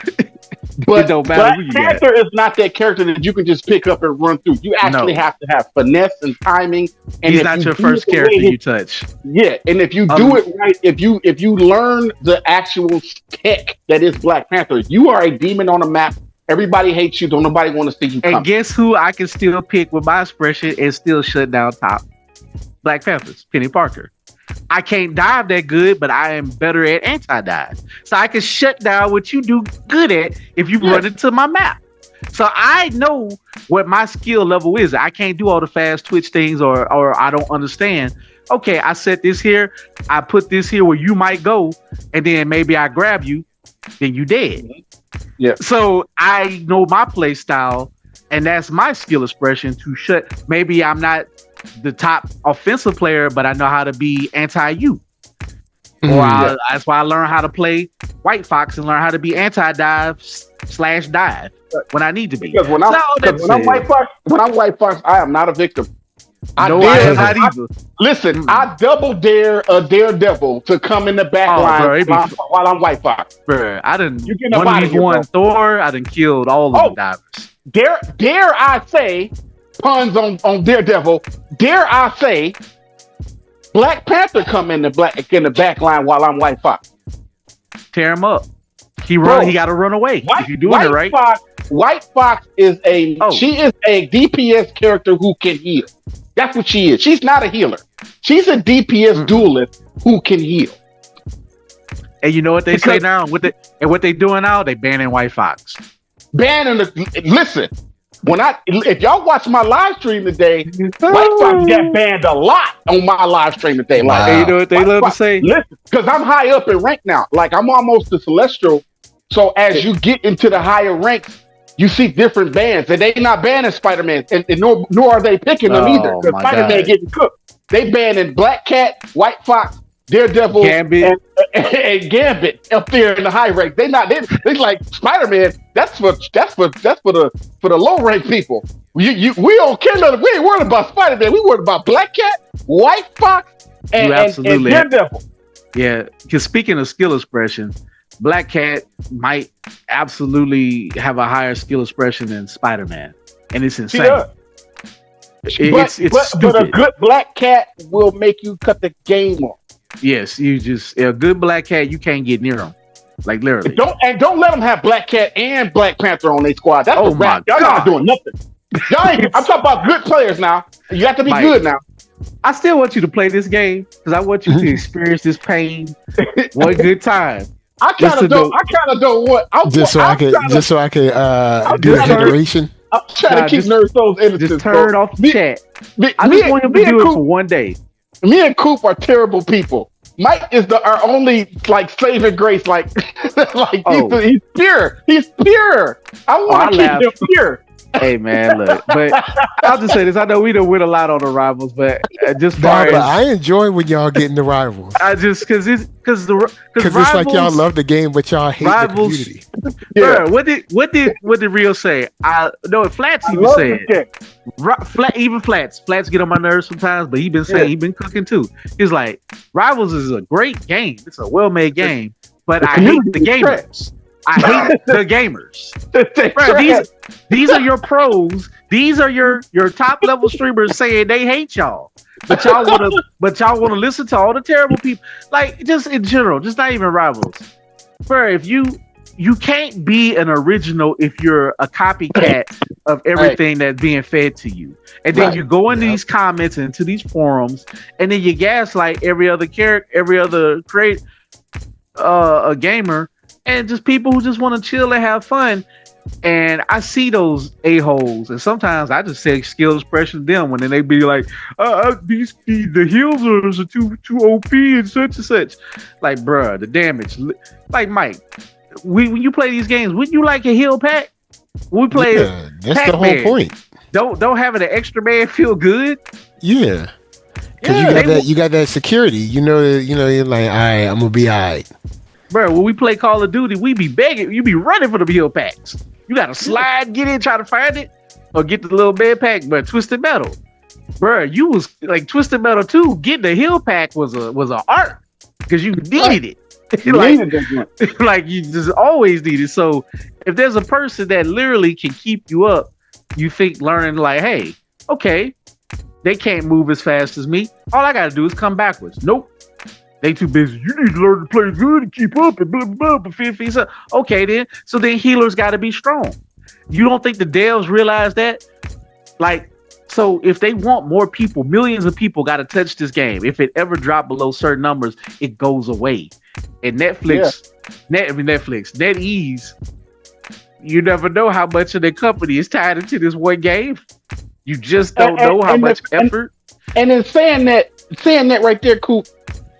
Speaker 2: But Black Panther is not that character that you can just pick up and run through. You actually have to have finesse and timing. And
Speaker 3: he's not your first character you touch.
Speaker 2: Yeah, and if you do it right, if you learn the actual tech that is Black Panther, you are a demon on a map. Everybody hates you. Don't nobody want to see you come.
Speaker 3: And guess who I can still pick with my expression and still shut down top? Black Panthers, Penny Parker. I can't dive that good, but I am better at anti-dive. So I can shut down what you do good at if you run into my map. So I know what my skill level is. I can't do all the fast twitch things or I don't understand. Okay, I set this here. I put this here where you might go. And then maybe I grab you. Then you dead.
Speaker 2: Yeah.
Speaker 3: So I know my play style. And that's my skill expression to shut. Maybe I'm not the top offensive player, but I know how to be anti-you. That's why I learned how to play White Fox and learn how to be anti-dive / dive when I need to be.
Speaker 2: Because when I'm White Fox, I am not a victim.
Speaker 3: I am not either.
Speaker 2: Listen, I double dare a Daredevil to come in the back line while I'm White Fox.
Speaker 3: Bro, I didn't. One Thor, I didn't killed all of the divers.
Speaker 2: Dare I say, puns on Daredevil, dare I say, Black Panther come in the back line while I'm White Fox.
Speaker 3: Tear him up. He got to run away. If you're doing it right.
Speaker 2: White Fox is she is a DPS character who can heal. That's what she is. She's not a healer. She's a DPS duelist who can heal.
Speaker 3: And you know what they say now? What they doing now? They banning White Fox.
Speaker 2: Listen, if y'all watch my live stream today, White Fox got banned a lot on my live stream today.
Speaker 1: Wow.
Speaker 2: Like,
Speaker 3: and you know what they love to say?
Speaker 2: Listen, because I'm high up in rank now. Like, I'm almost to Celestial. So as you get into the higher ranks, you see different bans, and they not banning Spider-Man, and nor are they picking them either. Because Spider-Man getting cooked. They banning Black Cat, White Fox, Daredevil,
Speaker 3: Gambit.
Speaker 2: and Gambit up there in the high rank. They like Spider-Man. That's for the low rank people. We don't care nothing. We ain't worried about Spider-Man. We worried about Black Cat, White Fox, and Daredevil.
Speaker 3: Yeah, because speaking of skill expression, Black Cat might absolutely have a higher skill expression than Spider-Man, and it's insane. It's stupid.
Speaker 2: But a good Black Cat will make you cut the game off.
Speaker 3: Yes, a good Black Cat, you can't get near him, like literally.
Speaker 2: Don't let them have Black Cat and Black Panther on their squad. That's a wrap. Y'all not doing nothing. I'm talking about good players now. You have to be good now.
Speaker 3: I still want you to play this game because I want you to experience this pain one good time.
Speaker 2: I kind of don't want.
Speaker 1: Just so I can do the iteration.
Speaker 2: I'm trying to keep NERDSoul's innocence.
Speaker 3: Just turn off the chat. I just want him to do it for one day.
Speaker 2: Me and Coop are terrible people. Mike is our only like saving grace. Like he's pure. He's pure. I want to keep him pure.
Speaker 3: Hey man, look, but I'll just say this. I know we don't win a lot on the rivals, but
Speaker 1: I enjoy when y'all get in the rivals.
Speaker 3: Because it's
Speaker 1: like y'all love the game, but y'all hate rivals, the community.
Speaker 3: Yeah. What did Rio say? I know Flats even said. Flats get on my nerves sometimes, but he been cooking too. He's like, Rivals is a great game. It's a well-made game, but I hate the gamers. I hate the gamers. Bro, these are your pros. These are your top level streamers saying they hate y'all. But y'all wanna listen to all the terrible people. Like, just in general, just not even Rivals. Bro, if you can't be an original if you're a copycat of everything that's being fed to you. And then you go into these comments and into these forums, and then you gaslight every other a gamer, and just people who just want to chill and have fun. And I see those a-holes, and sometimes I just say skill expression to them when then they be like, the heals are too OP and such and such. Like, bruh, the damage. Like, Mike, when you play these games, wouldn't you like a heal pack? We play
Speaker 1: that's
Speaker 3: Pac-Man.
Speaker 1: The whole point.
Speaker 3: Don't having an extra man feel good?
Speaker 1: Yeah. Because you got that security. You know, you're like, all right, I'm gonna be all right.
Speaker 3: Bro, when we play Call of Duty, we be begging, you be running for the heal packs. You gotta slide, get in, try to find it, or get the little bed pack. But Twisted Metal, bro, you was like Twisted Metal 2. Getting the heal pack was a art because you needed it. like you just always need it. So if there's a person that literally can keep you up, you think learning like, hey, okay, they can't move as fast as me. All I gotta do is come backwards. Nope. They too busy. You need to learn to play good and keep up and blah, blah, blah. Okay, then. So then healers got to be strong. You don't think the devs realize that? Like, so if they want more people, millions of people got to touch this game. If it ever dropped below certain numbers, it goes away. And NetEase, you never know how much of their company is tied into this one game. You just don't know how much effort.
Speaker 2: And in saying that right there, Coop,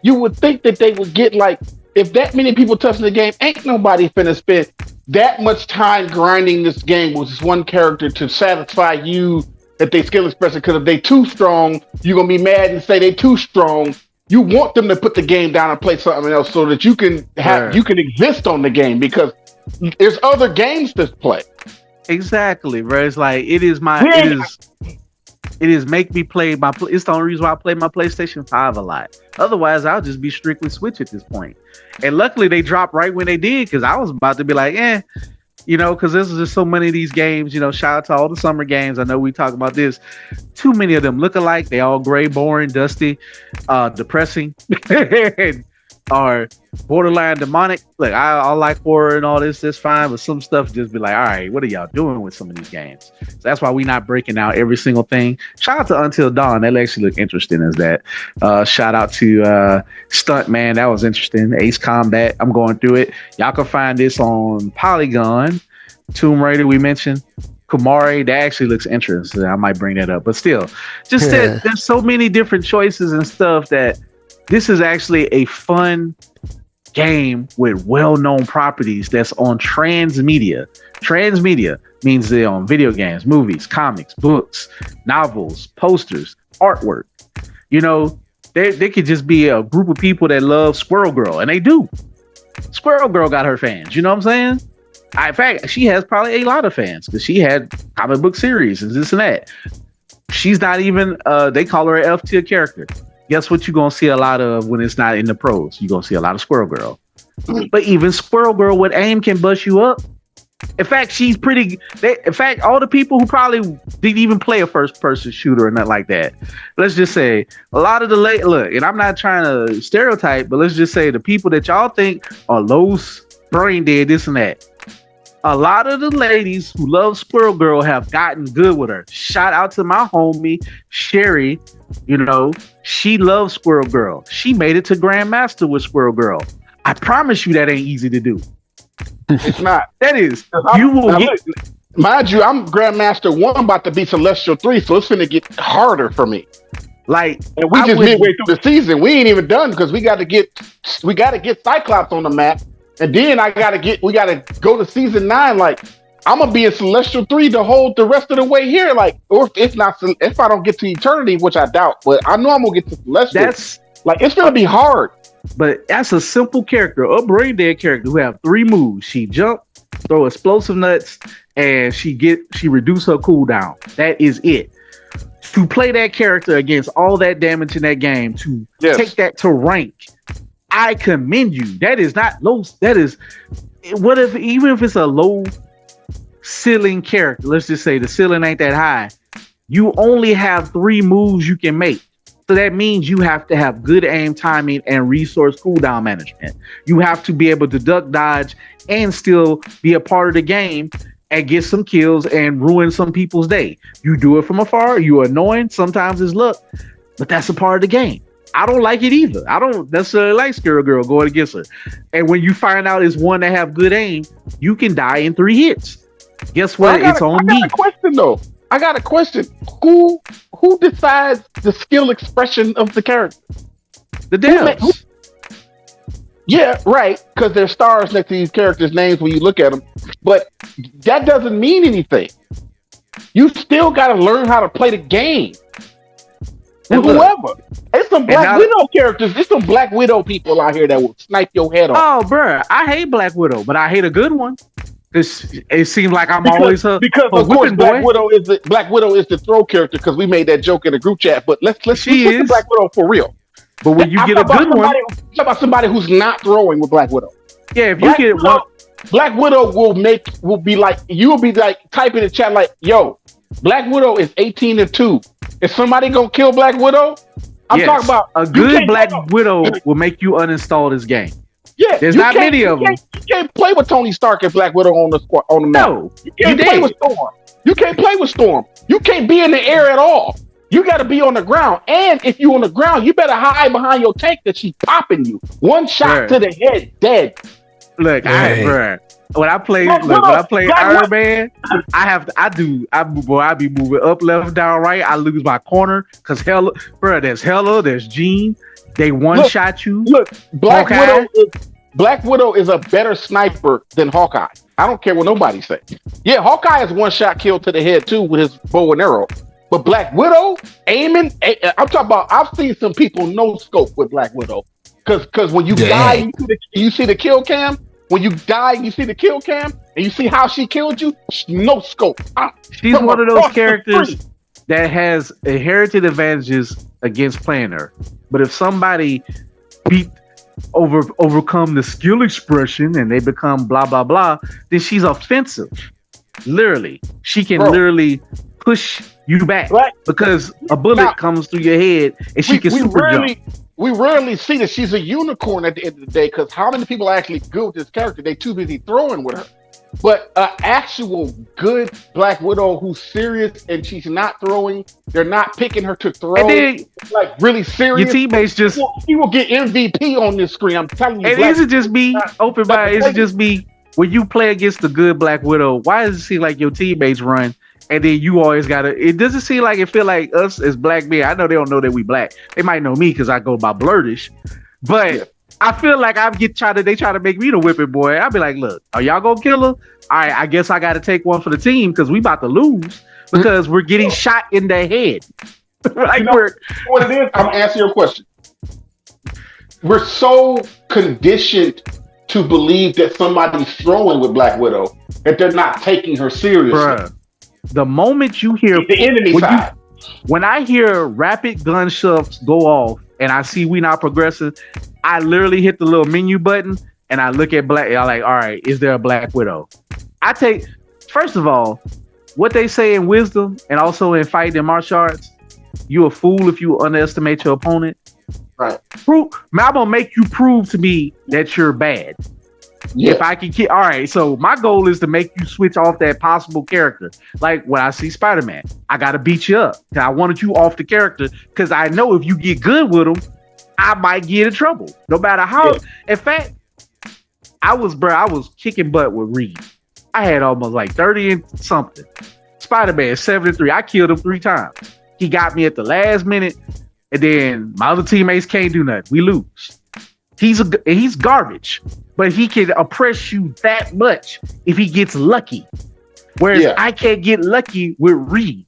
Speaker 2: you would think that they would get like, if that many people touching the game, ain't nobody finna spend that much time grinding this game with this one character to satisfy you that they skill expression. Because if they too strong, you're gonna be mad and say they too strong. You want them to put the game down and play something else so that you can you can exist on the game because there's other games to play.
Speaker 3: Exactly, bro. It's like it is make me play my. It's the only reason why I play my PlayStation 5 a lot. Otherwise, I'll just be strictly Switch at this point. And luckily, they dropped right when they did because I was about to be like, because there's just so many of these games. Shout out to all the summer games. I know we talk about this. Too many of them look alike. They all gray, boring, dusty, depressing. are borderline demonic. Look, I like horror and all this. That's fine, but some stuff just be like, all right, what are y'all doing with some of these games? So that's why we not breaking out every single thing. Shout out to Until Dawn. That actually look interesting as that. Shout out to Stuntman. That was interesting. Ace Combat. I'm going through it. Y'all can find this on Polygon. Tomb Raider we mentioned. Kumari, that actually looks interesting. I might bring that up, but still, just that there's so many different choices and stuff that this is actually a fun game with well-known properties that's on transmedia. Transmedia means they're on video games, movies, comics, books, novels, posters, artwork. You know, they could just be a group of people that love Squirrel Girl, and they do. Squirrel Girl got her fans. You know what I'm saying? In fact, she has probably a lot of fans because she had comic book series and this and that. She's not even, they call her an F-tier character. Guess what you're going to see a lot of when it's not in the pros? You're going to see a lot of Squirrel Girl. But even Squirrel Girl with aim can bust you up. In fact, she's pretty, in fact, all the people who probably didn't even play a first-person shooter or nothing like that. Let's just say, a lot of the look, and I'm not trying to stereotype, but let's just say the people that y'all think are low brain dead, this and that. A lot of the ladies who love Squirrel Girl have gotten good with her. Shout out to my homie, Sherry. You know, she loves Squirrel Girl. She made it to Grandmaster with Squirrel Girl. I promise you that ain't easy to do.
Speaker 2: It's not.
Speaker 3: That is. You will get...
Speaker 2: Mind you, I'm Grandmaster 1 about to be Celestial 3, so it's finna get harder for me.
Speaker 3: Like,
Speaker 2: and we just midway through the season. We ain't even done because we gotta get Cyclops on the map. And then we gotta go to season 9. Like, I'm gonna be in Celestial 3 to hold the rest of the way here. Like, or if I don't get to Eternity, which I doubt, but I know I'm gonna get to Celestial. That's like, it's gonna be hard.
Speaker 3: But that's a simple character, a brain dead character who have 3 moves. She jump, throw explosive nuts, and she reduce her cooldown. That is it. To play that character against all that damage in that game, to take that to rank. I commend you. That is not low. That is, what if, even if it's a low ceiling character, let's just say the ceiling ain't that high, you only have 3 moves you can make. So that means you have to have good aim timing and resource cooldown management. You have to be able to duck dodge and still be a part of the game and get some kills and ruin some people's day. You do it from afar. You're annoying. Sometimes it's luck, but that's a part of the game. I don't like it either. I don't necessarily like Squirrel Girl going against her. And when you find out it's one that have good aim, you can die in 3 hits. Guess what? It's on me.
Speaker 2: I got a question though. I got a question. Who decides the skill expression of the character?
Speaker 3: The devs.
Speaker 2: Yeah, right. Because there's stars next to these characters' names when you look at them. But that doesn't mean anything. You still got to learn how to play the game. With whoever. It's some Black Widow characters. There's some Black Widow people out here that will snipe your head off.
Speaker 3: Oh, bruh. I hate Black Widow, but I hate a good one. It seems like I'm always a
Speaker 2: of course Black Widow is the throw character because we made that joke in the group chat. But let's put the Black Widow for real.
Speaker 3: But when you get a good one,
Speaker 2: talk about somebody who's not throwing with Black Widow.
Speaker 3: Yeah, if you get one,
Speaker 2: Black Widow will be like, you'll be like typing in the chat like, yo, Black Widow is 18-2. Is somebody gonna kill Black Widow? I'm talking about
Speaker 3: a good Black Widow will make you uninstall this game.
Speaker 2: Yeah,
Speaker 3: there's not many of them.
Speaker 2: You can't play with Tony Stark and Black Widow on the map.
Speaker 3: No,
Speaker 2: you can't play with Storm. You can't play with Storm. You can't be in the air at all. You got to be on the ground. And if you're on the ground, you better hide behind your tank that she's popping you. One shot to the head, dead.
Speaker 3: Look, when I play Iron Man, I be moving up, left, down, right. I lose my corner because there's Jean. They one-shot you.
Speaker 2: Look, Black Widow is a better sniper than Hawkeye. I don't care what nobody say. Yeah, Hawkeye is one-shot kill to the head too with his bow and arrow. But Black Widow aiming, I'm talking about. I've seen some people no scope with Black Widow because when you die, you see the kill cam. When you die, you see the kill cam, and you see how she killed you. No scope.
Speaker 3: She's one of those characters that has inherited advantages against playing her. But if somebody overcome the skill expression and they become blah blah blah, then she's offensive. Literally, she can literally push you back because a bullet comes through your head and she can super jump.
Speaker 2: we rarely see that she's a unicorn at the end of the day, because how many people are actually good with this character? They too busy throwing with her. But an actual good Black Widow who's serious and she's not throwing, they're not picking her to throw,
Speaker 3: and then
Speaker 2: like really serious.
Speaker 3: Your teammates just
Speaker 2: she will get MVP on this screen. I'm telling you.
Speaker 3: And is it just me? Open mind, is it just me? When you play against the good Black Widow, why does it seem like your teammates run and then you always gotta? It doesn't seem like it feel like us as black men. I know they don't know that we black. They might know me because I go by blurtish, but I feel like they try to make me the whipping boy. I'll be like, look, are y'all gonna kill her? All right, I guess I gotta take one for the team because we about to lose because we're getting shot in the head.
Speaker 2: Like what it is? I'm gonna answer your question. We're so conditioned to believe that somebody's throwing with Black Widow that they're not taking her seriously.
Speaker 3: Bruh, the moment you hear
Speaker 2: the enemy side.
Speaker 3: When I hear rapid gunshots go off and I see we not progressing, I literally hit the little menu button and I look at Black. I'm like, all right, is there a Black Widow? First of all, what they say in wisdom and also in fighting and martial arts, you a fool if you underestimate your opponent.
Speaker 2: Right.
Speaker 3: I'm gonna make you prove to me that you're bad. Yeah. If I can get all right, so my goal is to make you switch off that possible character. Like when I see Spider-Man, I gotta beat you up because I wanted you off the character because I know if you get good with him, I might get in trouble. No matter how. Yeah. In fact, I was kicking butt with Reed. I had almost like 30 and something. Spider-Man 73. I killed him 3 times. He got me at the last minute. And then my other teammates can't do nothing. We lose. He's garbage, but he can oppress you that much if he gets lucky. Whereas I can't get lucky with Reed.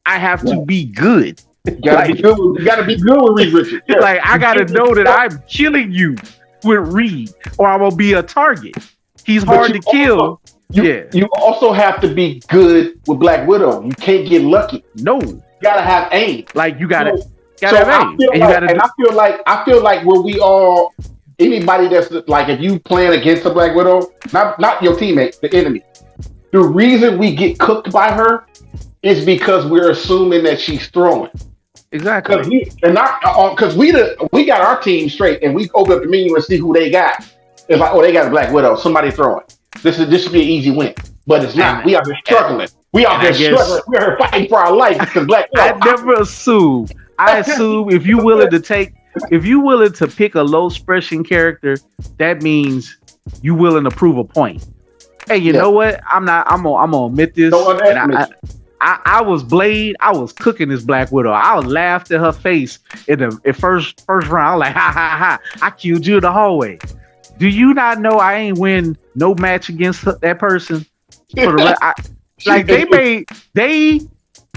Speaker 3: I have to be good.
Speaker 2: You gotta be good with Reed Richards. Yeah.
Speaker 3: Like I gotta know that I'm killing you with Reed, or I'm gonna be a target. He's hard to kill.
Speaker 2: You also have to be good with Black Widow. You can't get lucky.
Speaker 3: No,
Speaker 2: you gotta have aim.
Speaker 3: Like you gotta.
Speaker 2: I feel like where we all, anybody that's like, if you playing against a Black Widow, not your teammate, the enemy. The reason we get cooked by her is because we're assuming that she's throwing.
Speaker 3: Exactly.
Speaker 2: Because we got our team straight, and we open up the menu and see who they got. It's like, oh, they got a Black Widow. Somebody throwing. This should be an easy win, but it's not. We are just struggling. We are just struggling. We're fighting for our life because Black Widow.
Speaker 3: I never assume. I assume if you're willing to pick a low expression character, that means you willing to prove a point. Hey, you know what? I'm gonna admit this. I was Blade. I was cooking this Black Widow. I laughed at her face in the first round. I was like, ha ha ha! I killed you in the hallway. Do you not know I ain't win no match against that person? They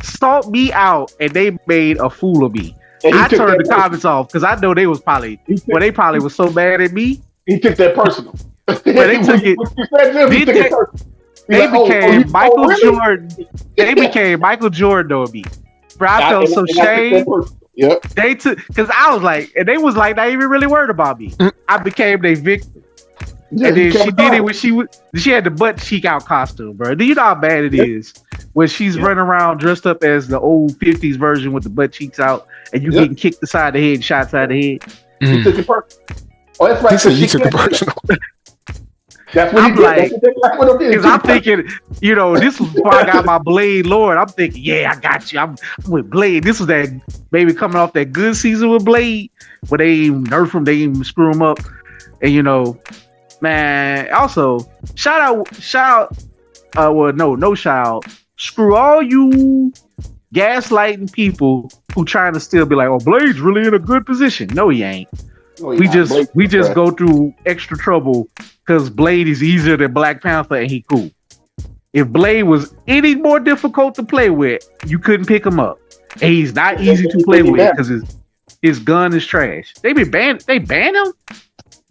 Speaker 3: sought me out and they made a fool of me. I turned the comments off because I know they was probably was so mad at me.
Speaker 2: He took that personal.
Speaker 3: They took it. They became Michael Jordan. They became Michael Jordan on me. Bro, I felt so shame.
Speaker 2: Yep.
Speaker 3: They took because I was like, and they was like not even really worried about me. I became their victim. Yeah, and then she did it when she had the butt cheek out costume, bro. Do you know how bad it is when she's running around dressed up as the old 50s version with the butt cheeks out and you getting kicked the side of the head, shot side of the head?
Speaker 2: He took it personal. Oh, that's right.
Speaker 1: He took it personal.
Speaker 2: That's what
Speaker 3: I'm like, because I'm thinking, this was before I got my Blade Lord. I'm thinking, yeah, I got you. I'm with Blade. This was that baby coming off that good season with Blade, where they even nerf him, they even screw him up, and man. Also, shout out. No shout out. Screw all you gaslighting people who trying to still be like, oh, Blade's really in a good position. No, he ain't. We just go through extra trouble because Blade is easier than Black Panther and he cool. If Blade was any more difficult to play with, you couldn't pick him up. And he's not easy to play with because his gun is trash. They ban him?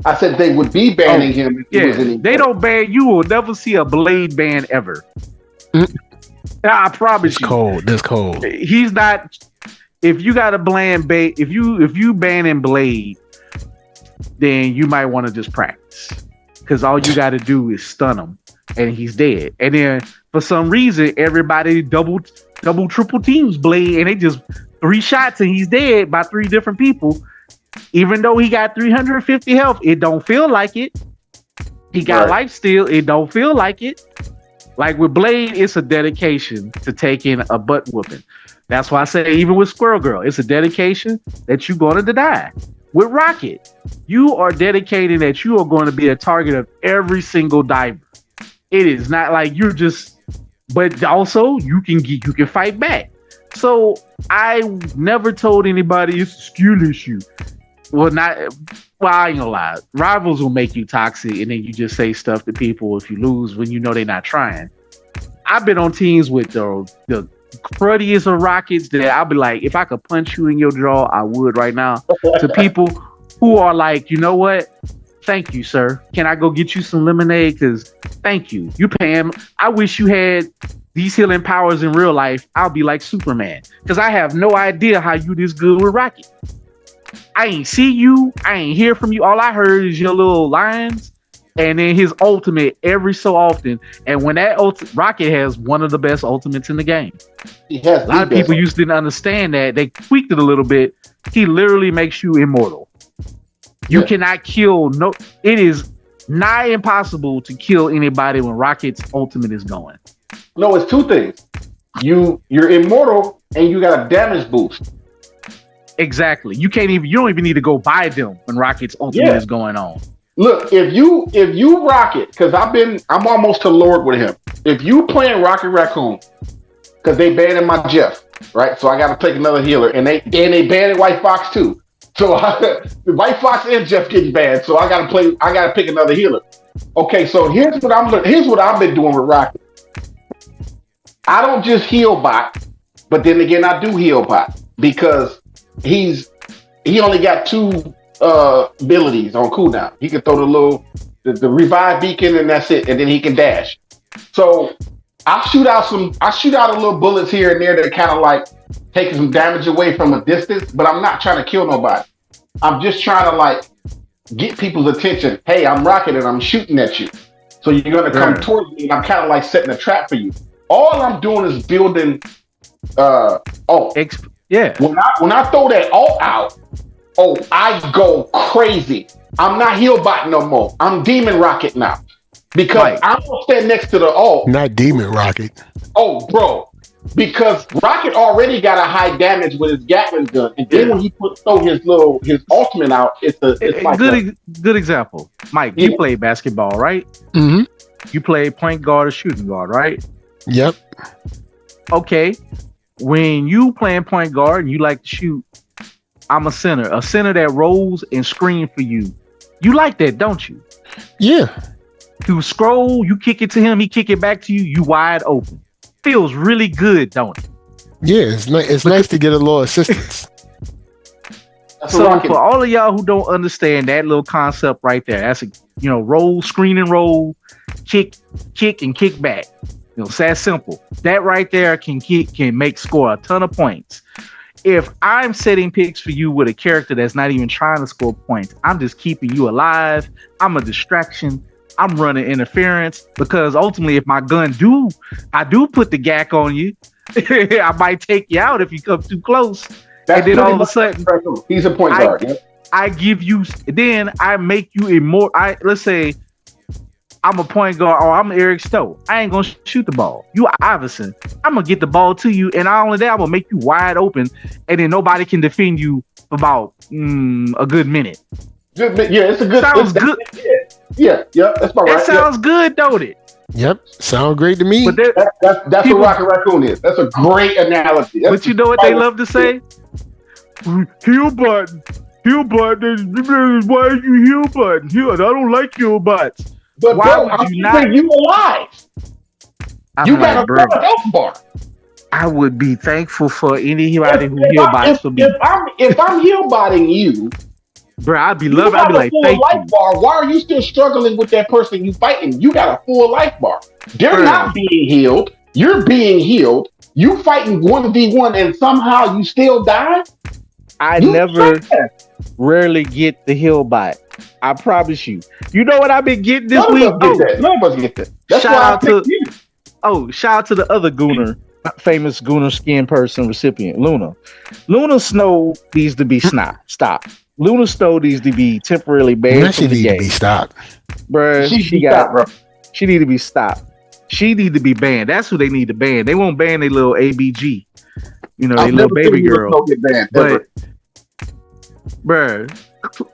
Speaker 2: I said they would be banning him. If
Speaker 3: they don't ban you. Will never see a Blade ban ever. I promise you.
Speaker 1: That's cold.
Speaker 3: He's not. If you got a bland bait, if you ban in Blade, then you might want to just practice because all you got to do is stun him and he's dead. And then for some reason, everybody double triple teams Blade and they just 3 shots and he's dead by 3 different people. Even though he got 350 health, it don't feel like it. He got life steal, it don't feel like it. Like with Blade, it's a dedication to taking a butt whooping. That's why I say even with Squirrel Girl, it's a dedication that you're going to die. With Rocket, you are dedicating that you are going to be a target of every single diver. It is not like you're just, but also you can fight back. So I never told anybody it's a skill issue. Well, I ain't gonna lie. Rivals will make you toxic, and then you just say stuff to people if you lose when you know they're not trying. I've been on teams with the cruddiest of Rockets that I'll be like, if I could punch you in your jaw, I would right now. To people who are like, you know what? Thank you, sir. Can I go get you some lemonade? Because thank you. You pay him. I wish you had these healing powers in real life. I'll be like Superman. Because I have no idea how you this good with Rocket. I ain't see you. I ain't hear from you. All I heard is your little lines. And then his ultimate every so often. And when that Rocket has one of the best ultimates in the game.
Speaker 2: He has
Speaker 3: a lot of people used to didn't understand that. They tweaked it a little bit. He literally makes you immortal. You cannot kill. No, it is nigh impossible to kill anybody when Rocket's ultimate is going.
Speaker 2: No, it's two things. You're immortal and you got a damage boost.
Speaker 3: Exactly. You don't even need to go buy them when Rocket's ultimate is going on.
Speaker 2: Look, if you Rocket, because I'm almost to Lord with him. If you playing Rocket Raccoon, because they banned my Jeff, right? So I got to take another healer, and they banned White Fox too. So White Fox and Jeff getting banned. So I got to pick another healer. Okay, so here's what I've been doing with Rocket. I don't just heal bot, but then again I do heal bot because he only got 2 abilities on cooldown. He can throw the revive beacon and that's it, and then he can dash. So I shoot out a little bullets here and there that kind of like taking some damage away from a distance, but I'm not trying to kill nobody. I'm just trying to like get people's attention. Hey, I'm Rocket and I'm shooting at you. So you're gonna come towards me and I'm kind of like setting a trap for you. All I'm doing is building when I throw that ult out, I go crazy. I'm not heal bot no more. I'm Demon Rocket now. Because I'm gonna stand next to the ult.
Speaker 1: Not Demon Rocket.
Speaker 2: Oh, bro. Because Rocket already got a high damage with his Gatling gun. And then when he throw his ultimate out, it's like
Speaker 3: good example. Mike, you play basketball, right?
Speaker 1: Mm-hmm.
Speaker 3: You play point guard or shooting guard, right?
Speaker 1: Yep.
Speaker 3: Okay. When you playing point guard and you like to shoot, I'm a center that rolls and screams for you. You like that, don't you?
Speaker 1: Yeah.
Speaker 3: You scroll, you kick it to him, he kick it back to you, you wide open. Feels really good, don't it?
Speaker 1: Yeah, it's nice to get a little assistance.
Speaker 3: So for all of y'all who don't understand that little concept right there, that's roll, screen and roll, kick and kick back. It's that simple. That right there can score a ton of points. If I'm setting picks for you with a character that's not even trying to score points, I'm just keeping you alive. I'm a distraction. I'm running interference because ultimately, if my gun I do put the gack on you, I might take you out if you come too close. And then all of a sudden,
Speaker 2: he's a point guard.
Speaker 3: I give you, then I make you immortal. Let's say I'm a point guard or I'm Eric Stowe. I ain't gonna shoot the ball. You Iverson. I'm gonna get the ball to you, and not only that, I'm gonna make you wide open, and then nobody can defend you for about a good minute.
Speaker 2: Yeah, it's a good.
Speaker 3: Sounds good.
Speaker 2: Yeah, that's about right.
Speaker 3: That sounds good, don't it?
Speaker 1: Yep, sound great to me.
Speaker 3: But
Speaker 2: that's what Rocket Raccoon is. That's a great analogy.
Speaker 3: But you know what they love to say? Heal button. Why are you heal button? I don't like heal bots.
Speaker 2: But
Speaker 3: why would you not?
Speaker 2: You alive? You got a health bar.
Speaker 3: I would be thankful for anybody who heal bots for me.
Speaker 2: If I'm heal botting you,
Speaker 3: bro, I'd be like, thank you.
Speaker 2: Bar. Why are you still struggling with that person you fighting? You got a full life bar. They're not being healed. You're being healed. You fighting 1v1 and somehow you still die?
Speaker 3: I rarely get the heal bot. I promise you. You know what I've been getting this week?
Speaker 2: None of us get that. That's
Speaker 3: shout out to the other Gooner, famous Gooner skin person recipient, Luna. Luna Snow needs to be stopped. Luna Stone needs to be temporarily banned
Speaker 1: That
Speaker 3: from
Speaker 1: shit
Speaker 3: the
Speaker 1: need to
Speaker 3: game,
Speaker 1: be stopped.
Speaker 3: bruh.
Speaker 2: Bro.
Speaker 3: She need to be stopped. She need to be banned. That's who they need to ban. They won't ban their little ABG, you know, their
Speaker 2: I've
Speaker 3: little
Speaker 2: never
Speaker 3: baby
Speaker 2: seen Luna
Speaker 3: girl.
Speaker 2: Snow get banned,
Speaker 3: But
Speaker 2: ever.
Speaker 3: bruh,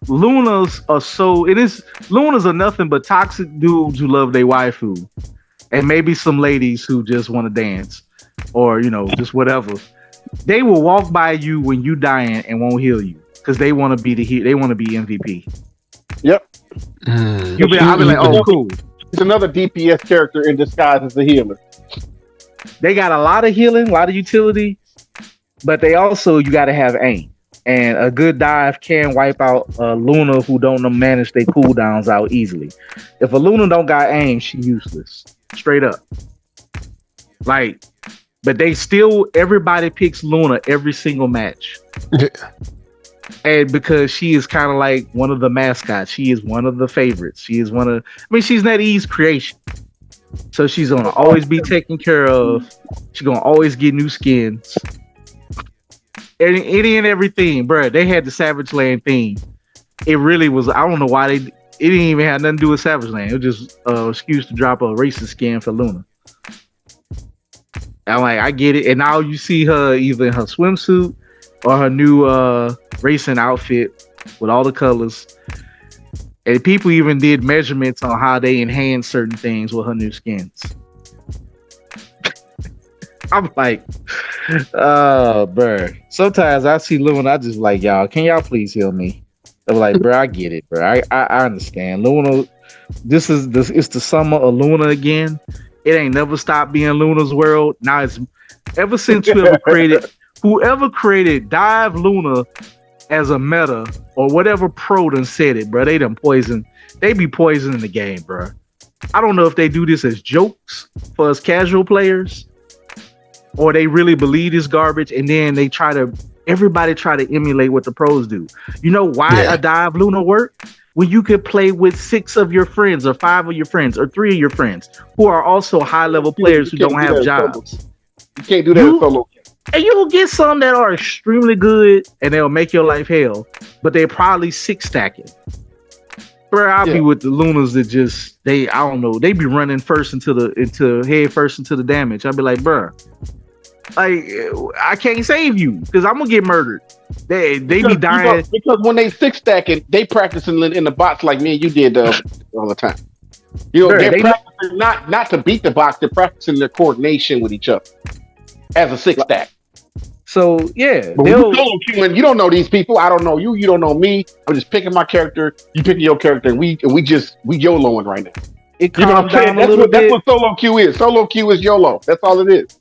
Speaker 3: Lunas are so Lunas are nothing but toxic dudes who love their waifu, and maybe some ladies who just want to dance, or you know, just whatever. They will walk by you when you dying and won't heal you because they want to be they want to be MVP.
Speaker 2: Yep.
Speaker 3: I'll be like, oh, cool.
Speaker 2: It's another DPS character in disguise as a healer.
Speaker 3: They got a lot of healing, a lot of utility, but they also you got to have aim. And a good dive can wipe out a Luna who don't manage their cooldowns out easily. If a Luna don't got aim, she useless. Straight up. Like, but they still, everybody picks Luna every single match. And because she is kind of like one of the mascots, she is one of the favorites. She is she's NetEase's creation. So she's gonna always be taken care of. She's gonna always get new skins. Any and everything, bro. They had the Savage Land theme. It really was. I don't know why it didn't even have nothing to do with Savage Land. It was just an excuse to drop a racist skin for Luna. I'm like, I get it. And now you see her either in her swimsuit or her new racing outfit with all the colors. And people even did measurements on how they enhance certain things with her new skins. I'm like, bro. Sometimes I see Luna, I just like, y'all, can y'all please heal me? I'm like, bro, I get it, bro. I understand. Luna, it's the summer of Luna again. It ain't never stopped being Luna's world. Now it's ever since whoever created Dive Luna as a meta or whatever pro done said it, bro. They done poison. They be poisoning the game, bro. I don't know if they do this as jokes for us casual players, or they really believe this garbage, and then everybody try to emulate what the pros do. You know why a Dive Luna work? When you could play with 6 of your friends or 5 of your friends or 3 of your friends who are also high level players who don't have jobs.
Speaker 2: You can't do that in solo.
Speaker 3: And you will get some that are extremely good and they'll make your life hell, but they're probably 6 stacking. Bro, I'll be with the Lunas that just I don't know, they be running head first into the damage. I'll be like, bro, like I can't save you because I'm gonna get murdered. They be dying
Speaker 2: because when they 6 stacking, they practicing in the box like me and you did all the time. You know, they're practicing not to beat the box, they're practicing their coordination with each other as a 6 stack.
Speaker 3: So yeah,
Speaker 2: but when you don't know these people. I don't know you. You don't know me. I'm just picking my character. You picking your character, and we YOLOing right now.
Speaker 3: It calms down a little bit.
Speaker 2: That's what solo queue is. Solo queue is YOLO. That's all it is.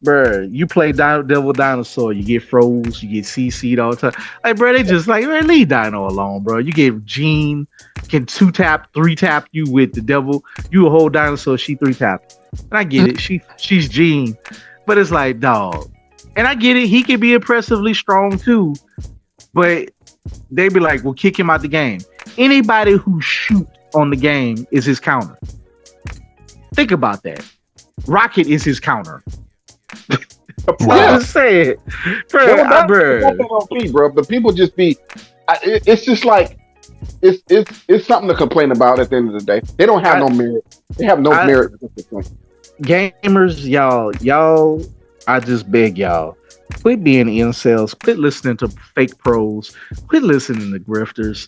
Speaker 3: Bruh, you play Devil Dinosaur, you get froze, you get CC'd all the time. Like, bro, they just like, man, leave Dino alone, bro. You get Jean, can 2-tap, 3-tap you with the devil. You a whole dinosaur, she 3-tap. And I get it, she's Jean. But it's like, dog. And I get it, he can be impressively strong too. But they be like, well, kick him out the game. Anybody who shoot on the game is his counter. Think about that. Rocket is his counter.
Speaker 2: Wow.
Speaker 3: I'm saying, bro.
Speaker 2: But people just be. It's just like it's something to complain about at the end of the day. They don't have no merit. They have no merit.
Speaker 3: Gamers, y'all. I just beg y'all, quit being incels. Quit listening to fake pros. Quit listening to grifters.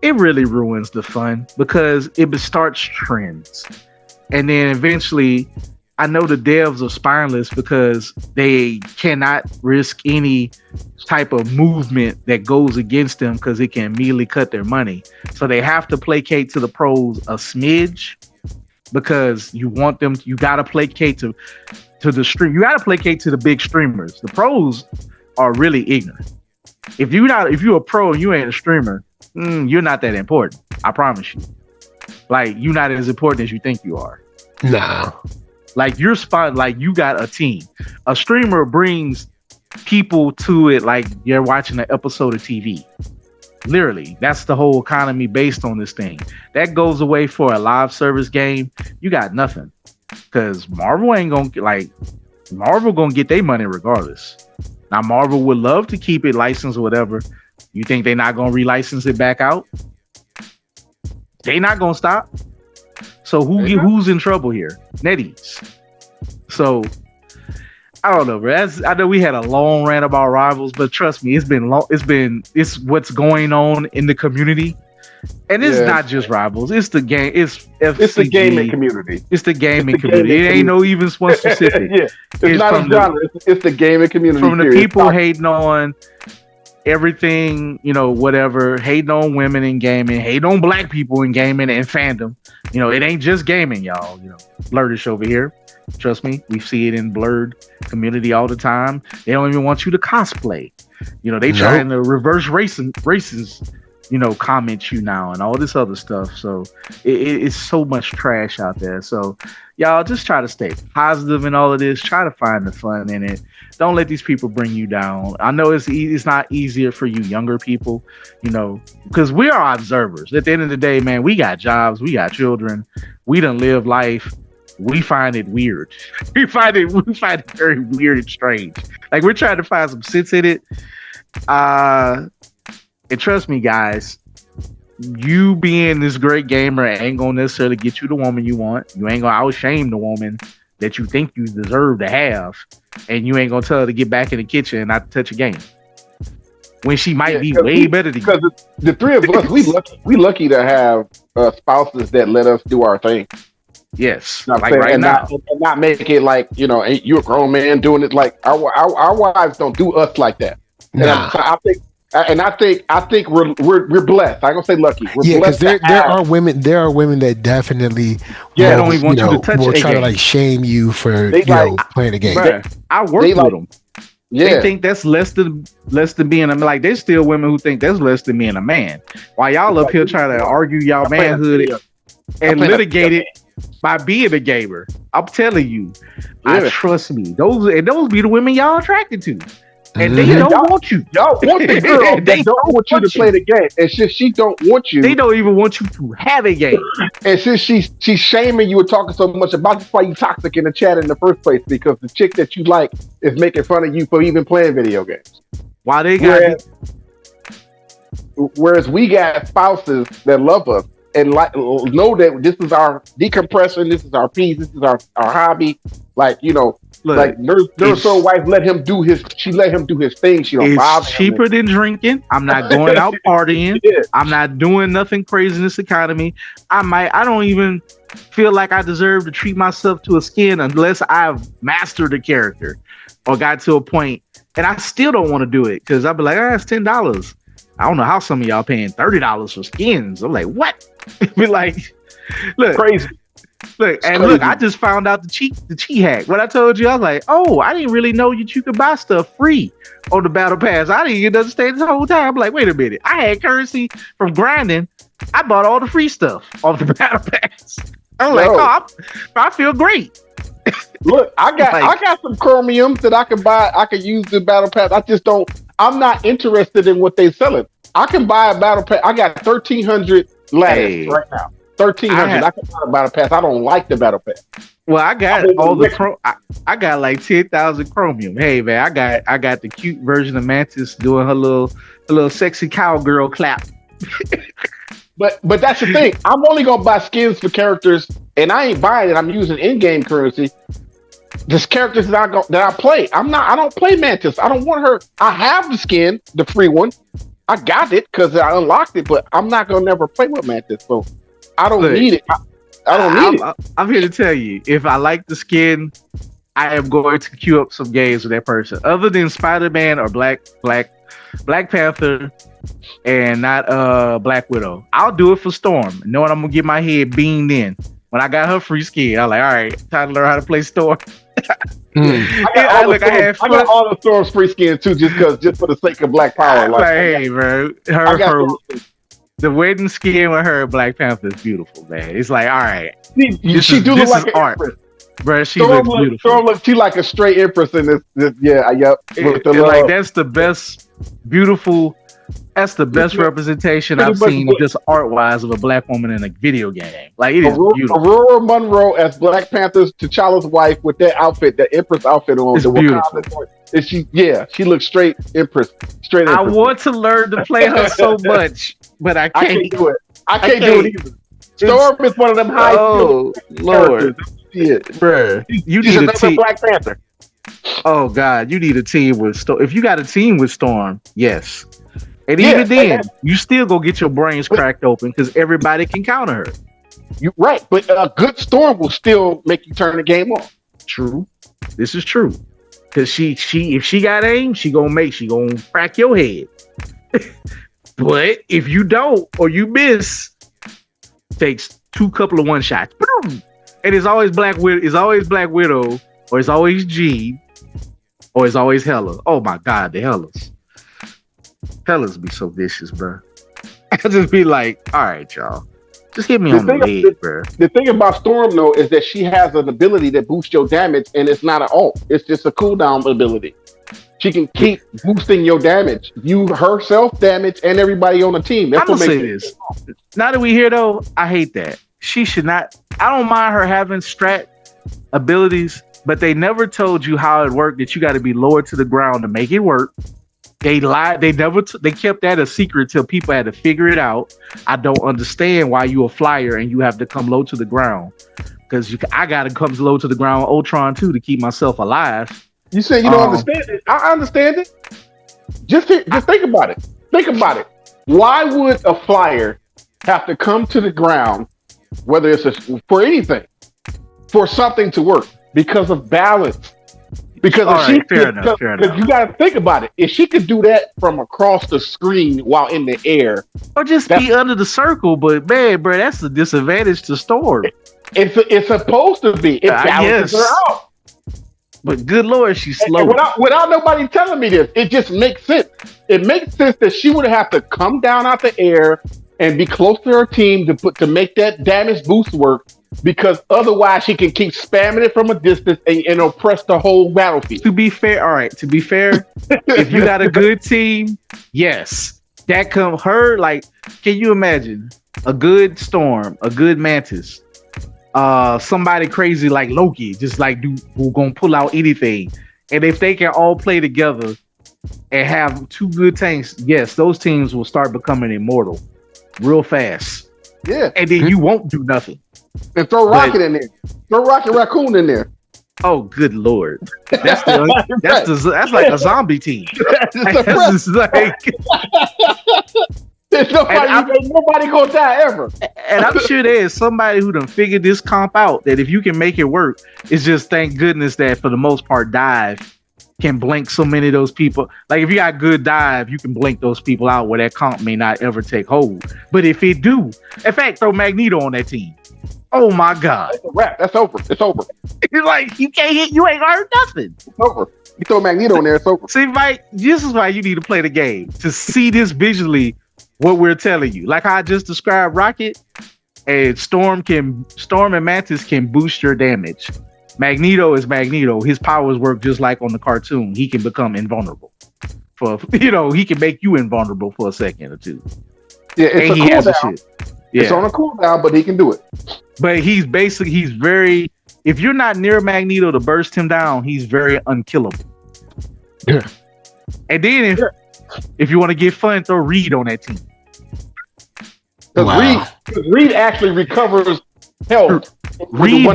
Speaker 3: It really ruins the fun because it starts trends, and then eventually. I know the devs are spineless because they cannot risk any type of movement that goes against them because it can immediately cut their money. So they have to placate to the pros a smidge because you want them. You got to placate to the stream. You got to placate to the big streamers. The pros are really ignorant. If you're a pro and you ain't a streamer, you're not that important. I promise you. Like you're not as important as you think you are.
Speaker 1: Nah.
Speaker 3: Like you're like you got a team. A streamer brings people to it like you're watching an episode of TV. Literally, that's the whole economy based on this thing. That goes away for a live service game. You got nothing because Marvel ain't gonna Marvel gonna get their money regardless. Now Marvel would love to keep it licensed or whatever, You think they're not gonna relicense it back out? They not gonna stop. So who's in trouble here? NetEase. So I don't know, bro. I know we had a long rant about rivals, but trust me, it's been long. It's what's going on in the community, and it's not just rivals. It's the game. It's FCG,
Speaker 2: it's the gaming community.
Speaker 3: It's the gaming community. It ain't no even one specific.
Speaker 2: It's not a genre. It's the gaming community.
Speaker 3: From the people hating on everything, whatever, hating on women in gaming, hating on black people in gaming and fandom. It ain't just gaming, y'all. Blurdish over here. Trust me, we see it in blurred community all the time. They don't even want you to cosplay. They trying to reverse races, comment you now and all this other stuff. So it's so much trash out there. So y'all just try to stay positive in all of this. Try to find the fun in it. Don't let these people bring you down. I know it's not easier for you younger people, because we are observers. At the end of the day, man, we got jobs, we got children, we done live life. We find it weird. We find it very weird and strange. Like, we're trying to find some sense in it. And trust me, guys, you being this great gamer ain't gonna necessarily get you the woman you want. You ain't gonna outshame the woman that you think you deserve to have, and you ain't gonna tell her to get back in the kitchen and not touch a game when she might be way better than you.
Speaker 2: Because the three of us, we lucky to have spouses that let us do our thing.
Speaker 3: Yes,
Speaker 2: like right now, and not make it like ain't you a grown man doing it? Like our wives don't do us like that.
Speaker 1: Nah.
Speaker 2: And I think we're blessed. I'm gonna say lucky. We're
Speaker 1: because there are women that definitely
Speaker 3: don't even want you to touch
Speaker 1: will try
Speaker 3: game.
Speaker 1: to shame you for playing a game.
Speaker 3: I work with them. Yeah. They think that's less than being a like. There's still women who think that's less than being a man. While y'all up here trying to argue y'all manhood and litigate it by being a gamer. I'm telling you, I trust me. Those be the women y'all attracted to. And they don't want you.
Speaker 2: Y'all want the girl that don't want you to play the game. And since she don't want you,
Speaker 3: they don't even want you to have a game.
Speaker 2: And since she's shaming you and talking so much about, that's why you toxic in the chat in the first place, because the chick that you like is making fun of you for even playing video games.
Speaker 3: Why they got
Speaker 2: whereas we got spouses that love us and know that this is our decompression, this is our peace, this is our hobby. Like, look, like NERDSoul wife let him do his thing. She don't bother him.
Speaker 3: It's cheaper than drinking. I'm not going out partying. I'm not doing nothing crazy in this economy. I don't even feel like I deserve to treat myself to a skin unless I've mastered the character or got to a point. And I still don't want to do it because I'll be like, it's $10. I don't know how some of y'all paying $30 for skins. I'm like, what? Be like, look,
Speaker 2: crazy.
Speaker 3: Look, I just found out the cheat hack. What I told you, I was like, oh, I didn't really know that you could buy stuff free on the battle pass. I didn't even understand this whole time. I'm like, wait a minute. I had currency from grinding. I bought all the free stuff off the battle pass. I'm like, I feel great.
Speaker 2: Look, I got some chromium that I can buy. I can use the battle pass. I'm not interested in what they're selling. I can buy a battle pass. I got 1,300 lattice right now. 1,300. I can buy a battle pass. I don't like the battle pass.
Speaker 3: Well, I got all the I got like 10,000 chromium. Hey man, I got the cute version of Mantis doing her little sexy cowgirl clap.
Speaker 2: But that's the thing. I'm only gonna buy skins for characters, and I ain't buying it. I'm using in-game currency. There's characters that I play. I don't play Mantis. I don't want her. I have the skin, the free one. I got it because I unlocked it, but I'm not gonna never play with Mantis. So I don't need it. I don't need it.
Speaker 3: I'm here to tell you, if I like the skin, I am going to queue up some games with that person. Other than Spider-Man or Black Panther and not Black Widow. I'll do it for Storm, knowing I'm gonna get my head beamed in. When I got her free skin, I'm like, all right, time to learn how to play Storm.
Speaker 2: I got all the Storm's free skins too, just for the sake of Black Power.
Speaker 3: Hey, bro, the wedding skin with her Black Panther is beautiful, man. It's like, all right,
Speaker 2: she do look like an
Speaker 3: art, bro. She
Speaker 2: looks
Speaker 3: beautiful.
Speaker 2: Storm looks like a straight empress in this. Yep.
Speaker 3: Like that's the best, beautiful That's the best representation I've seen of just art-wise of a black woman in a video game. Like, it is beautiful.
Speaker 2: Aurora Monroe as Black Panther's T'Challa's wife with that outfit, that Empress outfit on.
Speaker 3: It's beautiful.
Speaker 2: And she looks straight Empress. Straight Empress.
Speaker 3: I want to learn to play her so much, but I can't
Speaker 2: do it. I can't do it either. Storm is one of them high.
Speaker 3: Oh Lord, bruh, you need a team.
Speaker 2: Black Panther.
Speaker 3: Oh God, you need a team with Storm. If you got a team with Storm, yes. And even then, you still go get your brains cracked open because everybody can counter her.
Speaker 2: You're right, but a good Storm will still make you turn the game off.
Speaker 3: True, this is true. Because she if she got aim, she gonna crack your head. But if you don't or you miss, takes couple of one shots, and it's always Black Widow, or it's always G, or it's always Hela. Oh my God, the Hellas be so vicious, bro. I just be like, all right, y'all, just hit me on the leg, bro.
Speaker 2: The thing about Storm though is that she has an ability that boosts your damage, and it's not an ult. It's just a cooldown ability. She can keep boosting your damage, you herself damage, and everybody on the team. That's
Speaker 3: I'm gonna say this. Now that we here though, I hate that. She should not. I don't mind her having strat abilities, but they never told you how it worked. That you got to be lowered to the ground to make it work. They lied. They never. They kept that a secret till people had to figure it out. I don't understand why you a flyer and you have to come low to the ground, because I got to come low to the ground. Ultron too to keep myself alive.
Speaker 2: You say you don't understand it. I understand it. Just think about it. Think about it. Why would a flyer have to come to the ground, whether it's for anything, for something to work? Because of balance. Because fair enough. You got to think about it. If she could do that from across the screen while in the air,
Speaker 3: or just be under the circle, but man, bro, that's the disadvantage to Storm.
Speaker 2: It's supposed to be. It balances her out.
Speaker 3: But good Lord, she's slow.
Speaker 2: And without nobody telling me this, it just makes sense. It makes sense that she would have to come down out the air and be close to her team to make that damage boost work, because otherwise she can keep spamming it from a distance and oppress the whole battlefield.
Speaker 3: To be fair, if you got a good team, yes, that her, like, can you imagine a good Storm, a good Mantis, somebody crazy like Loki, just like who gonna pull out anything, and if they can all play together and have two good tanks, yes, those teams will start becoming immortal real fast.
Speaker 2: Yeah,
Speaker 3: and then you won't do nothing.
Speaker 2: And throw Rocket in there. Throw Rocket Raccoon in there.
Speaker 3: Oh, good Lord! That's like a zombie team.
Speaker 2: That's like. There's nobody gonna die ever.
Speaker 3: And I'm sure there is somebody who done figured this comp out, that if you can make it work, it's just thank goodness that for the most part dive can blink so many of those people. Like if you got good dive, you can blink those people out where that comp may not ever take hold. But if it do, in fact, throw Magneto on that team. Oh my God.
Speaker 2: That's a wrap. That's over. It's over.
Speaker 3: It's like you can't hit, you ain't learned nothing.
Speaker 2: It's over. You throw Magneto in there, it's over.
Speaker 3: See, Mike, this is why you need to play the game. To see this visually, what we're telling you. Like how I just described Rocket, and Storm and Mantis can boost your damage. Magneto is Magneto. His powers work just like on the cartoon. He can become invulnerable. He can make you invulnerable for a second or two.
Speaker 2: Yeah, it's a cooldown. It's on a cooldown, but he can do it.
Speaker 3: But he's very, if you're not near Magneto to burst him down, he's very unkillable.
Speaker 2: Yeah.
Speaker 3: And then if you want to get fun, throw Reed on that team.
Speaker 2: Because Reed actually recovers health.
Speaker 3: Reed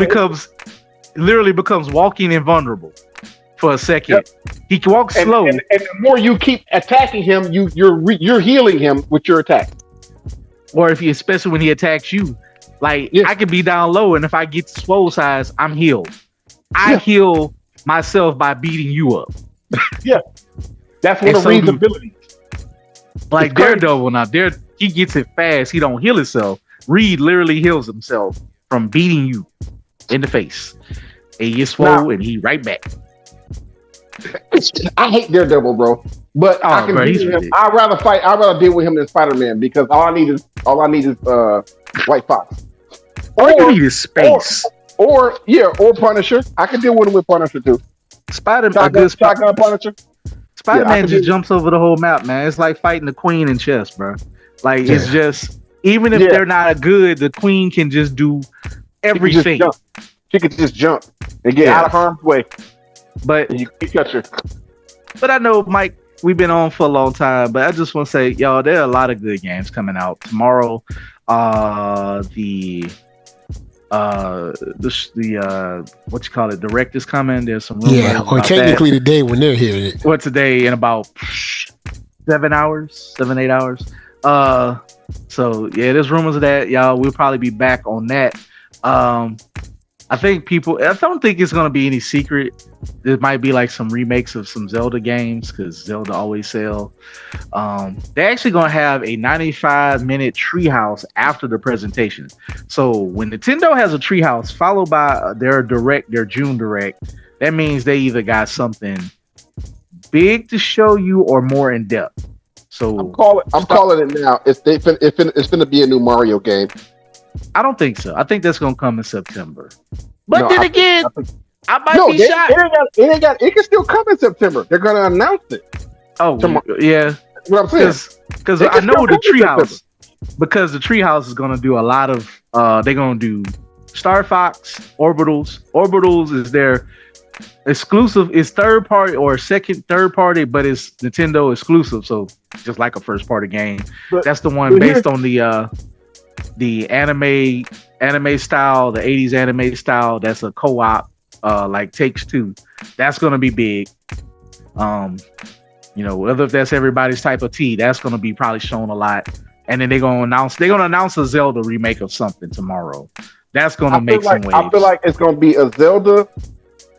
Speaker 3: literally becomes walking invulnerable for a second. Yep. He walks slow.
Speaker 2: And the more you keep attacking him, you're healing him with your attack.
Speaker 3: Or especially when he attacks you. Like, I could be down low, and if I get swole size, I'm healed. I heal myself by beating you up.
Speaker 2: Yeah. That's one of Reed's abilities.
Speaker 3: Like Daredevil now, he gets it fast. He don't heal himself. Reed literally heals himself from beating you in the face. And he gets swole, and he right back.
Speaker 2: I hate Daredevil, bro. But I can deal with him. I'd rather deal with him than Spider-Man, because all I need is White Fox.
Speaker 3: All you need is space.
Speaker 2: Or Punisher. I can deal with him with Punisher too.
Speaker 3: Shotgun
Speaker 2: Punisher.
Speaker 3: Spider-Man just jumps over the whole map, man. It's like fighting the queen in chess, bro. Like it's just even if they're not good, the queen can just do everything.
Speaker 2: She could just jump and get out of harm's way.
Speaker 3: But
Speaker 2: you can catch her.
Speaker 3: But I know, Mike, we've been on for a long time, but I just want to say, y'all, there are a lot of good games coming out tomorrow. The what you call it, direct is coming. There's some rumors
Speaker 1: or technically today when they're here.
Speaker 3: What today in about 7 hours, 8 hours. So yeah, there's rumors of that, y'all. We'll probably be back on that. I don't think it's gonna be any secret. There might be like some remakes of some Zelda games because Zelda always sell. They're actually gonna have a 95-minute treehouse after the presentation. So when Nintendo has a treehouse followed by their June direct, that means they either got something big to show you or more in depth. So
Speaker 2: I'm calling it now. It's gonna be a new Mario game.
Speaker 3: I don't think so. I think that's gonna come in September. But I might be shocked.
Speaker 2: It can still come in September. They're gonna announce it.
Speaker 3: Oh, yeah.
Speaker 2: That's what I'm saying.
Speaker 3: Because I know the treehouse. Because the treehouse is gonna do a lot of. They're gonna do Star Fox, Orbitals. Orbitals is their exclusive. It's third party, but it's Nintendo exclusive. So just like a first party game. But that's the one based on the anime style, the 80s anime style. That's a co-op, like Takes Two. That's gonna be big. Whether if that's everybody's type of tea, that's gonna be probably shown a lot. And then they're gonna announce a Zelda remake of something tomorrow. That's gonna make some waves.
Speaker 2: I feel like it's gonna be a Zelda,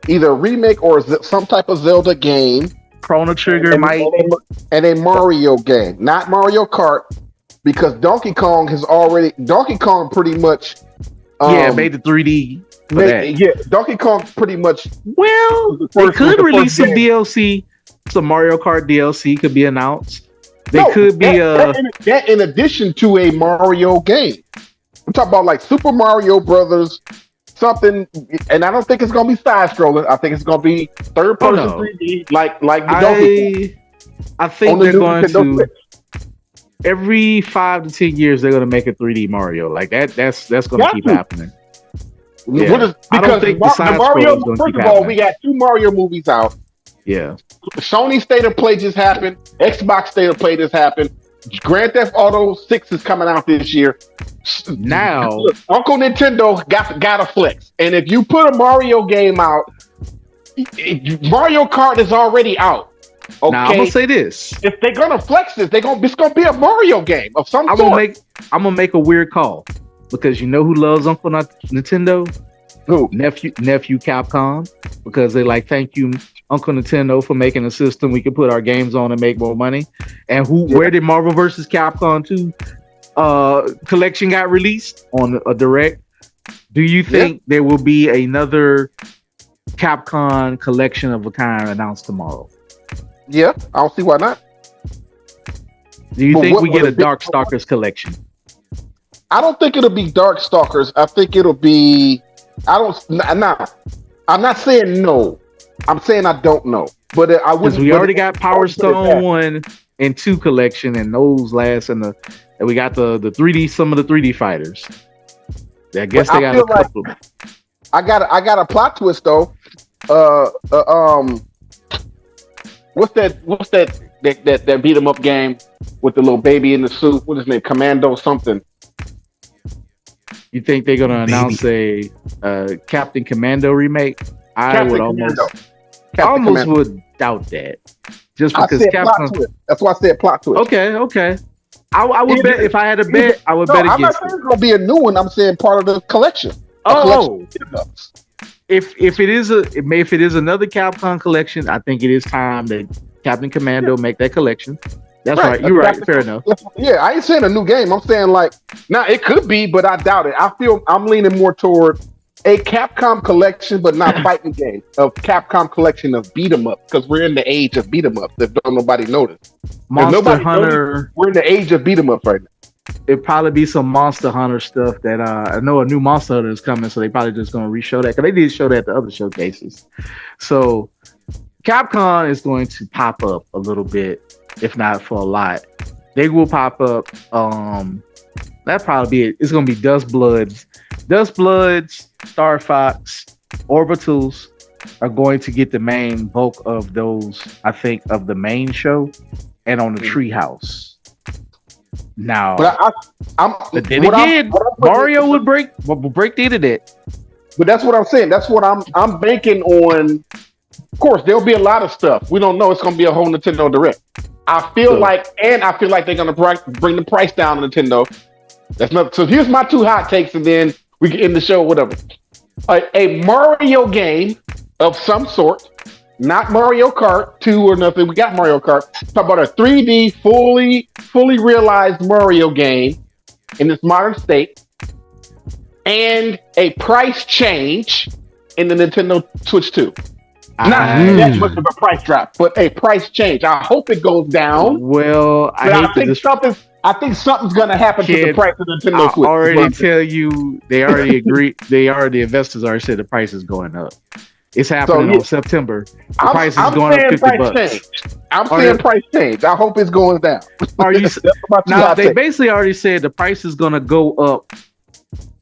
Speaker 2: either a remake or some type of Zelda game.
Speaker 3: Chrono Trigger
Speaker 2: and a Mario game, not Mario Kart. Because Donkey Kong pretty much
Speaker 3: made the 3D.
Speaker 2: Donkey Kong pretty much.
Speaker 3: Well, they could release some DLC. Some Mario Kart DLC could be announced. That
Speaker 2: in addition to a Mario game. I'm talking about like Super Mario Brothers, something, and I don't think it's gonna be side scrolling. I think it's gonna be third person 3D, like the Donkey Kong.
Speaker 3: I think they're going to. Every 5 to 10 years, they're going to make a 3D Mario. Like that. That's going to keep happening.
Speaker 2: Yeah. I don't think the Mario. First of all, we got 2 Mario movies out.
Speaker 3: Yeah.
Speaker 2: Sony State of Play just happened. Xbox State of Play just happened. Grand Theft Auto 6 is coming out this year.
Speaker 3: Now,
Speaker 2: look, Uncle Nintendo got a flex, and if you put a Mario game out, Mario Kart is already out. Okay.
Speaker 3: Now I'm gonna say this:
Speaker 2: if they're gonna flex this, it's gonna be a Mario game of some sort.
Speaker 3: I'm gonna make a weird call because you know who loves Uncle Nintendo?
Speaker 2: Who?
Speaker 3: Nephew Capcom, because they like, thank you, Uncle Nintendo, for making a system we can put our games on and make more money. And where did Marvel vs. Capcom 2 collection got released on a direct? Do you think there will be another Capcom collection of a kind announced tomorrow?
Speaker 2: Yeah, I don't see why not.
Speaker 3: Do you think we get a Darkstalkers collection?
Speaker 2: I don't think it'll be Darkstalkers. I think it'll be. I'm not saying no. I'm saying I don't know. But I would.
Speaker 3: Because we already got Power Stone 1 and 2 collection, and those last, and we got the 3D, some of the 3D fighters. I guess they got a couple.
Speaker 2: I got a plot twist though. What's that beat 'em up game with the little baby in the suit? What is his name? Commando something.
Speaker 3: You think they're gonna announce a Captain Commando remake? I almost would doubt that. Just because Capcom.
Speaker 2: That's why I said plot twist.
Speaker 3: Okay. I would bet if I had a bet, I would bet against.
Speaker 2: I'm not saying it's gonna be a new one. I'm saying part of the collection.
Speaker 3: If it is another Capcom collection, I think it is time that Captain Commando make that collection. That's right. You're right. Fair enough.
Speaker 2: Yeah, I ain't saying a new game. I'm saying it could be, but I doubt it. I feel I'm leaning more toward a Capcom collection, but not fighting game. A Capcom collection of beat 'em up, because we're in the age of beat 'em up. If don't nobody notice,
Speaker 3: Monster Hunter.
Speaker 2: We're in the age of beat 'em up right now.
Speaker 3: It'd probably be some Monster Hunter stuff that I know a new Monster Hunter is coming, so they probably just gonna re-show that, because they did show that at the other showcases. So Capcom is going to pop up a little bit, if not for a lot. They will pop up. That probably be it. It's gonna be Dust Bloods, Star Fox, Orbitals are going to get the main bulk of those. I think of the main show and on the Treehouse. Now, but then again, Mario will break the internet.
Speaker 2: But that's what I'm saying. That's what I'm banking on. Of course, there'll be a lot of stuff. We don't know. It's going to be a whole Nintendo Direct. I feel like they're going to bring the price down on Nintendo. That's not. So here's my 2 hot takes, and then we can end the show. Whatever. A Mario game of some sort, not Mario Kart 2 or nothing. We got Mario Kart. Talk about a 3D, fully realized Mario game in its modern state, and a price change in the Nintendo Switch 2. Not that much of a price drop, but a price change. I hope it goes down.
Speaker 3: Well, I think
Speaker 2: something's going to happen to the price of Nintendo Switch.
Speaker 3: I already tell you, they already agreed. The investors already said the price is going up. It's happening on September. The price is going up $50.
Speaker 2: I'm saying price change. I hope it's going down.
Speaker 3: Are you? Now they basically already said the price is going to go up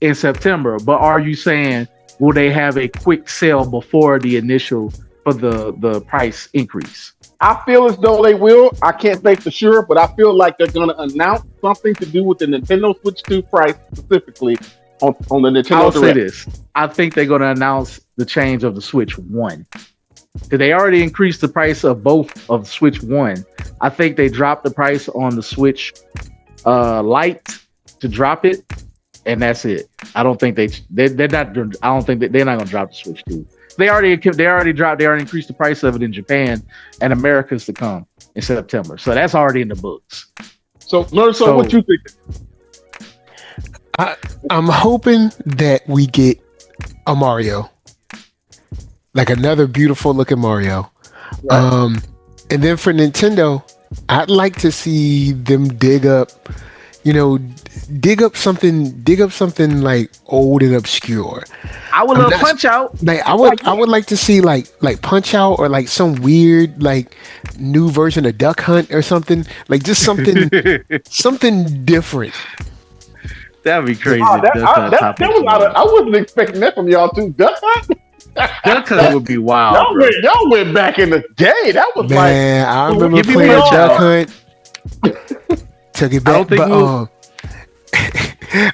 Speaker 3: in September. But are you saying will they have a quick sale before the initial for the price increase?
Speaker 2: I feel as though they will. I can't say for sure, but I feel like they're going to announce something to do with the Nintendo Switch 2 price specifically on the Nintendo
Speaker 3: I'll
Speaker 2: Direct.
Speaker 3: say this. I think they're going to announce the change of the Switch 1. They already increased the price of both of the Switch 1. I think they dropped the price on the Switch Lite to drop it, and that's it. I don't think they're not going to drop the Switch 2. They already increased the price of it in Japan, and America's to come in September. So that's already in the books.
Speaker 2: So what you think?
Speaker 1: I'm hoping that we get a Mario, like another beautiful looking Mario. Right. And then for Nintendo, I'd like to see them dig up something like old and obscure.
Speaker 3: I would love Punch Out.
Speaker 1: Like I would like to see like Punch Out or like some weird like new version of Duck Hunt or something. Like just something something different.
Speaker 3: That'd be crazy.
Speaker 2: I wasn't expecting that from y'all too. Duck Hunt?
Speaker 3: Duck Hunt would be wild.
Speaker 2: Y'all went back in the day. That was
Speaker 1: I remember playing Duck Hunt. Took it back,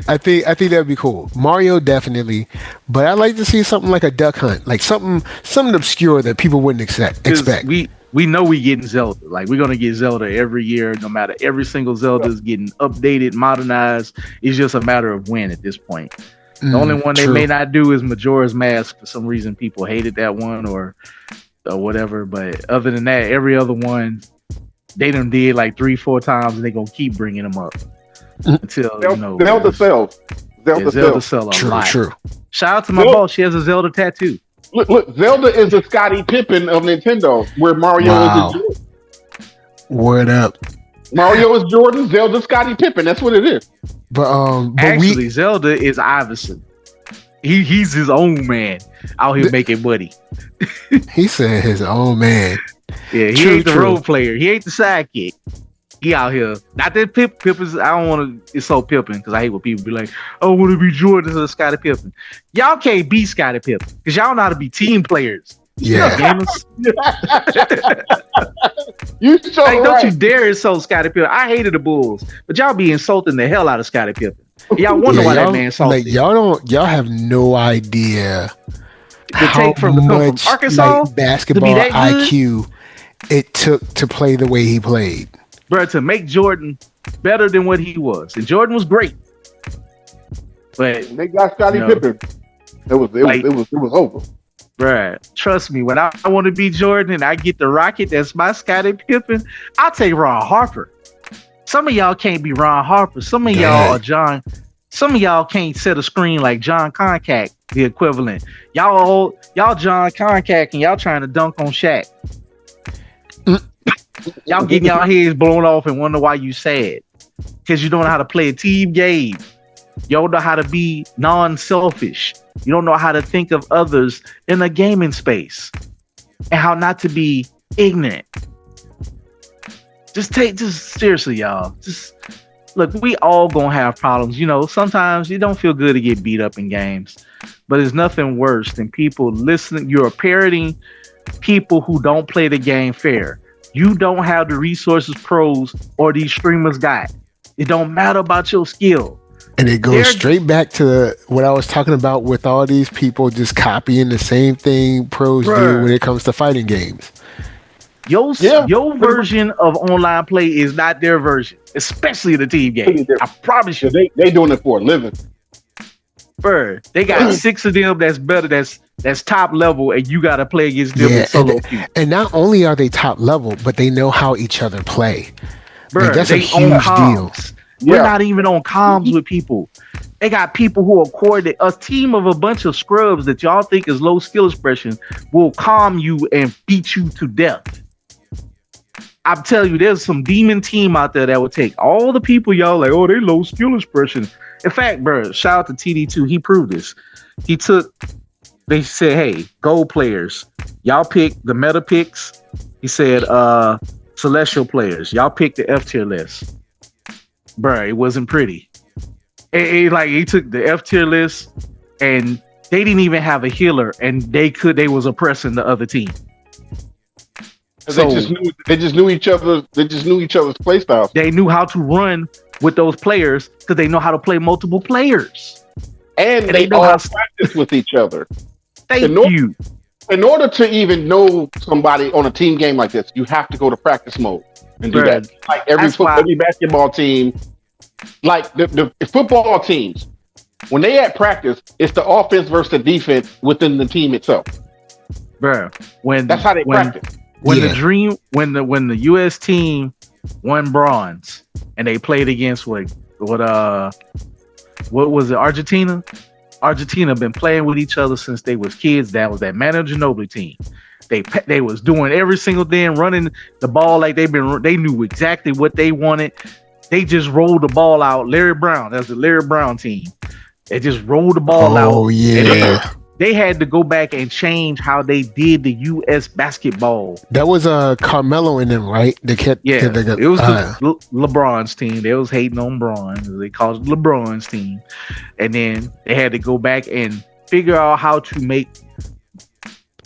Speaker 1: I think that'd be cool. Mario definitely, but I'd like to see something like a Duck Hunt, like something obscure that people wouldn't expect.
Speaker 3: We know we getting Zelda. Like we're gonna get Zelda every year, no matter every single Zelda is getting updated, modernized. It's just a matter of when at this point. The only one they may not do is Majora's Mask. For some reason, people hated that one or whatever. But other than that, every other one they done did like 3-4 times, and they gonna keep bringing them up until
Speaker 2: Zelda sells.
Speaker 3: Zelda sell a lot. True. Shout out to my boss. She has a Zelda tattoo.
Speaker 2: Look, Zelda is the Scottie Pippen of Nintendo, where Mario is Jordan.
Speaker 1: Word up.
Speaker 2: Mario is Jordan, Zelda Scottie Pippen. That's what it is.
Speaker 1: But
Speaker 3: actually, Zelda is Iverson. He's his own man out here making money.
Speaker 1: He said his own man.
Speaker 3: Yeah, he ain't the role player. He ain't the sidekick. He out here. Not that Pippin. I don't want to insult Pippin because I hate when people be like, I want to be Jordan or Scottie Pippen. Y'all can't be Scottie Pippen because y'all know how to be team players.
Speaker 1: Yeah.
Speaker 3: Gamers.
Speaker 2: You so
Speaker 3: like, don't you dare insult Scottie Pippen. I hated the Bulls, but y'all be insulting the hell out of Scottie Pippen. Y'all wonder why that man salty.
Speaker 1: Like y'all have no idea how
Speaker 3: from Arkansas
Speaker 1: basketball IQ it took to play the way he played.
Speaker 3: Bro, to make Jordan better than what he was. And Jordan was great. But
Speaker 2: they got Scottie Pippen. It was over.
Speaker 3: Bruh, trust me, when I want to be Jordan and I get the rocket that's my Scottie Pippen, I'll take Ron Harper. Some of y'all can't be Ron Harper. Some of y'all can't set a screen like John Concac, the equivalent. Y'all John Concac and y'all trying to dunk on Shaq. Y'all getting y'all heads blown off and wonder why you sad. Because you don't know how to play a team game. You don't know how to be non-selfish. You don't know how to think of others in a gaming space. and how not to be ignorant. Just seriously, y'all. Just look, we all gonna have problems. You know, sometimes it don't feel good to get beat up in games, but it's nothing worse than people listening. You're parroting people who don't play the game fair. You don't have the resources pros or these streamers got. It don't matter about your skill.
Speaker 1: And it goes straight back to what I was talking about with all these people just copying the same thing pros do when it comes to fighting games.
Speaker 3: Your version of online play is not their version, especially the team game. I promise you.
Speaker 2: They doing it for a living.
Speaker 3: Bro, they got 6 of them that's better, that's top level, and you got to play against them in solo queue.
Speaker 1: And not only are they top level, but they know how each other play.
Speaker 3: Bro,
Speaker 1: like, that's a huge deal.
Speaker 3: We're not even on comms with people. They got people who are coordinated. A team of a bunch of scrubs that y'all think is low skill expression will calm you and beat you to death. I'm telling you, there's some demon team out there that would take all the people y'all like, oh, they low skill expression. In fact, bro, shout out to TD2. He proved this. They said, hey, gold players, y'all pick the meta picks. He said, celestial players, y'all pick the F tier list. Bro, it wasn't pretty. He took the F tier list and they didn't even have a healer and they was oppressing the other team.
Speaker 2: So, they just knew each other's play styles.
Speaker 3: They knew how to run with those players because they know how to play multiple players.
Speaker 2: And they know how to practice with each other.
Speaker 3: Thank you.
Speaker 2: In order to even know somebody on a team game like this, you have to go to practice mode and do that. Like every basketball team, like the football teams, when they at practice, it's the offense versus the defense within the team itself.
Speaker 3: Bro,
Speaker 2: that's how they practice.
Speaker 3: When the US team won bronze and they played against what was it, Argentina? Argentina been playing with each other since they was kids. That was that Manu Ginobili team. They was doing every single thing, running the ball like they knew exactly what they wanted. They just rolled the ball out. Larry Brown, that's the Larry Brown team. They just rolled the ball out.
Speaker 1: Oh yeah.
Speaker 3: They had to go back and change how they did the U.S. basketball.
Speaker 1: That was Carmelo in them, right?
Speaker 3: It was LeBron's team. They was hating on Bron. They called it LeBron's team. And then they had to go back and figure out how to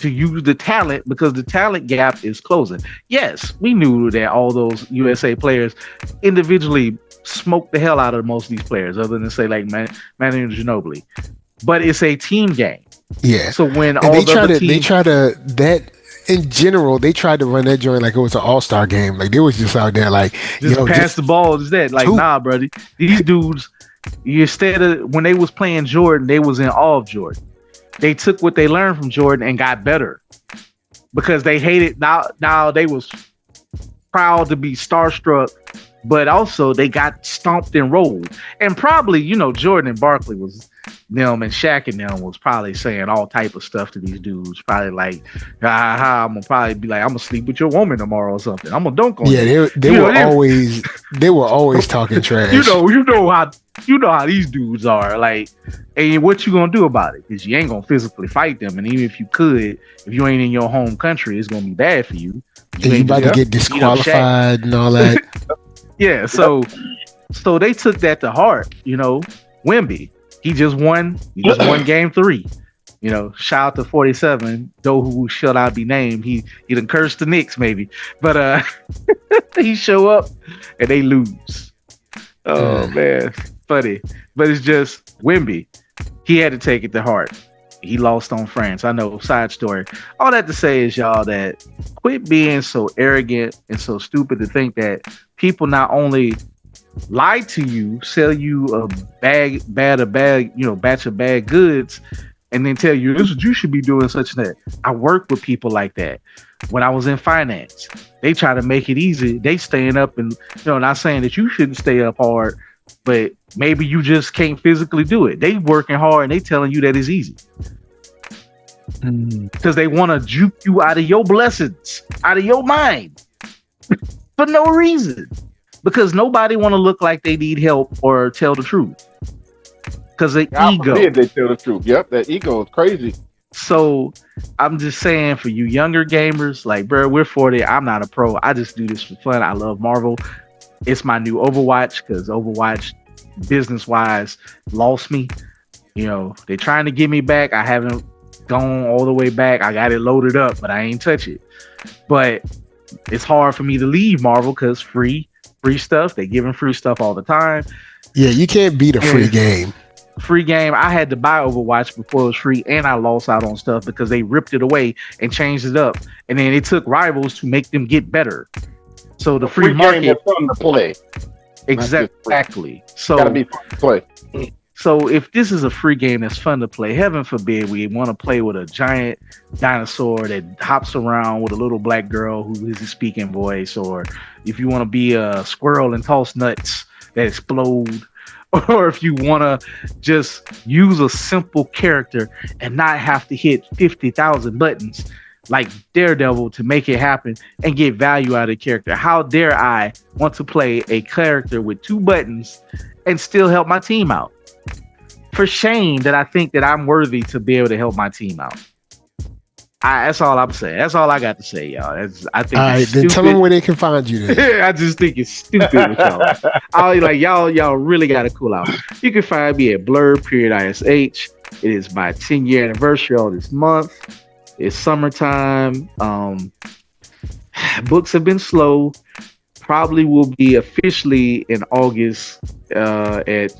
Speaker 3: use the talent because the talent gap is closing. Yes, we knew that all those USA players individually smoked the hell out of most of these players, other than say like Manu Ginobili. But it's a team game.
Speaker 1: Yeah.
Speaker 3: So when
Speaker 1: and they try to in general, they tried to run that joint like it was an all-star game. Like they was just out there like
Speaker 3: pass the ball. Is that like nah, brother? These dudes, instead of when they was playing Jordan, they was in awe of Jordan. They took what they learned from Jordan and got better because they hated. Now they was proud to be starstruck, but also they got stomped and rolled. And probably Jordan and Barkley was. Them and Shaq and them was probably saying all type of stuff to these dudes. Probably like, I'm gonna probably be like, I'm gonna sleep with your woman tomorrow or something. I'm gonna dunk on you.
Speaker 1: They were always talking trash.
Speaker 3: You know how these dudes are. Like, and what you gonna do about it? Because you ain't gonna physically fight them. And even if you could, if you ain't in your home country, it's gonna be bad for you.
Speaker 1: You about to get disqualified and all that.
Speaker 3: Yeah. So they took that to heart. Wemby. He just won game 3. Shout out to 47, though who shall not be named. He done cursed the Knicks maybe. But he show up and they lose. Oh man, funny. But it's just Wemby. He had to take it to heart. He lost on France. I know, side story. All that to say is, y'all, that quit being so arrogant and so stupid to think that people not only lie to you, sell you a batch of bad goods, and then tell you this is what you should be doing, such that. I work with people like that. When I was in finance, they try to make it easy. They staying up and not saying that you shouldn't stay up hard, but maybe you just can't physically do it. They working hard and they telling you that it's easy. Because they want to juke you out of your blessings, out of your mind for no reason. Because nobody want to look like they need help or tell the truth. Because the ego.
Speaker 2: They tell the truth. Yep, that ego is crazy.
Speaker 3: So I'm just saying for you younger gamers, like, bro, we're 40. I'm not a pro. I just do this for fun. I love Marvel. It's my new Overwatch because Overwatch, business wise, lost me. They're trying to get me back. I haven't gone all the way back. I got it loaded up, but I ain't touch it. But it's hard for me to leave Marvel because free stuff. They giving free stuff all the time.
Speaker 1: Yeah, you can't beat a free game.
Speaker 3: Free game. I had to buy Overwatch before it was free, and I lost out on stuff because they ripped it away and changed it up. And then it took Rivals to make them get better. So the free market
Speaker 2: game is fun to play.
Speaker 3: Exactly. So
Speaker 2: gotta be fun to play.
Speaker 3: So if this is a free game that's fun to play, heaven forbid we want to play with a giant dinosaur that hops around with a little black girl who is a speaking voice, or if you want to be a squirrel and toss nuts that explode, or if you want to just use a simple character and not have to hit 50,000 buttons like Daredevil to make it happen and get value out of the character. How dare I want to play a character with 2 buttons and still help my team out? For shame that I think that I'm worthy to be able to help my team out. That's all I'm saying. That's all I got to say, y'all. I think.
Speaker 1: All right, then tell them where they can find you. Then.
Speaker 3: I just think it's stupid with y'all. Y'all really got to cool out. You can find me at blur.ish. It is my 10-year anniversary all this month. It's summertime. Books have been slow. Probably will be officially in August at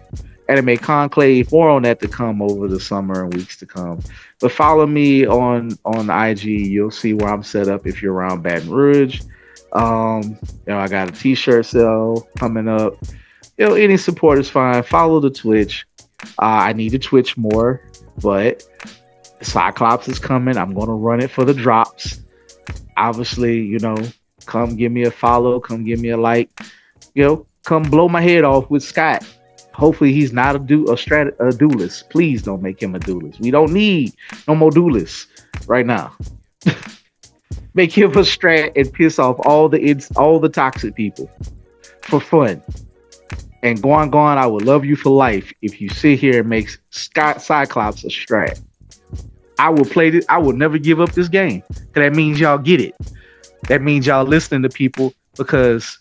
Speaker 3: Anime Conclave. More on that to come over the summer and weeks to come. But follow me on IG. You'll see where I'm set up if you're around Baton Rouge. I got a t-shirt sale coming up. Any support is fine. Follow the Twitch. I need to Twitch more, but Cyclops is coming. I'm going to run it for the drops. Obviously, come give me a follow. Come give me a like. Come blow my head off with Scott. Hopefully he's not a duelist. Please don't make him a duelist. We don't need no more duelists right now. Make him a strat and piss off all the toxic people for fun. And Guan, I would love you for life if you sit here and make Cyclops a strat. I will play this. I will never give up this game. Cause that means y'all get it. That means y'all listening to people because,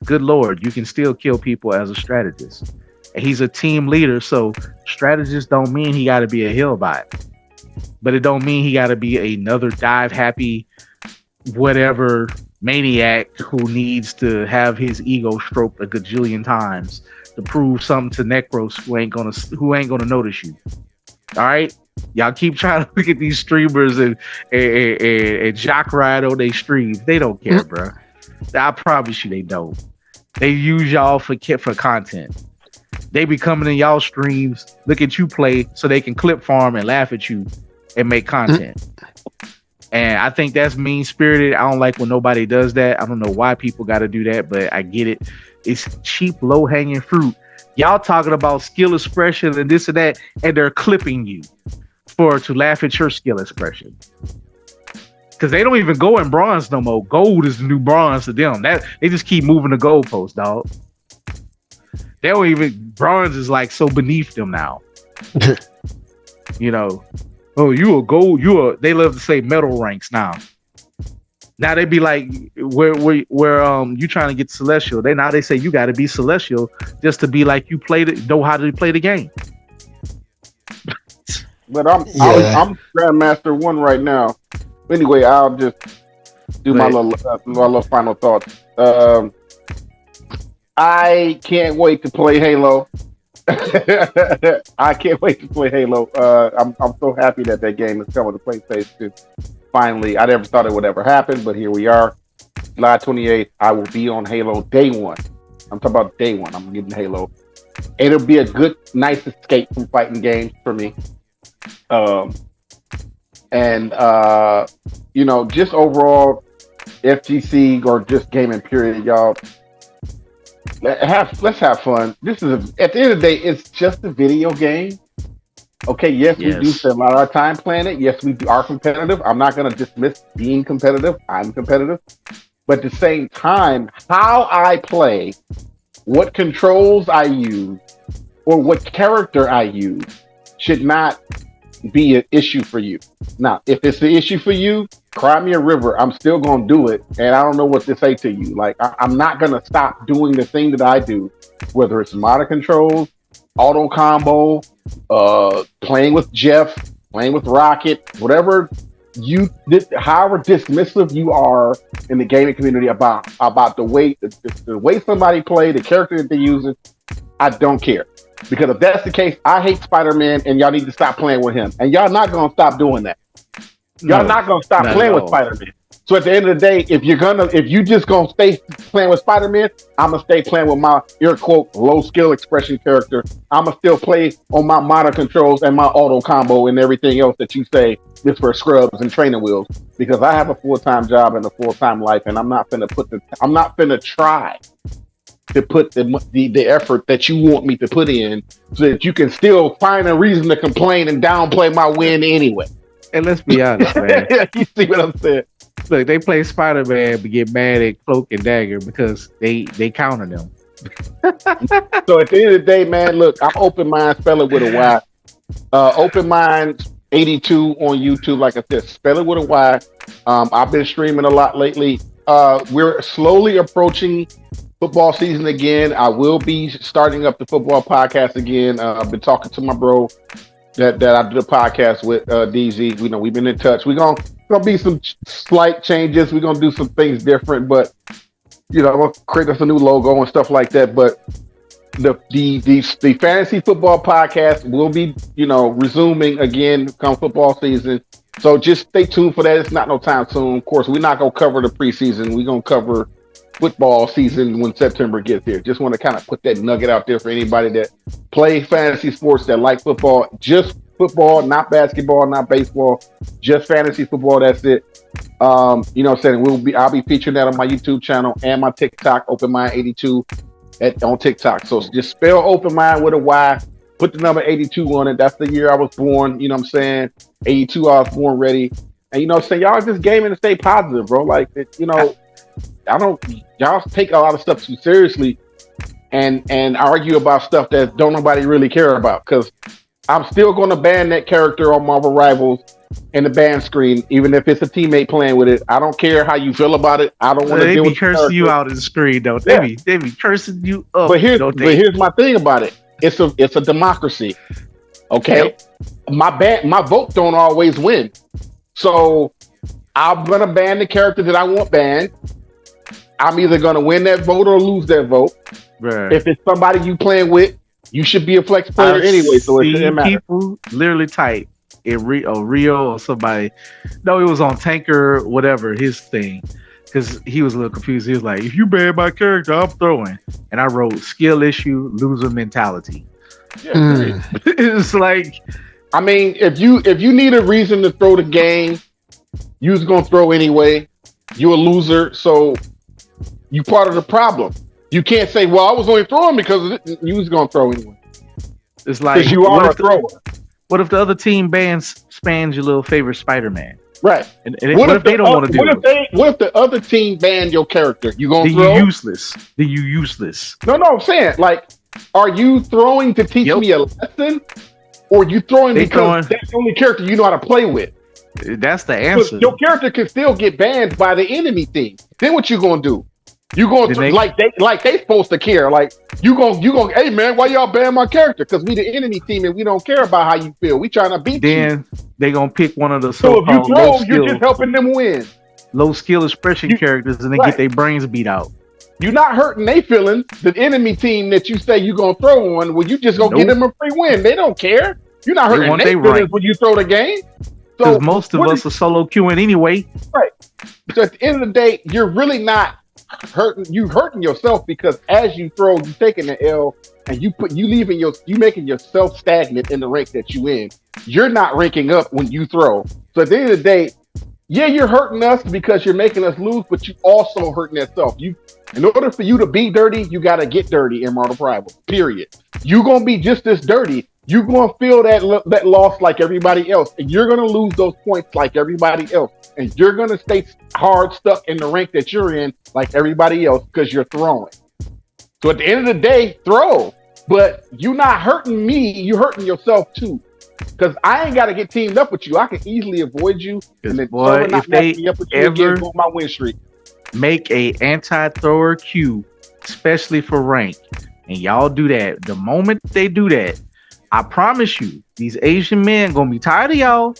Speaker 3: good Lord, you can still kill people as a strategist. And he's a team leader, so strategist don't mean he got to be a hillbot. But it don't mean he got to be another dive happy, whatever maniac who needs to have his ego stroked a gajillion times to prove something to Necros who ain't gonna notice you. All right, y'all keep trying to look at these streamers and jock ride on their streams. They don't care, bro. I promise you, they don't. They use y'all for content. They be coming in y'all streams, look at you play so they can clip farm and laugh at you and make content. And I think that's mean-spirited. I don't like when nobody does that. I don't know why people got to do that, but I get it. It's cheap, low-hanging fruit. Y'all talking about skill expression and this and that, and they're clipping you to laugh at your skill expression. Because they don't even go in bronze no more. Gold is the new bronze to them. They just keep moving the goalpost, dog. They don't even, bronze is like so beneath them now. Oh, you a gold, they love to say metal ranks now. Now they be like, where you trying to get celestial. They say you got to be celestial just to be like you know how to play the game.
Speaker 2: But I'm Grandmaster 1 right now. Anyway, I'll just do my little final thoughts. I can't wait to play Halo. I can't wait to play Halo. I'm so happy that game is coming to PlayStation. Finally, I never thought it would ever happen, but here we are. July 28th, I will be on Halo day one. I'm talking about day one. I'm getting Halo. It'll be a good, nice escape from fighting games for me. Just overall, FGC or just gaming period, y'all. Let's have fun. At the end of the day, it's just a video game. Okay, yes, we do spend a lot of our time playing it. Yes, we are competitive. I'm not going to dismiss being competitive. I'm competitive. But at the same time, how I play, what controls I use, or what character I use should not be an issue for you. Now, if it's an issue for you, cry me a river. I'm still gonna do it, and I don't know what to say to you. Like I'm not gonna stop doing the thing that I do, whether it's motor controls, auto combo, playing with Jeff, playing with Rocket, whatever however dismissive you are in the gaming community about the way somebody play, the character that they're using. I don't care. Because if that's the case, I hate Spider-Man and y'all need to stop playing with him. And y'all not going to stop doing that. Y'all not going to stop playing with Spider-Man. So at the end of the day, if you just going to stay playing with Spider-Man, I'm going to stay playing with my, air quote, low skill expression character. I'm going to still play on my motor controls and my auto combo and everything else that you say is for scrubs and training wheels. Because I have a full-time job and a full-time life, and I'm not finna try to put the effort that you want me to put in so that you can still find a reason to complain and downplay my win anyway.
Speaker 3: And let's be honest, man.
Speaker 2: You see what I'm saying?
Speaker 3: Look, they play Spider-Man but get mad at Cloak and Dagger because they counter them.
Speaker 2: So at the end of the day, man, look, I'm Open Mind, spell it with a Y. Open Mind 82 on YouTube, like I said, spell it with a Y. I've been streaming a lot lately. We're slowly approaching football season again. I will be starting up the football podcast again. I've been talking to my bro that I do the podcast with, DZ. We've been in touch. We're gonna be some slight changes. We're gonna do some things different, but we'll create us a new logo and stuff like that. But the fantasy football podcast will be resuming again come football season. So just stay tuned for that. It's not no time soon. Of course, we're not gonna cover the preseason. We're gonna cover football season when September gets here. Just want to kind of put that nugget out there for anybody that play fantasy sports, that like football, just football, not basketball, not baseball, just fantasy football. That's it. I'll be featuring that on my YouTube channel and my TikTok, Open Mind 82 on TikTok. So just spell Open Mind with a Y, put the number 82 on it. That's the year I was born. 82, I was born ready. And y'all just gaming to stay positive, bro. Like, y'all take a lot of stuff too seriously and argue about stuff that don't nobody really care about. Because I'm still going to ban that character on Marvel Rivals in the ban screen, even if it's a teammate playing with it. I don't care how you feel about it. I don't want to deal with
Speaker 3: cursing you out in the screen, though. They be cursing you up.
Speaker 2: But here's my thing about it. It's a democracy. Okay, yep. My vote don't always win, so I'm gonna ban the character that I want banned. I'm either gonna win that vote or lose that vote. Right. If it's somebody you playing with, you should be a flex player anyway. So it shouldn't matter.
Speaker 3: People literally type in Rio or somebody. No, it was on Tanker, whatever his thing, because he was a little confused. He was like, "If you ban my character, I'm throwing." And I wrote skill issue, loser mentality. Yeah, it's like,
Speaker 2: I mean, if you need a reason to throw the game, you're gonna throw anyway. You're a loser, so you part of the problem. You can't say, "Well, I was only throwing because you was gonna throw anyway."
Speaker 3: It's like,
Speaker 2: you are a thrower.
Speaker 3: What if the other team spans your little favorite Spider-Man?
Speaker 2: Right.
Speaker 3: And what if they don't want to do it?
Speaker 2: What if the other team banned your character? You gonna
Speaker 3: throw?
Speaker 2: Then
Speaker 3: you useless.
Speaker 2: No, I'm saying, like, are you throwing to teach me a lesson, or you throwing because that's the only character you know how to play with?
Speaker 3: That's the answer.
Speaker 2: Your character can still get banned by the enemy team. Then what you gonna do? You gonna they supposed to care? Like you gonna hey man, why y'all ban my character? Because we the enemy team and we don't care about how you feel. We trying to beat you.
Speaker 3: Then they gonna pick one of the
Speaker 2: so if you throw, you're just helping them win.
Speaker 3: Low skill expression characters and they get their brains beat out.
Speaker 2: You're not hurting their feelings. The enemy team that you say you're gonna throw on, well, you just gonna get them a free win. They don't care. You're not hurting their feelings when you throw the game.
Speaker 3: Because most of us are solo queuing anyway.
Speaker 2: Right. So at the end of the day, you're really not hurting. You hurting yourself because as you throw, you taking the L and you making yourself stagnant in the rank that you in. You're not ranking up when you throw. So at the end of the day, yeah, you're hurting us because you're making us lose, but you also hurting yourself. In order for you to be dirty, you got to get dirty in Marvel Rivals, period. You're going to be just as dirty. You're going to feel that loss like everybody else. And you're going to lose those points like everybody else. And you're going to stay hard stuck in the rank that you're in like everybody else because you're throwing. So at the end of the day, throw. But you're not hurting me. You're hurting yourself too. Because I ain't got to get teamed up with you. I can easily avoid you, and then
Speaker 3: boy, if they
Speaker 2: me up with you again, go on my win streak.
Speaker 3: Make a anti-thrower queue, especially for rank, and y'all do that. The moment they do that, I promise you, these Asian men gonna be tired of y'all.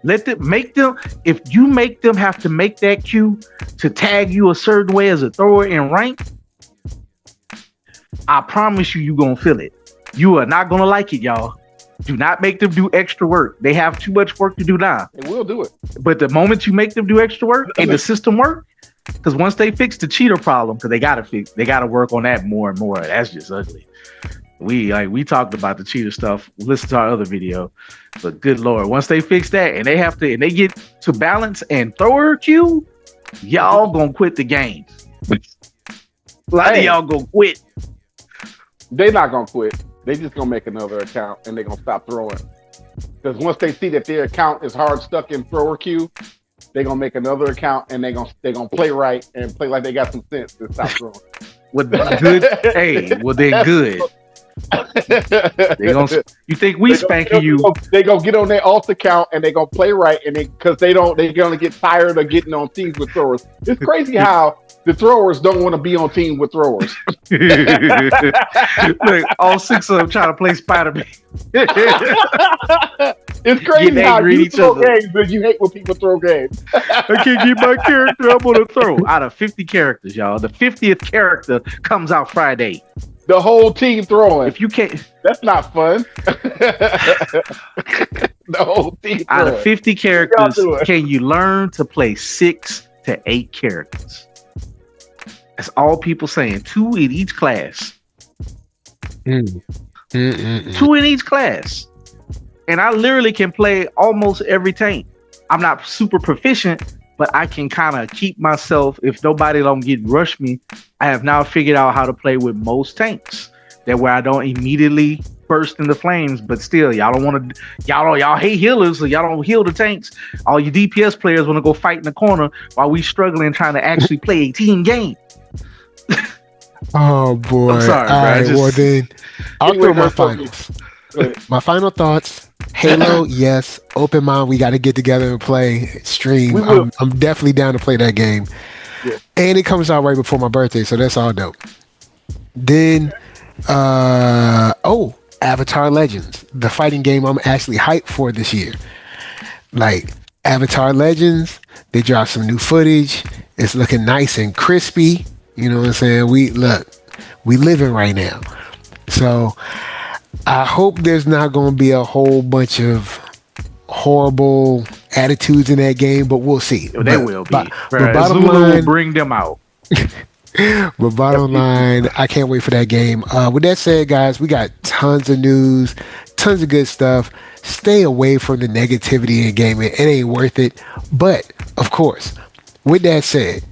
Speaker 3: Let them make them. If you make them have to make that queue to tag you a certain way as a thrower in rank, I promise you, you gonna feel it. You are not gonna like it, y'all. Do not make them do extra work. They have too much work to do now.
Speaker 2: They will do it.
Speaker 3: But the moment you make them do extra work and the system work, because once they fix the cheater problem, because they gotta work on that more and more. That's just ugly. We talked about the cheater stuff. Listen to our other video. But good Lord, once they fix that and they get to balance and thrower queue, y'all gonna quit the game. A lot of y'all gonna quit.
Speaker 2: They're not gonna quit. They just gonna make another account and they're gonna stop throwing. Because once they see that their account is hard stuck in thrower queue, they're gonna make another account and they're gonna play right and play like they got some sense and stop throwing.
Speaker 3: Then good. You think we spanking you?
Speaker 2: They gonna get on their alt account and they gonna play right, and they're gonna get tired of getting on teams with throwers. It's crazy how the throwers don't want to be on team with throwers.
Speaker 3: Look, all six of them trying to play Spider-Man.
Speaker 2: It's crazy how you throw games, but you hate when people throw games.
Speaker 3: I can't get my character. I'm gonna throw. Out of 50 characters, y'all, the 50th character comes out Friday.
Speaker 2: The whole team throwing.
Speaker 3: If you can't,
Speaker 2: that's not fun. The whole team.
Speaker 3: Out of 50 characters, can you learn to play 6 to 8 characters? That's all people saying. 2 in each class. 2 in each class. And I literally can play almost every tank. I'm not super proficient, but I can kind of keep myself. If nobody don't rush me, I have now figured out how to play with most tanks. That where I don't immediately burst into flames, but still, y'all don't want to. Y'all hate healers, so y'all don't heal the tanks. All you DPS players want to go fight in the corner while we struggling trying to actually play a team game.
Speaker 1: Oh boy!
Speaker 3: I'm sorry,
Speaker 1: all right, well then, I'll throw my finals. My final thoughts: Halo, yes. Open mind, we got to get together and play. Stream. I'm definitely down to play that game. Yeah. And it comes out right before my birthday, so that's all dope. Then, Avatar Legends, the fighting game I'm actually hyped for this year. Like Avatar Legends, they dropped some new footage. It's looking nice and crispy. You know what I'm saying? We living right now. So I hope there's not going to be a whole bunch of horrible attitudes in that game, but we'll see.
Speaker 3: They will be.
Speaker 1: But bottom
Speaker 3: Zulu
Speaker 1: line,
Speaker 3: will bring them out.
Speaker 1: But bottom line, I can't wait for that game. With that said, guys, we got tons of news, tons of good stuff. Stay away from the negativity in gaming. It ain't worth it. But, of course, with that said,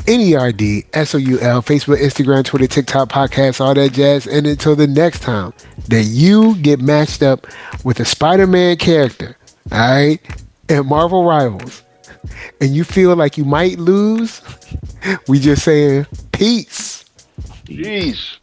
Speaker 1: NERDSoul, Facebook, Instagram, Twitter, TikTok, podcast, all that jazz. And until the next time that you get matched up with a Spider-Man character, all right, and Marvel Rivals, and you feel like you might lose, we just saying peace.
Speaker 2: Jeez.